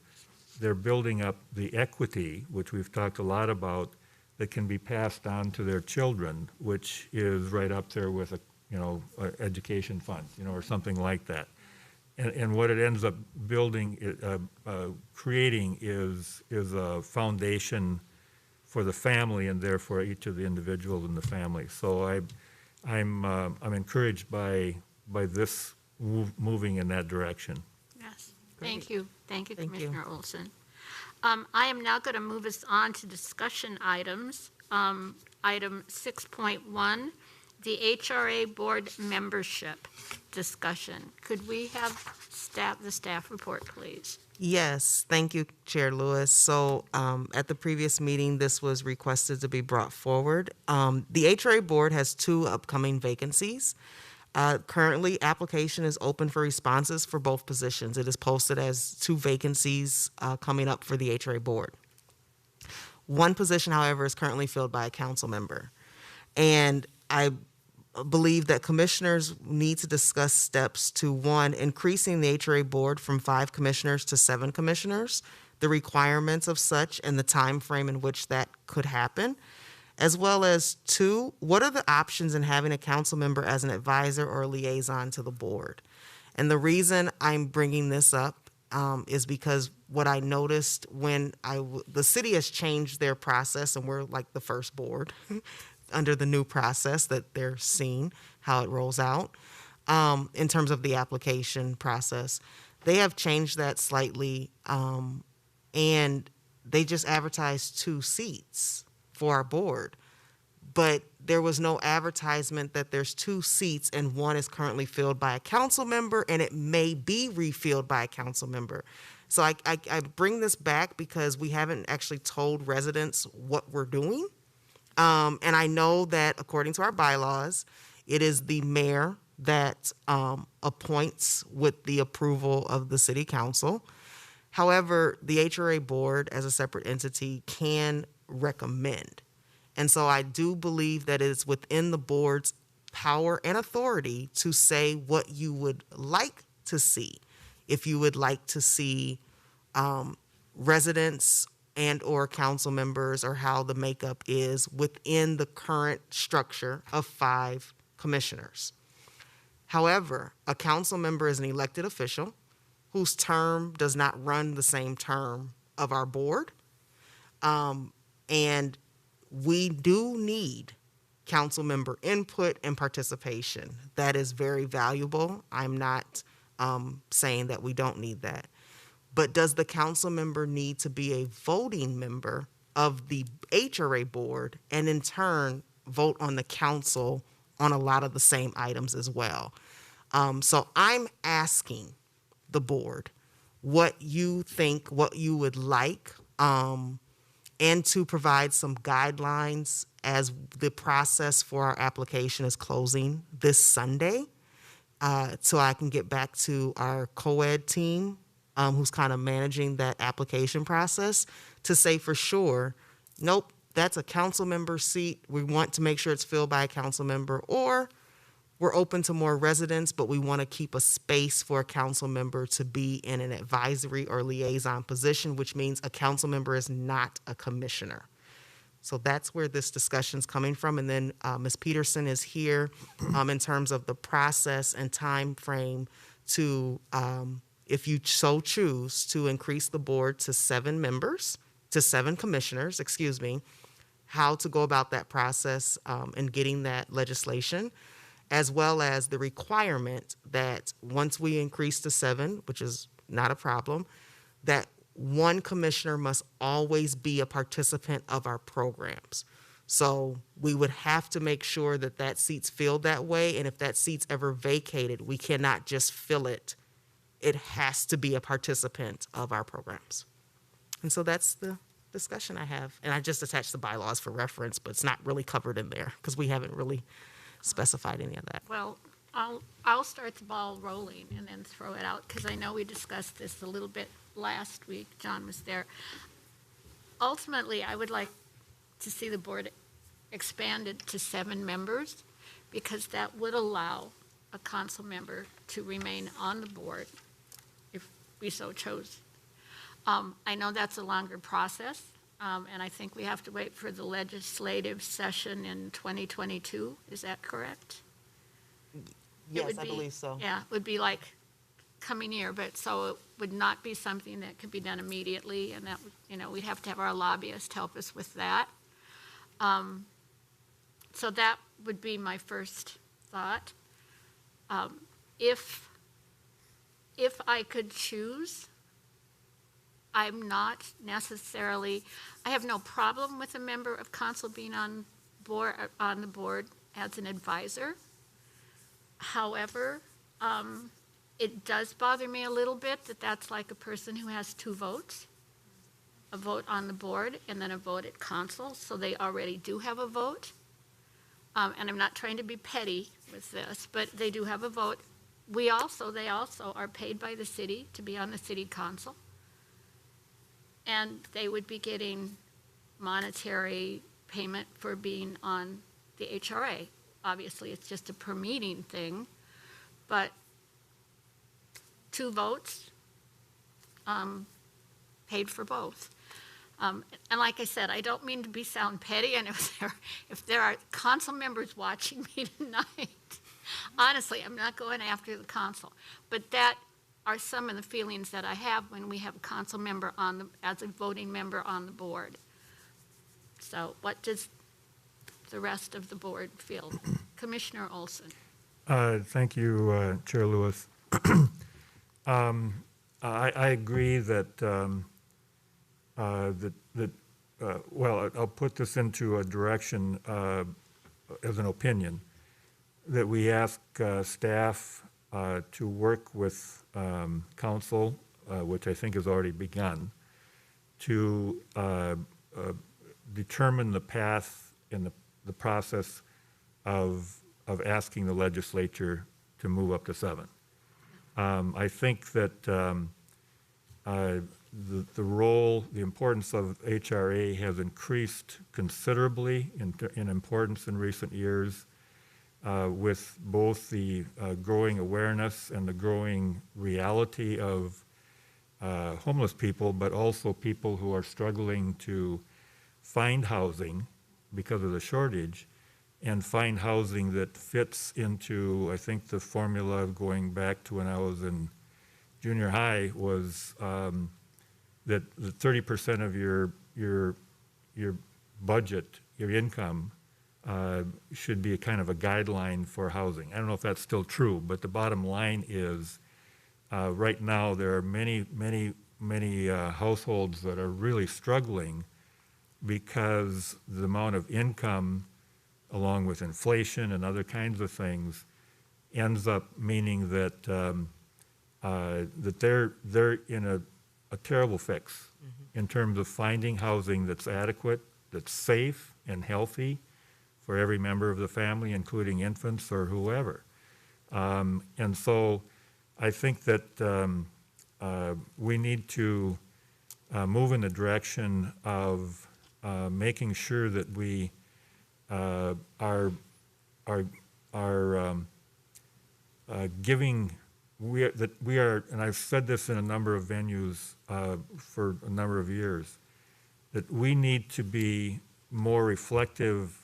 S4: they're building up the equity, which we've talked a lot about, that can be passed on to their children, which is right up there with a education fund, or something like that. And what it ends up creating is a foundation for the family and therefore each of the individuals in the family. So I'm encouraged by this moving in that direction.
S1: Yes. Thank you. Thank you,
S5: Thank you.
S1: Commissioner Olson. I am now going to move us on to discussion items. Item 6.1, the HRA Board membership discussion. Could we have the staff report, please?
S5: Yes, thank you, Chair Lewis. So at the previous meeting, this was requested to be brought forward. The HRA Board has 2 upcoming vacancies. Currently, application is open for responses for both positions. It is posted as 2 vacancies coming up for the HRA Board. One position, however, is currently filled by a council member. And I believe that commissioners need to discuss steps to, 1, increasing the HRA Board from 5 commissioners to 7 commissioners, the requirements of such and the time frame in which that could happen, as well as 2, what are the options in having a council member as an advisor or a liaison to the board? And the reason I'm bringing this up is because what I noticed when the city has changed their process, and we're like the first board under the new process that they're seeing how it rolls out in terms of the application process. They have changed that slightly, and they just advertised 2 seats for our board, but there was no advertisement that there's 2 seats and one is currently filled by a council member and it may be refilled by a council member. So I bring this back because we haven't actually told residents what we're doing. And I know that according to our bylaws, it is the mayor that appoints with the approval of the city council. However, the HRA board as a separate entity can recommend. And so I do believe that it's within the board's power and authority to say what you would like to see. If you would like to see residents and or council members, or how the makeup is within the current structure of 5 commissioners. However, a council member is an elected official whose term does not run the same term of our board. And we do need council member input and participation. That is very valuable. I'm not saying that we don't need that. But does the council member need to be a voting member of the HRA board and in turn vote on the council on a lot of the same items as well? So I'm asking the board what you think, what you would like, and to provide some guidelines as the process for our application is closing this Sunday, so I can get back to our co-ed team, who's kind of managing that application process, to say for sure, nope, that's a council member seat. We want to make sure it's filled by a council member, or we're open to more residents, but we want to keep a space for a council member to be in an advisory or liaison position, which means a council member is not a commissioner. So that's where this discussion's coming from. And then Ms. Peterson is here in terms of the process and time frame to, if you so choose, to increase the board to 7 commissioners, how to go about that process and getting that legislation, as well as the requirement that once we increase to 7, which is not a problem, that one commissioner must always be a participant of our programs. So we would have to make sure that that seat's filled that way, and if that seat's ever vacated, we cannot just fill it. It has to be a participant of our programs. And so that's the discussion I have. And I just attached the bylaws for reference, but it's not really covered in there because we haven't really specified any of that.
S1: Well, I'll start the ball rolling and then throw it out, because I know we discussed this a little bit last week. John was there. Ultimately, I would like to see the board expanded to 7 members, because that would allow a council member to remain on the board if we so chose. I know that's a longer process, and I think we have to wait for the legislative session in 2022. Is that correct?
S5: Yes, I believe so.
S1: Yeah, it would be like coming year, but so it would not be something that could be done immediately, and that, we'd have to have our lobbyist help us with that. So that would be my first thought. If I could choose, I'm not necessarily, I have no problem with a member of council being on the board as an advisor. However, it does bother me a little bit that that's like a person who has 2 votes, a vote on the board and then a vote at council, so they already do have a vote. And I'm not trying to be petty with this, but they do have a vote. They also are paid by the city to be on the city council. And they would be getting monetary payment for being on the HRA. Obviously, it's just a per meeting thing, but 2 votes, paid for both. And like I said, I don't mean to sound petty, and if there are council members watching me tonight, honestly, I'm not going after the council, but that are some of the feelings that I have when we have a council member as a voting member on the board. So what does the rest of the board feel? Commissioner Olson.
S4: Thank you, Chair Lewis. I agree that, well, I'll put this into a direction as an opinion, that we ask staff to work with council, which I think has already begun, to determine the path in the process of asking the legislature to move up to 7. I think that the role, the importance of HRA has increased considerably in importance in recent years, with both the growing awareness and the growing reality of homeless people, but also people who are struggling to find housing because of the shortage, and find housing that fits into, I think the formula going back to when I was in junior high was that the 30% of your budget, your income, should be a kind of a guideline for housing. I don't know if that's still true, but the bottom line is, right now there are many households that are really struggling because the amount of income, along with inflation and other kinds of things, ends up meaning that that they're in a terrible fix in terms of finding housing that's adequate, that's safe and healthy for every member of the family, including infants or whoever. And so I think that we need to move in the direction of making sure that we are giving, that we are, and I've said this in a number of venues for a number of years, that we need to be more reflective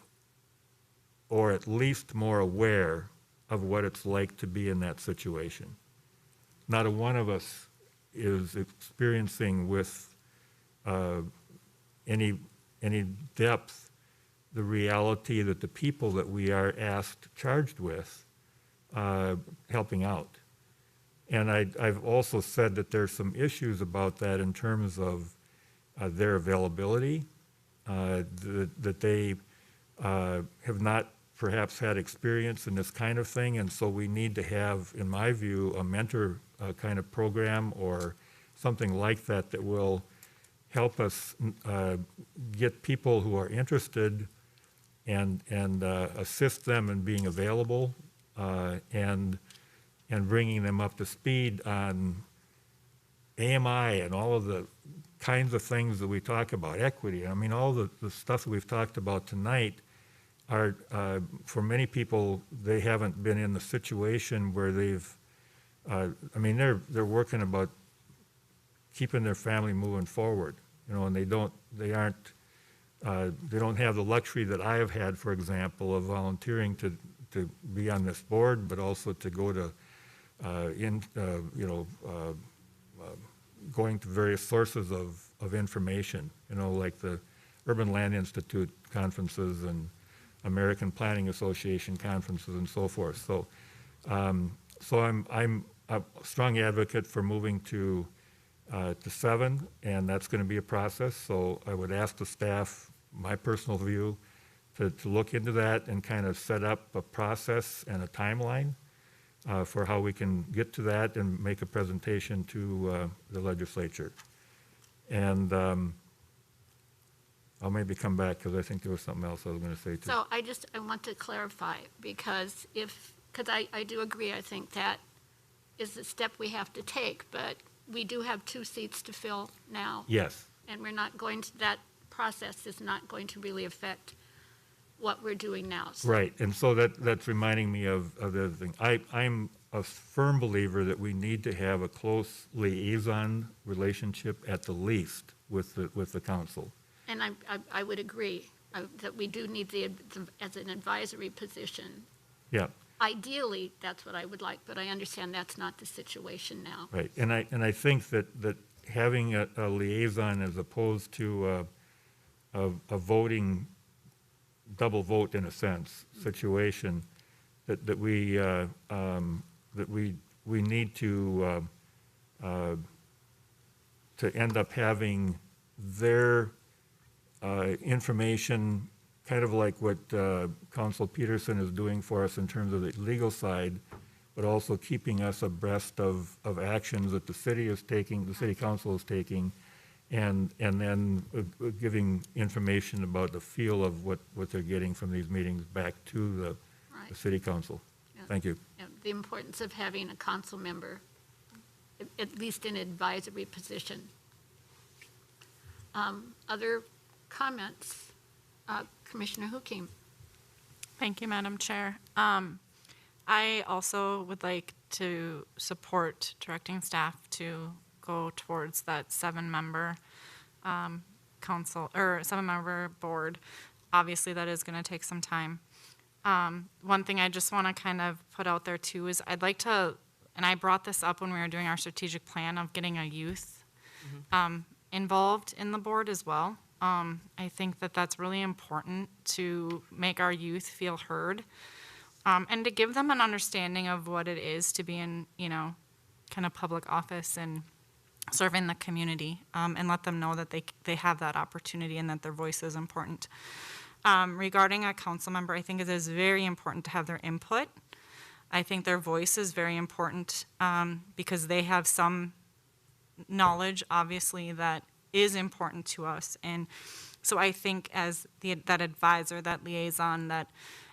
S4: or at least more aware of what it's like to be in that situation. Not a one of us is experiencing with any depth the reality that the people that we are charged with helping out. And I've also said that there's some issues about that in terms of their availability, that they have not perhaps had experience in this kind of thing, and so we need to have, in my view, a mentor kind of program or something like that that will help us get people who are interested and assist them in being available and bringing them up to speed on AMI and all of the kinds of things that we talk about, equity. I mean, all the stuff that we've talked about tonight are, for many people, they haven't been in the situation where they've, I mean, they're working about keeping their family moving forward, you know, and they don't have the luxury that I have had, for example, of volunteering to be on this board, but also to go to, going to various sources of information, you know, like the Urban Land Institute conferences and American Planning Association conferences and so forth. So, so I'm a strong advocate for moving to 7, and that's going to be a process. So I would ask the staff, my personal view, to look into that and kind of set up a process and a timeline for how we can get to that and make a presentation to the legislature. And I'll maybe come back because I think there was something else I was going to say too.
S1: So I want to clarify, because I do agree, I think that is the step we have to take, but we do have 2 seats to fill now.
S4: Yes.
S1: And we're not going to, that process is not going to really affect what we're doing now. So.
S4: Right, and so that's reminding me of the other thing. I'm a firm believer that we need to have a close liaison relationship at the least with the council.
S1: And I would agree that we do need as an advisory position.
S4: Yeah.
S1: Ideally, that's what I would like, but I understand that's not the situation now.
S4: Right, and I think that having a liaison as opposed to a voting, double vote in a sense, situation, that we need to end up having their information, kind of like what Council Peterson is doing for us in terms of the legal side, but also keeping us abreast of actions that the city is taking, the city council is taking, and then giving information about the feel of what they're getting from these meetings back to the city council.
S1: Yeah.
S4: Thank you.
S1: Yeah, the importance of having a council member, at least in an advisory position. Other comments? Commissioner Hukim.
S3: Thank you, Madam Chair. I also would like to support directing staff to go towards that 7-member council or 7-member board. Obviously, that is going to take some time. One thing I just want to kind of put out there too is I'd like to, and I brought this up when we were doing our strategic plan of getting a youth involved in the board as well. I think that that's really important to make our youth feel heard, and to give them an understanding of what it is to be in, kind of public office and serving the community, and let them know that they have that opportunity and that their voice is important. Regarding a council member, I think it is very important to have their input. I think their voice is very important, because they have some knowledge, obviously, that is important to us. And so I think as that advisor, that liaison,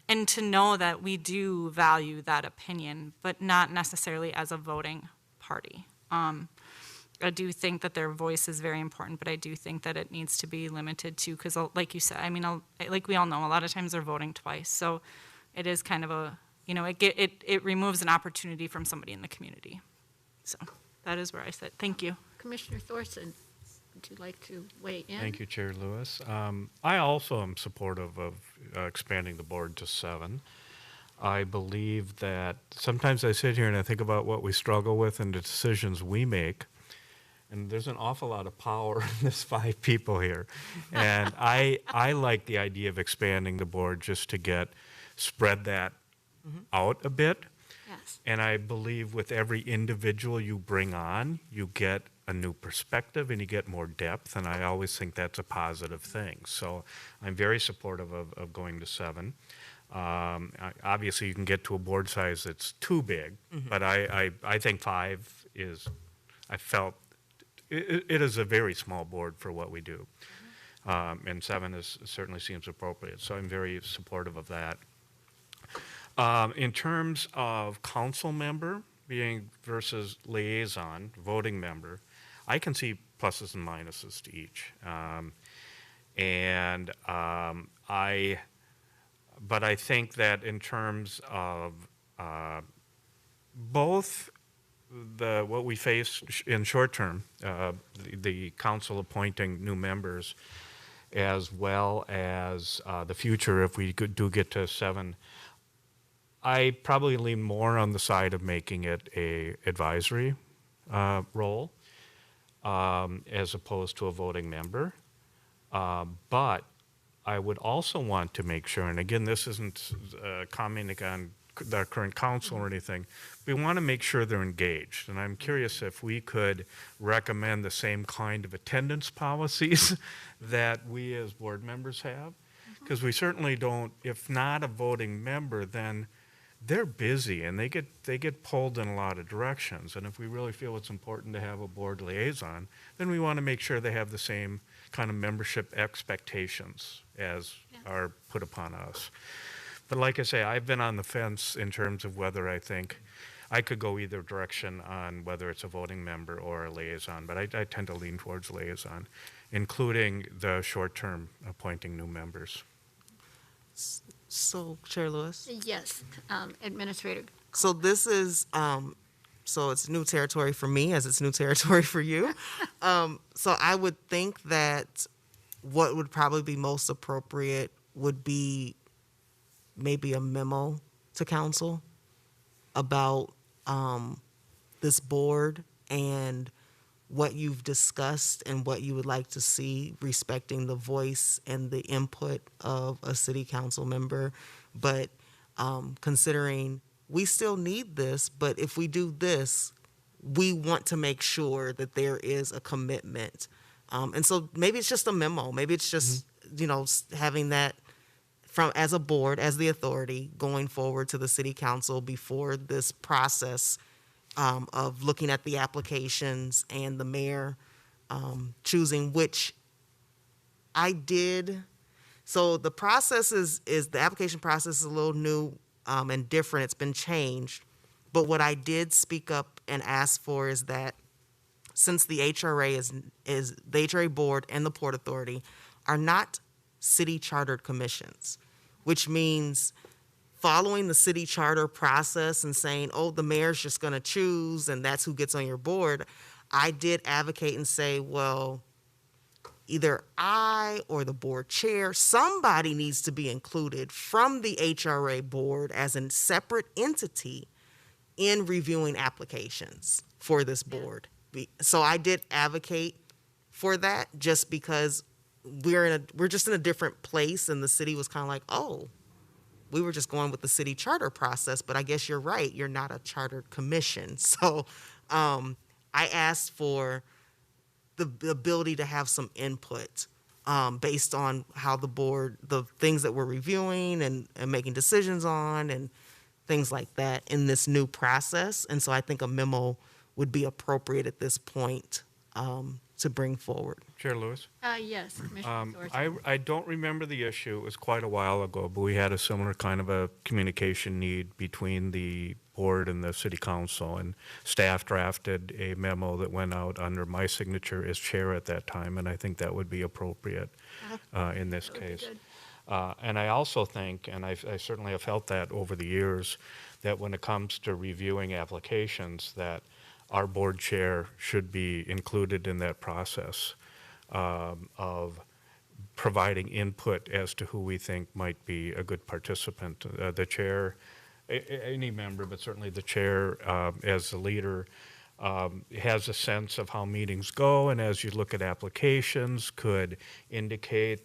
S3: and to know that we do value that opinion, but not necessarily as a voting party. I do think that their voice is very important, but I do think that it needs to be limited to, because like you said, like we all know, a lot of times they're voting twice. So it is kind of it removes an opportunity from somebody in the community. So that is where I sit. Thank you.
S1: Commissioner Thorson, would you like to weigh in?
S7: Thank you, Chair Lewis. I also am supportive of expanding the board to 7. I believe that sometimes I sit here and I think about what we struggle with and the decisions we make, and there's an awful lot of power in this 5 people here. And I like the idea of expanding the board just to spread that out a bit.
S1: Yes.
S7: And I believe with every individual you bring on, you get a new perspective and you get more depth, and I always think that's a positive thing. So I'm very supportive of going to 7. Obviously, you can get to a board size that's too big, but I think 5 is, I felt, it is a very small board for what we do. And 7 certainly seems appropriate, so I'm very supportive of that. In terms of council member versus liaison, voting member, I can see pluses and minuses to each. But I think that in terms of both what we face in short term, the council appointing new members, as well as the future if we do get to 7, I probably lean more on the side of making it a advisory role as opposed to a voting member. But I would also want to make sure, and again, this isn't commenting on the current council or anything, we want to make sure they're engaged. And I'm curious if we could recommend the same kind of attendance policies that we as board members have. Because we certainly don't, if not a voting member, then they're busy and they get pulled in a lot of directions. And if we really feel it's important to have a board liaison, then we want to make sure they have the same kind of membership expectations as are put upon us. But like I say, I've been on the fence in terms of whether I think I could go either direction on whether it's a voting member or a liaison, but I tend to lean towards liaison, including the short-term appointing new members.
S5: So, Chair Lewis?
S1: Yes, Administrator.
S5: So this is, so it's new territory for me as it's new territory for you. So I would think that what would probably be most appropriate would be maybe a memo to council about this board and what you've discussed and what you would like to see, respecting the voice and the input of a city council member. But considering we still need this, but if we do this, we want to make sure that there is a commitment. And so maybe it's just a memo. Maybe it's just, having that from as a board, as the authority, going forward to the city council before this process of looking at the applications and the mayor choosing which I did. So the process is the application process is a little new and different. It's been changed. But what I did speak up and ask for is that since the HRA is the HRA board and the Port Authority are not city chartered commissions, which means following the city charter process and saying, oh, the mayor's just going to choose and that's who gets on your board, I did advocate and say, well, either I or the board chair, somebody needs to be included from the HRA board as a separate entity in reviewing applications for this board. So I did advocate for that just because we're just in a different place, and the city was kind of like, oh, we were just going with the city charter process, but I guess you're right, you're not a chartered commission. So I asked for the ability to have some input based on how the board, the things that we're reviewing and making decisions on and things like that in this new process. And so I think a memo would be appropriate at this point to bring forward.
S7: Chair Lewis?
S1: Yes, Commissioner Thorson.
S7: I don't remember the issue. It was quite a while ago, but we had a similar kind of a communication need between the board and the city council, and staff drafted a memo that went out under my signature as chair at that time, and I think that would be appropriate in this case. And I also think, and I certainly have felt that over the years, that when it comes to reviewing applications, that our board chair should be included in that process of providing input as to who we think might be a good participant. The chair, any member, but certainly the chair as the leader, has a sense of how meetings go, and as you look at applications, could indicate,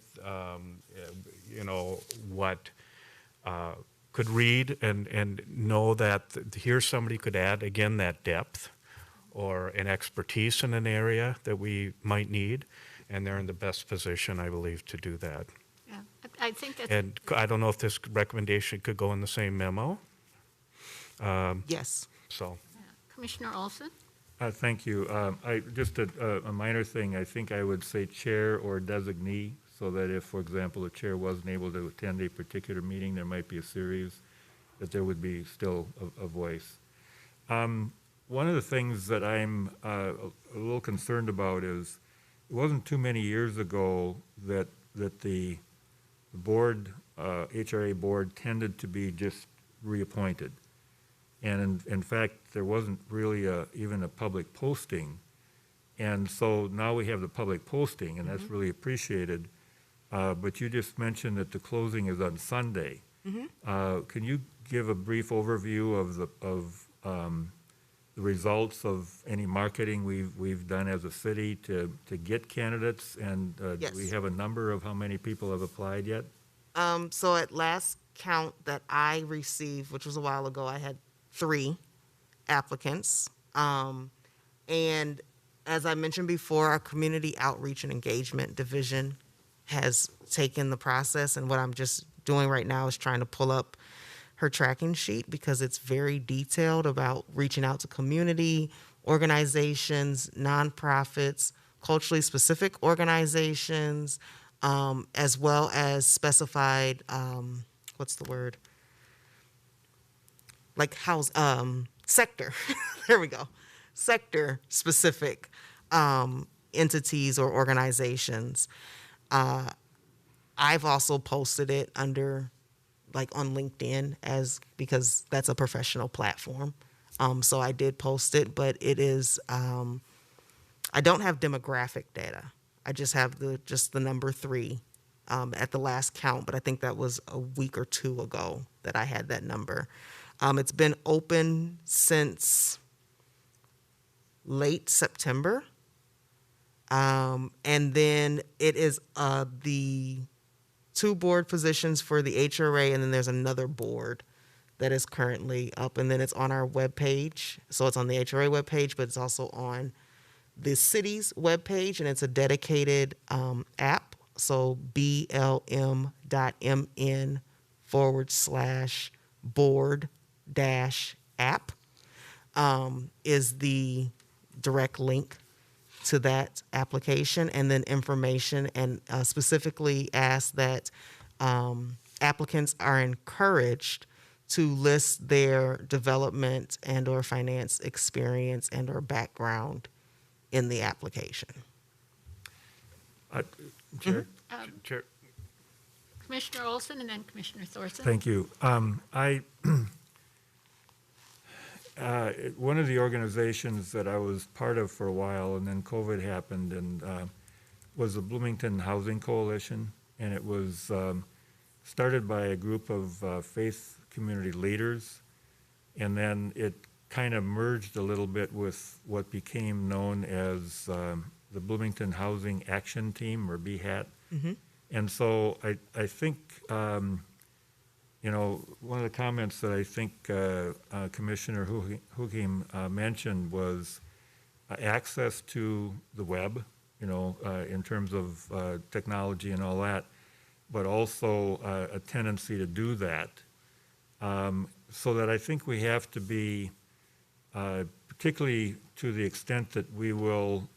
S7: what could read and know that here somebody could add, again, that depth or an expertise in an area that we might need, and they're in the best position, I believe, to do that.
S1: Yeah, I think that's.
S7: And I don't know if this recommendation could go in the same memo.
S5: Yes.
S7: So.
S1: Commissioner Olson?
S4: Thank you. Just a minor thing, I think I would say chair or designee, so that if, for example, the chair wasn't able to attend a particular meeting, there might be a series, that there would be still a voice. One of the things that I'm a little concerned about is, it wasn't too many years ago that the board, HRA board, tended to be just reappointed. And in fact, there wasn't really even a public posting. And so now we have the public posting, and that's really appreciated. But you just mentioned that the closing is on Sunday. Can you give a brief overview of the results of any marketing we've done as a city to get candidates? And
S5: Yes.
S4: do we have a number of how many people have applied yet?
S5: So at last count that I received, which was a while ago, I had 3 applicants. And as I mentioned before, our community outreach and engagement division has taken the process, and what I'm just doing right now is trying to pull up her tracking sheet, because it's very detailed about reaching out to community organizations, nonprofits, culturally specific organizations, as well as specified, what's the word? Like house, sector, there we go. Sector specific entities or organizations. I've also posted it under, like, on LinkedIn, because that's a professional platform. So I did post it, but it is, I don't have demographic data. I just have the number 3 at the last count, but I think that was a week or 2 ago that I had that number. It's been open since late September. And then it is the 2 board positions for the HRA, and then there's another board that is currently up, and then it's on our webpage. So it's on the HRA webpage, but it's also on the city's webpage, and it's a dedicated app. So blm.mn/board-app is the direct link to that application, and then information, and specifically ask that applicants are encouraged to list their development and or finance experience and or background in the application.
S4: Chair?
S7: Chair.
S1: Commissioner Olson and then Commissioner Thorson.
S4: Thank you. One of the organizations that I was part of for a while, and then COVID happened, and was the Bloomington Housing Coalition, and it was started by a group of faith community leaders, and then it kind of merged a little bit with what became known as the Bloomington Housing Action Team, or BHAT. And so I think, you know, one of the comments that I think Commissioner Hukim mentioned was access to the web, you know, in terms of technology and all that, but also a tendency to do that. So that I think we have to be, particularly to the extent that we will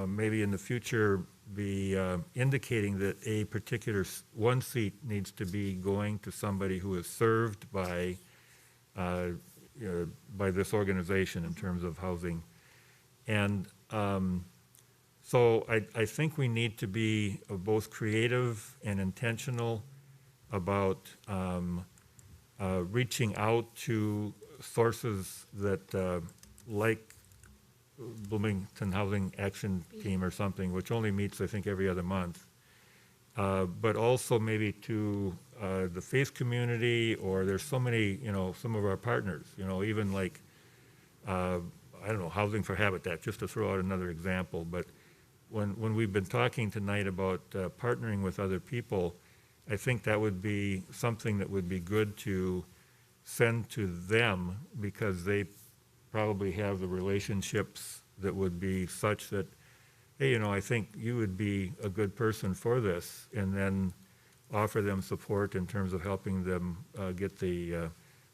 S4: maybe in the future be indicating that a particular one seat needs to be going to somebody who is served by this organization in terms of housing. And so I think we need to be both creative and intentional about reaching out to sources that like Bloomington Housing Action Team or something, which only meets, I think, every other month, but also maybe to the faith community, or there's so many, you know, some of our partners, you know, even like, I don't know, Housing for Habitat, just to throw out another example. But when we've been talking tonight about partnering with other people, I think that would be something that would be good to send to them, because they probably have the relationships that would be such that, hey, you know, I think you would be a good person for this, and then offer them support in terms of helping them get the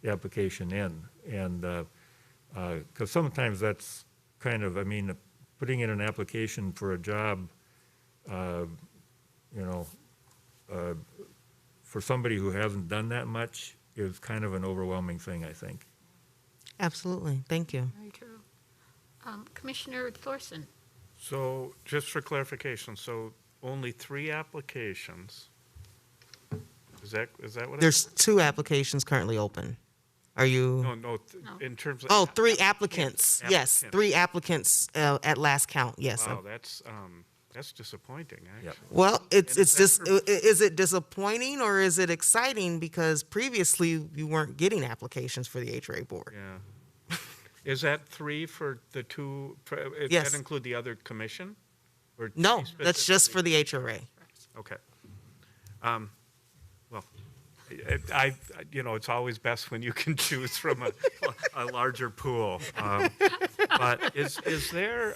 S4: application in. And because sometimes that's kind of, I mean, putting in an application for a job, you know, for somebody who hasn't done that much is kind of an overwhelming thing, I think.
S5: Absolutely. Thank you.
S1: Very true. Commissioner Thorson?
S7: So just for clarification, so only 3 applications? Is that what?
S5: There's 2 applications currently open. Are you?
S7: No, in terms of.
S5: Oh, 3 applicants. Yes,
S7: Applicants.
S5: 3 applicants at last count. Yes.
S7: Wow, that's disappointing, actually.
S5: Well, it's
S7: And is
S5: just,
S7: that
S5: is it disappointing or is it exciting? Because previously you weren't getting applications for the HRA board.
S7: Yeah. Is that 3 for the 2, does
S5: Yes.
S7: that include the other commission? Or
S5: No,
S7: 3
S5: that's just for
S7: specifically?
S5: the HRA.
S7: Okay. Well, you know, it's always best when you can choose from a larger pool. But is there,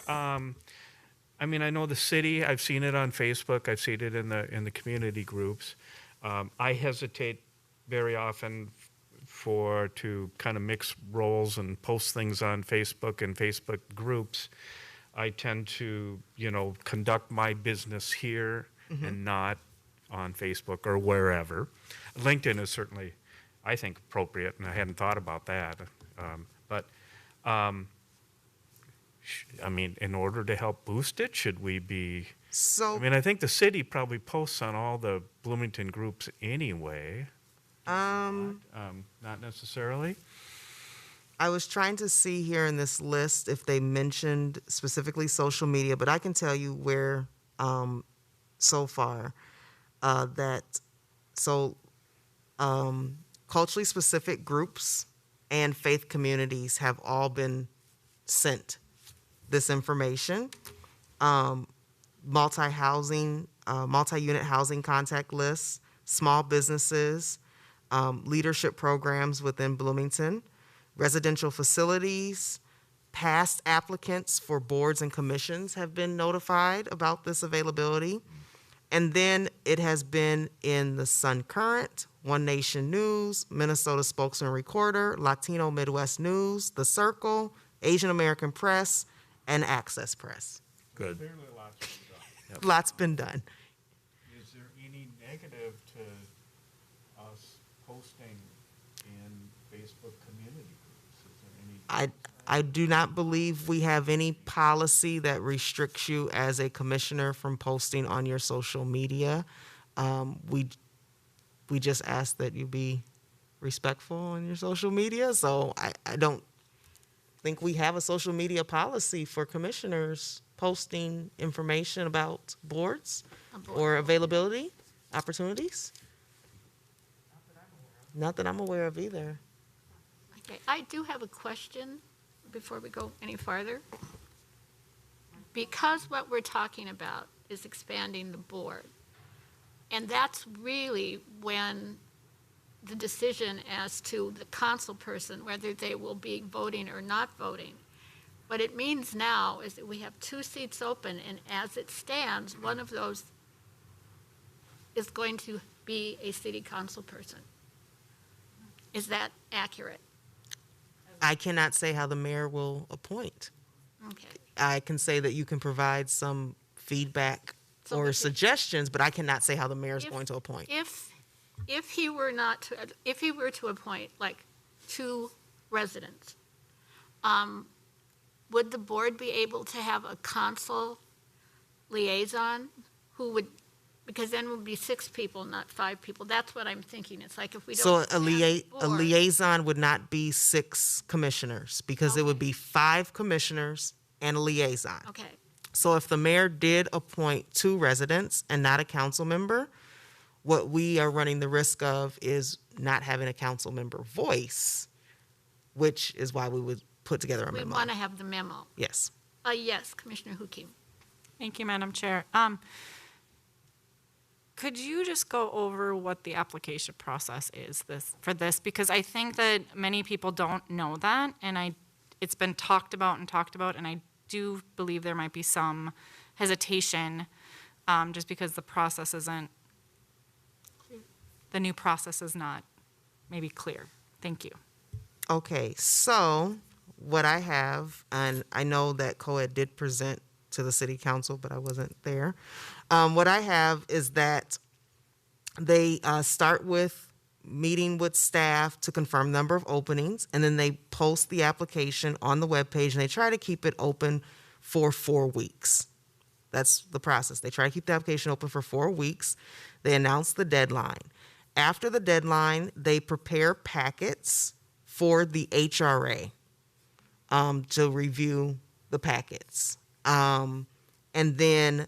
S7: I mean, I know the city, I've seen it on Facebook, I've seen it in the community groups. I hesitate very often to kind of mix roles and post things on Facebook and Facebook groups. I tend to, you know, conduct my business here and not on Facebook or wherever. LinkedIn is certainly, I think, appropriate, and I hadn't thought about that. I mean, in order to help boost it, should we be?
S5: So,
S7: I mean, I think the city probably posts on all the Bloomington groups anyway. Not necessarily.
S5: I was trying to see here in this list if they mentioned specifically social media, but I can tell you where, so far, culturally specific groups and faith communities have all been sent this information. Multi-housing, multi-unit housing contact lists, small businesses, leadership programs within Bloomington, residential facilities, past applicants for boards and commissions have been notified about this availability. And then it has been in the Sun Current, One Nation News, Minnesota Spokesman Recorder, Latino Midwest News, The Circle, Asian American Press, and Access Press.
S4: Good.
S7: Clearly lots been done.
S5: Lots been done.
S7: Is there any negative to us posting in Facebook community groups? Is there any?
S5: I do not believe we have any policy that restricts you as a commissioner from posting on your social media. We just ask that you be respectful on your social media. So I don't think we have a social media policy for commissioners posting information about boards or availability, opportunities? Not that I'm aware of either.
S1: Okay, I do have a question before we go any farther. Because what we're talking about is expanding the board, and that's really when the decision as to the council person, whether they will be voting or not voting. What it means now is that we have 2 seats open, and as it stands, one of those is going to be a city council person. Is that accurate?
S5: I cannot say how the mayor will appoint.
S1: Okay.
S5: I can say that you can provide some feedback
S1: So
S5: or
S1: if it-
S5: suggestions, but I cannot say how the mayor is
S1: If-
S5: going to appoint.
S1: If he were to appoint like 2 residents, would the board be able to have a council liaison who would, because then it would be 6 people, not 5 people. That's what I'm thinking. It's like if we don't.
S5: So
S1: expand the
S5: a
S1: board-
S5: liaison would not be 6 commissioners because it would be 5 commissioners and a liaison.
S1: Okay,
S5: So if the mayor did appoint 2 residents and not a council member, what we are running the risk of is not having a council member voice, which is why we would put together a
S1: we
S5: memo.
S1: want to have the memo.
S5: Yes.
S1: Yes, Commissioner Hukim.
S3: Thank you, Madam Chair. Could you just go over what the application process is for this? Because I think that many people don't know that, and it's been talked about, and I do believe there might be some hesitation, just because the new process is not maybe clear. Thank you.
S5: Okay, so what I have, and I know that COED did present to the city council, but I wasn't there. What I have is that they start with meeting with staff to confirm number of openings, and then they post the application on the webpage, and they try to keep it open for 4 weeks. That's the process. They try to keep the application open for 4 weeks. They announce the deadline. After the deadline, they prepare packets for the HRA to review the packets. And then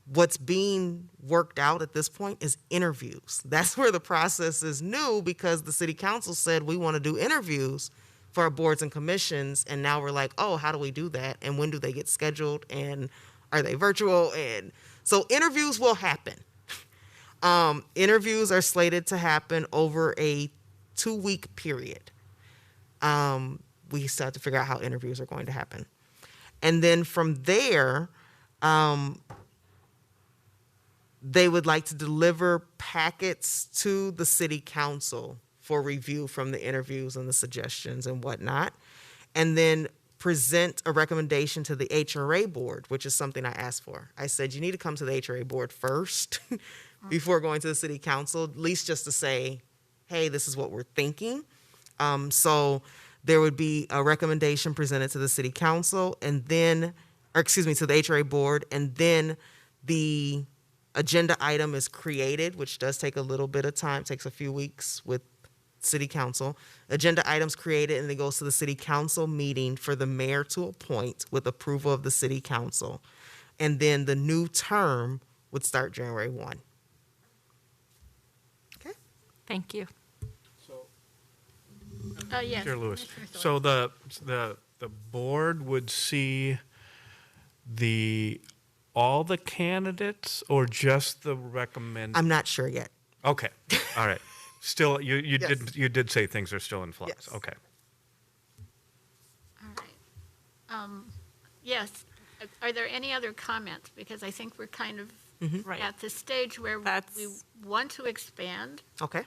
S5: what's being worked out at this point is interviews. That's where the process is new because the city council said we want to do interviews for our boards and commissions. And now we're like, oh, how do we do that? And when do they get scheduled? And are they virtual? And so interviews will happen. Interviews are slated to happen over a 2-week period. We still have to figure out how interviews are going to happen. And then from there, they would like to deliver packets to the city council for review from the interviews and the suggestions and whatnot, and then present a recommendation to the HRA board, which is something I asked for. I said, you need to come to the HRA board first before going to the city council, at least just to say, hey, this is what we're thinking. So there would be a recommendation presented to the city council and then, to the HRA board, and then the agenda item is created, which does take a little bit of time, takes a few weeks with city council. Agenda items created, and then goes to the city council meeting for the mayor to appoint with approval of the city council. And then the new term would start January 1. Okay?
S3: Thank you.
S1: Yes.
S7: Chair Lewis.
S1: Commissioner Thorpe.
S7: So the board would see all the candidates or just the recommend?
S5: I'm not sure yet.
S7: Okay, all right. Still, you
S5: Yes.
S7: did say things are still in flux.
S5: Yes.
S7: Okay.
S1: All right. Yes. Are there any other comments? Because I think we're kind of
S3: Right.
S1: at the stage where
S3: That's-
S1: we want to expand.
S5: Okay?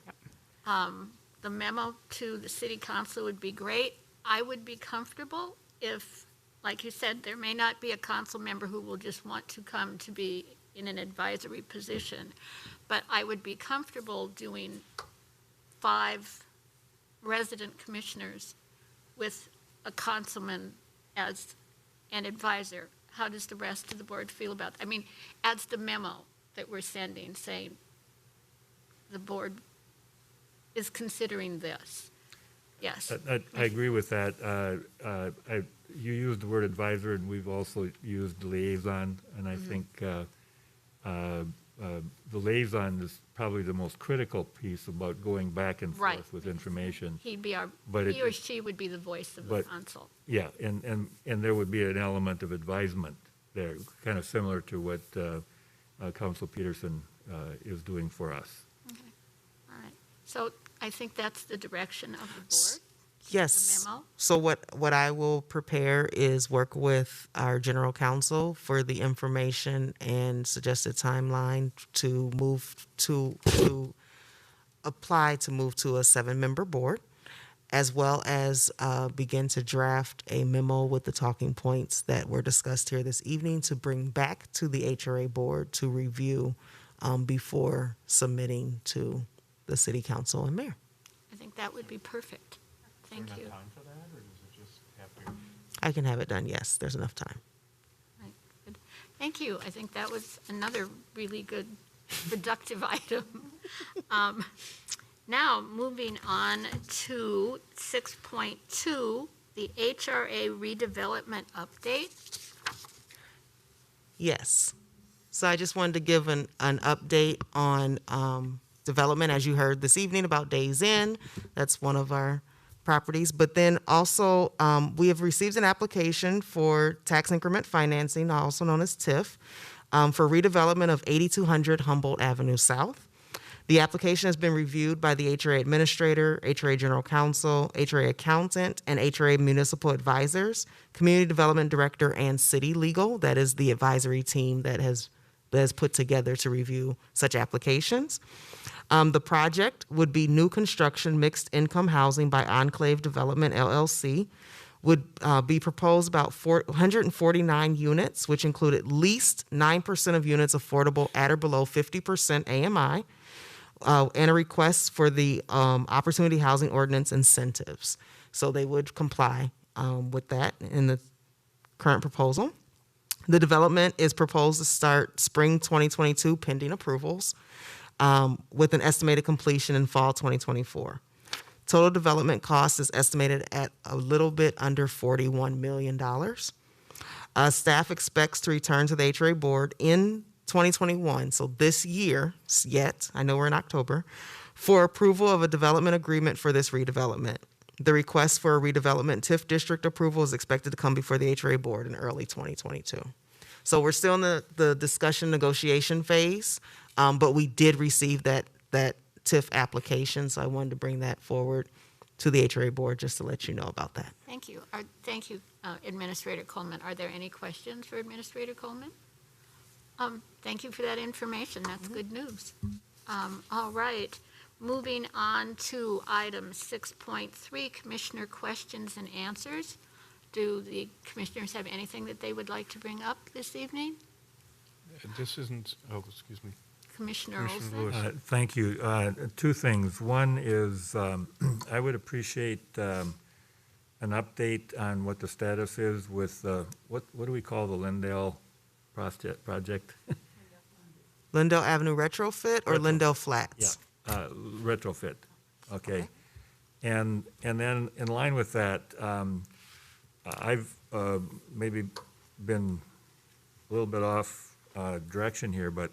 S1: The memo to the city council would be great. I would be comfortable if, like you said, there may not be a council member who will just want to come to be in an advisory position, but I would be comfortable doing 5 resident commissioners with a councilman as an advisor. How does the rest of the board feel about, as the memo that we're sending saying the board is considering this. Yes.
S4: I agree with that. You used the word advisor, and we've also used liaison, and I think the liaison is probably the most critical piece about going back and
S1: Right.
S4: forth with information.
S1: He'd be
S4: But
S1: he or she would be the voice of the
S4: but-
S1: council.
S4: Yeah, and there would be an element of advisement there, kind of similar to what Council Peterson is doing for us.
S1: All right. So I think that's the direction of the board.
S5: Yes.
S1: The memo?
S5: So what I will prepare is work with our general counsel for the information and suggested timeline to move to apply to move to a 7-member board, as well as begin to draft a memo with the talking points that were discussed here this evening to bring back to the HRA board to review before submitting to the city council and mayor.
S1: I think that would be perfect. Thank you.
S5: I can have it done, yes, there's enough time.
S1: Right, good. Thank you. I think that was another really good, productive item. Now, moving on to 6.2, the HRA redevelopment update.
S5: Yes. So I just wanted to give an update on development, as you heard this evening about Days Inn. That's one of our properties. But then also, we have received an application for tax increment financing, also known as TIF, for redevelopment of 8200 Humboldt Avenue South. The application has been reviewed by the HRA administrator, HRA general counsel, HRA accountant, and HRA municipal advisors, community development director, and city legal. That is the advisory team that has put together to review such applications. The project would be new construction mixed income housing by Enclave Development LLC. Would be proposed about 149 units, which include at least 9% of units affordable at or below 50% AMI. And a request for the Opportunity Housing Ordinance incentives. So they would comply with that in the current proposal. The development is proposed to start spring 2022 pending approvals, with an estimated completion in fall 2024. Total development cost is estimated at a little bit under $41 million. Staff expects to return to the HRA board in 2021, so this year yet, I know we're in October, for approval of a development agreement for this redevelopment. The request for a redevelopment TIF district approval is expected to come before the HRA board in early 2022. So we're still in the discussion negotiation phase, but we did receive that TIF application, so I wanted to bring that forward to the HRA board just to let you know about that.
S1: Thank you. Thank you, Administrator Coleman. Are there any questions for Administrator Coleman? Thank you for that information. That's good news. All right. Moving on to item 6.3, Commissioner questions and answers. Do the commissioners have anything that they would like to bring up this evening?
S7: This isn't, oh, excuse me.
S1: Commissioner
S7: Commissioner
S1: Olson?
S7: Lewis.
S4: Thank you. Two things. One is I would appreciate an update on what the status is with, what do we call the Lindale project?
S5: Lindale Avenue retrofit or Lindale Flats?
S4: Yeah, retrofit. Okay. And then in line with that, I've maybe been a little bit off direction here, but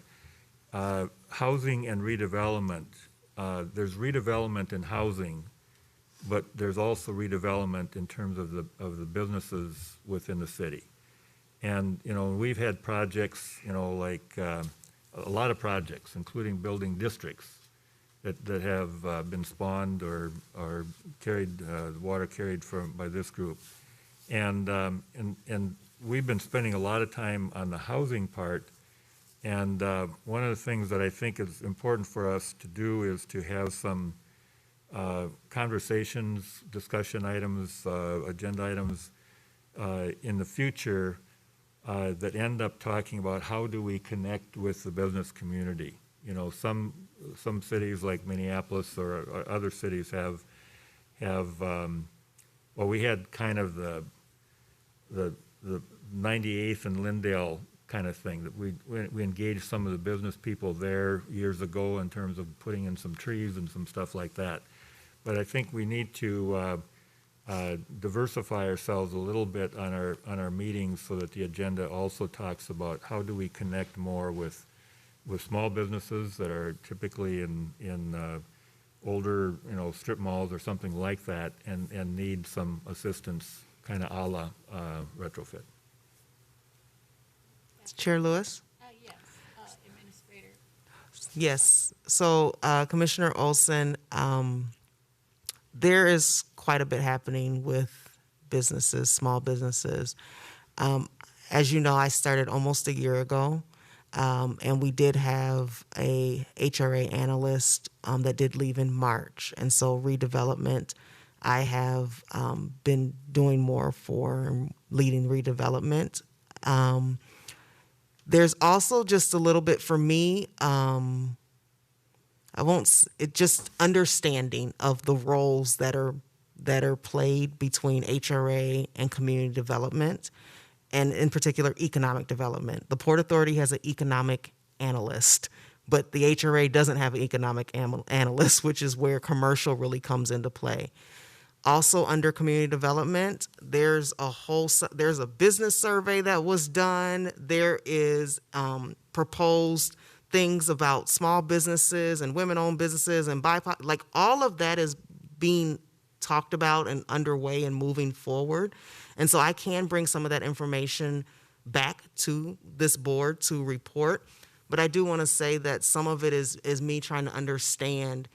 S4: housing and redevelopment, there's redevelopment in housing, but there's also redevelopment in terms of the businesses within the city. And, you know, we've had projects, you know, like a lot of projects, including building districts that have been spawned or carried, the water carried by this group. And we've been spending a lot of time on the housing part. And one of the things that I think is important for us to do is to have some conversations, discussion items, agenda items in the future that end up talking about how do we connect with the business community. You know, some cities like Minneapolis or other cities have well, we had kind of the 98th and Lindale kind of thing that we engaged some of the business people there years ago in terms of putting in some trees and some stuff like that. but I think we need to diversify ourselves a little bit on our meetings so that the agenda also talks about how do we connect more with small businesses that are typically in older, strip malls or something like that, and need some assistance, kind of a la retrofit.
S5: Chair Lewis?
S1: Yes, Administrator.
S5: Yes. So, Commissioner Olson, there is quite a bit happening with businesses, small businesses. As you know, I started almost a year ago, and we did have a HRA analyst that did leave in March. And so redevelopment, I have been doing more for leading redevelopment. There's also just a little bit for me, just understanding of the roles that are played between HRA and community development, and in particular economic development. The Port Authority has an economic analyst, but the HRA doesn't have an economic analyst, which is where commercial really comes into play. Also under community development, there's a business survey that was done. There is proposed things about small businesses and women-owned businesses and BIPOC. Like, all of that is being talked about and underway and moving forward. And so I can bring some of that information back to this board to report. But I do want to say that some of it is me trying to understand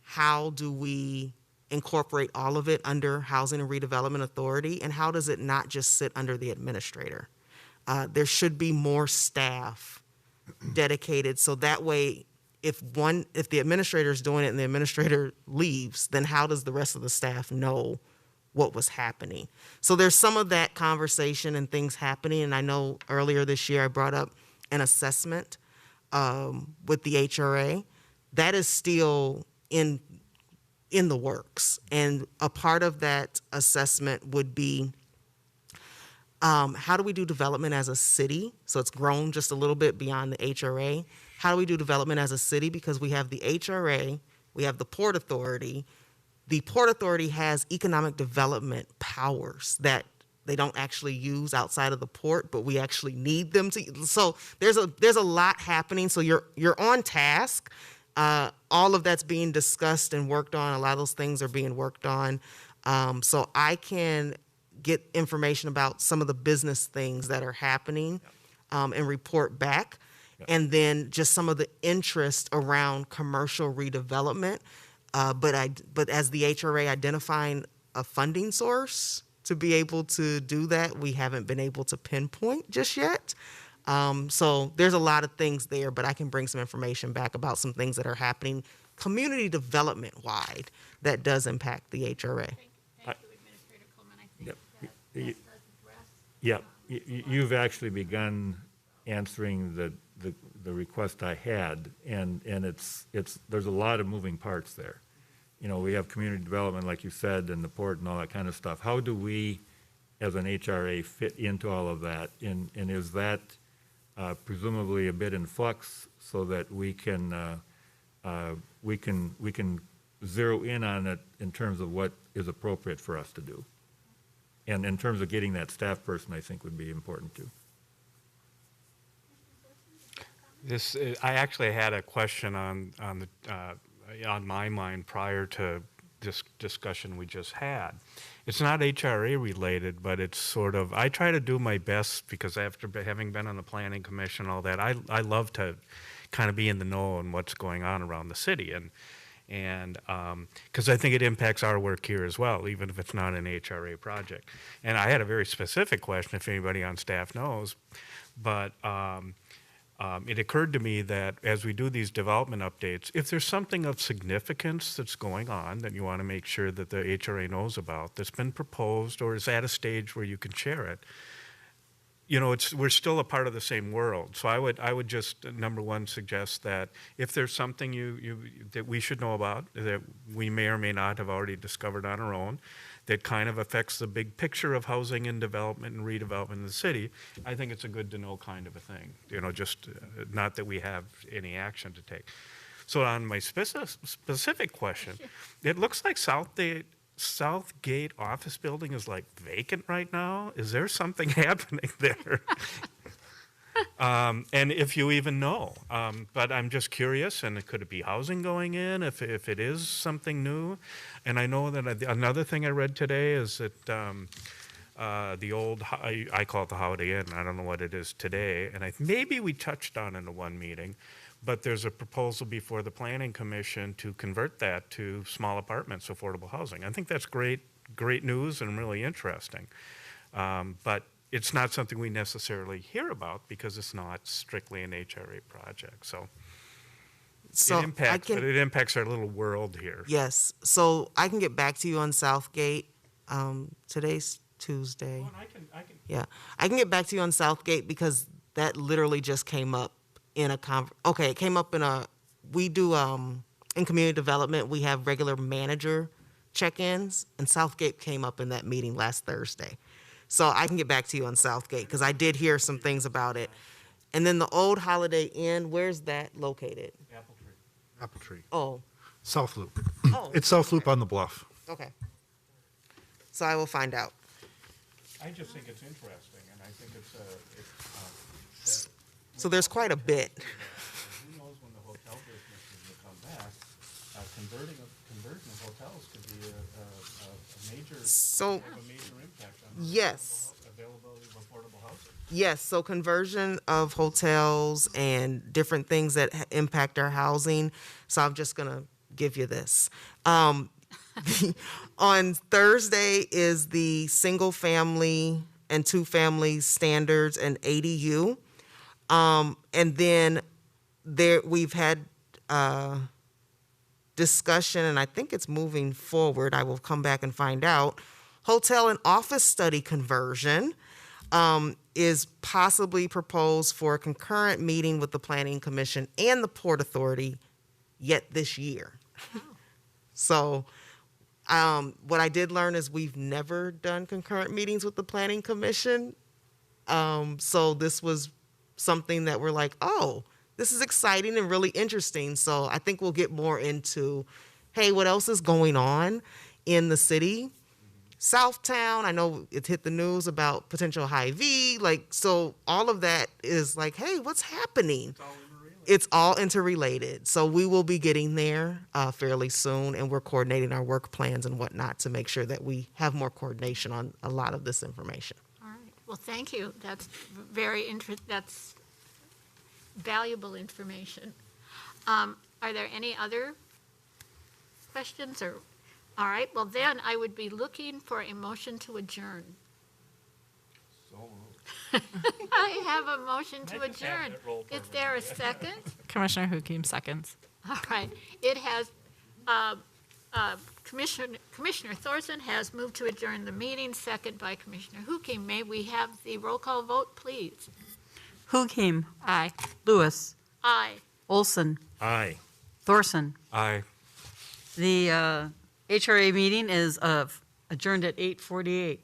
S5: how do we incorporate all of it under Housing and Redevelopment Authority, and how does it not just sit under the administrator? There should be more staff dedicated, so that way if the administrator is doing it and the administrator leaves, then how does the rest of the staff know what was happening? So there's some of that conversation and things happening, and I know earlier this year I brought up an assessment with the HRA. That is still in the works, and a part of that assessment would be how do we do development as a city? So it's grown just a little bit beyond the HRA. How do we do development as a city? Because we have the HRA, we have the Port Authority. The Port Authority has economic development powers that they don't actually use outside of the port, but we actually need them to. So there's a lot happening. So you're on task. All of that's being discussed and worked on. A lot of those things are being worked on. So I can get information about some of the business things that are happening and report back. And then just some of the interest around commercial redevelopment. But as the HRA identifying a funding source to be able to do that, we haven't been able to pinpoint just yet. So there's a lot of things there, but I can bring some information back about some things that are happening community development wide that does impact the HRA.
S1: Thank you, Administrator Coleman. I think
S4: Yep.
S1: that does address.
S4: Yeah, you've actually begun answering the request I had, and there's a lot of moving parts there. We have community development, like you said, and the port and all that kind of stuff. How do we, as an HRA, fit into all of that? And is that presumably a bit in flux so that we can zero in on it in terms of what is appropriate for us to do? And in terms of getting that staff person, I think would be important too.
S7: I actually had a question on my mind prior to this discussion we just had. It's not HRA related, but it's sort of, I try to do my best because after having been on the planning commission, all that, I love to kind of be in the know on what's going on around the city. And because I think it impacts our work here as well, even if it's not an HRA project. And I had a very specific question, if anybody on staff knows, but it occurred to me that as we do these development updates, if there's something of significance that's going on that you want to make sure that the HRA knows about, that's been proposed or is at a stage where you can share it, we're still a part of the same world. So I would just, number one, suggest that if there's something that we should know about, that we may or may not have already discovered on our own, that kind of affects the big picture of housing and development and redevelopment in the city, I think it's a good to know kind of a thing. Just not that we have any action to take. So on my specific question, it looks like Southgate office building is like vacant right now. Is there something happening there? And if you even know, but I'm just curious, and could it be housing going in if it is something new? And I know that another thing I read today is that the old, I call it the Holiday Inn, I don't know what it is today, and maybe we touched on it in the one meeting, but there's a proposal before the Planning Commission to convert that to small apartments, affordable housing. I think that's great news and really interesting. But it's not something we necessarily hear about because it's not strictly an HRA project. So
S5: So
S7: it impacts our little world here.
S5: yes, so I can get back to you on Southgate. Today's Tuesday.
S7: Oh, and I can
S5: Yeah, I can get back to you on Southgate because that literally just came up in a okay, it came up in we do, in community development, we have regular manager check-ins, and Southgate came up in that meeting last Thursday. So I can get back to you on Southgate because I did hear some things about it. And then the old Holiday Inn, where's that located?
S8: Apple Tree.
S5: Oh,
S8: South Loop.
S5: oh,
S8: It's South Loop on the Bluff.
S5: okay. So I will find out.
S7: I just think it's interesting, and I think
S5: So there's quite a bit.
S7: who knows when the hotel business will come back. Conversion of hotels could be a major
S5: So,
S7: impact on
S5: yes.
S7: availability of affordable housing.
S5: Yes, so conversion of hotels and different things that impact our housing. So I'm just going to give you this. On Thursday is the single family and two family standards and ADU. And then we've had discussion, and I think it's moving forward. I will come back and find out. Hotel and office study conversion is possibly proposed for a concurrent meeting with the Planning Commission and the Port Authority yet this year. So what I did learn is we've never done concurrent meetings with the Planning Commission. So this was something that we're like, oh, this is exciting and really interesting. So I think we'll get more into, hey, what else is going on in the city? Southtown, I know it hit the news about potential Hy-Vee, so all of that is like, hey, what's happening? It's all interrelated. So we will be getting there fairly soon, and we're coordinating our work plans and whatnot to make sure that we have more coordination on a lot of this information.
S1: All right, well, thank you. That's that's valuable information. Are there any other questions or? All right, well then I would be looking for a motion to adjourn. I have a motion to adjourn. Is there a second?
S3: Commissioner Hukim seconds.
S1: All right, it has, Commissioner Thorson has moved to adjourn the meeting, second by Commissioner Hukim. May we have the roll call vote, please?
S2: Hukim.
S3: Aye.
S2: Lewis.
S1: Aye.
S2: Olson.
S7: Aye.
S2: Thorson.
S7: Aye.
S2: The HRA meeting is adjourned at 8:48.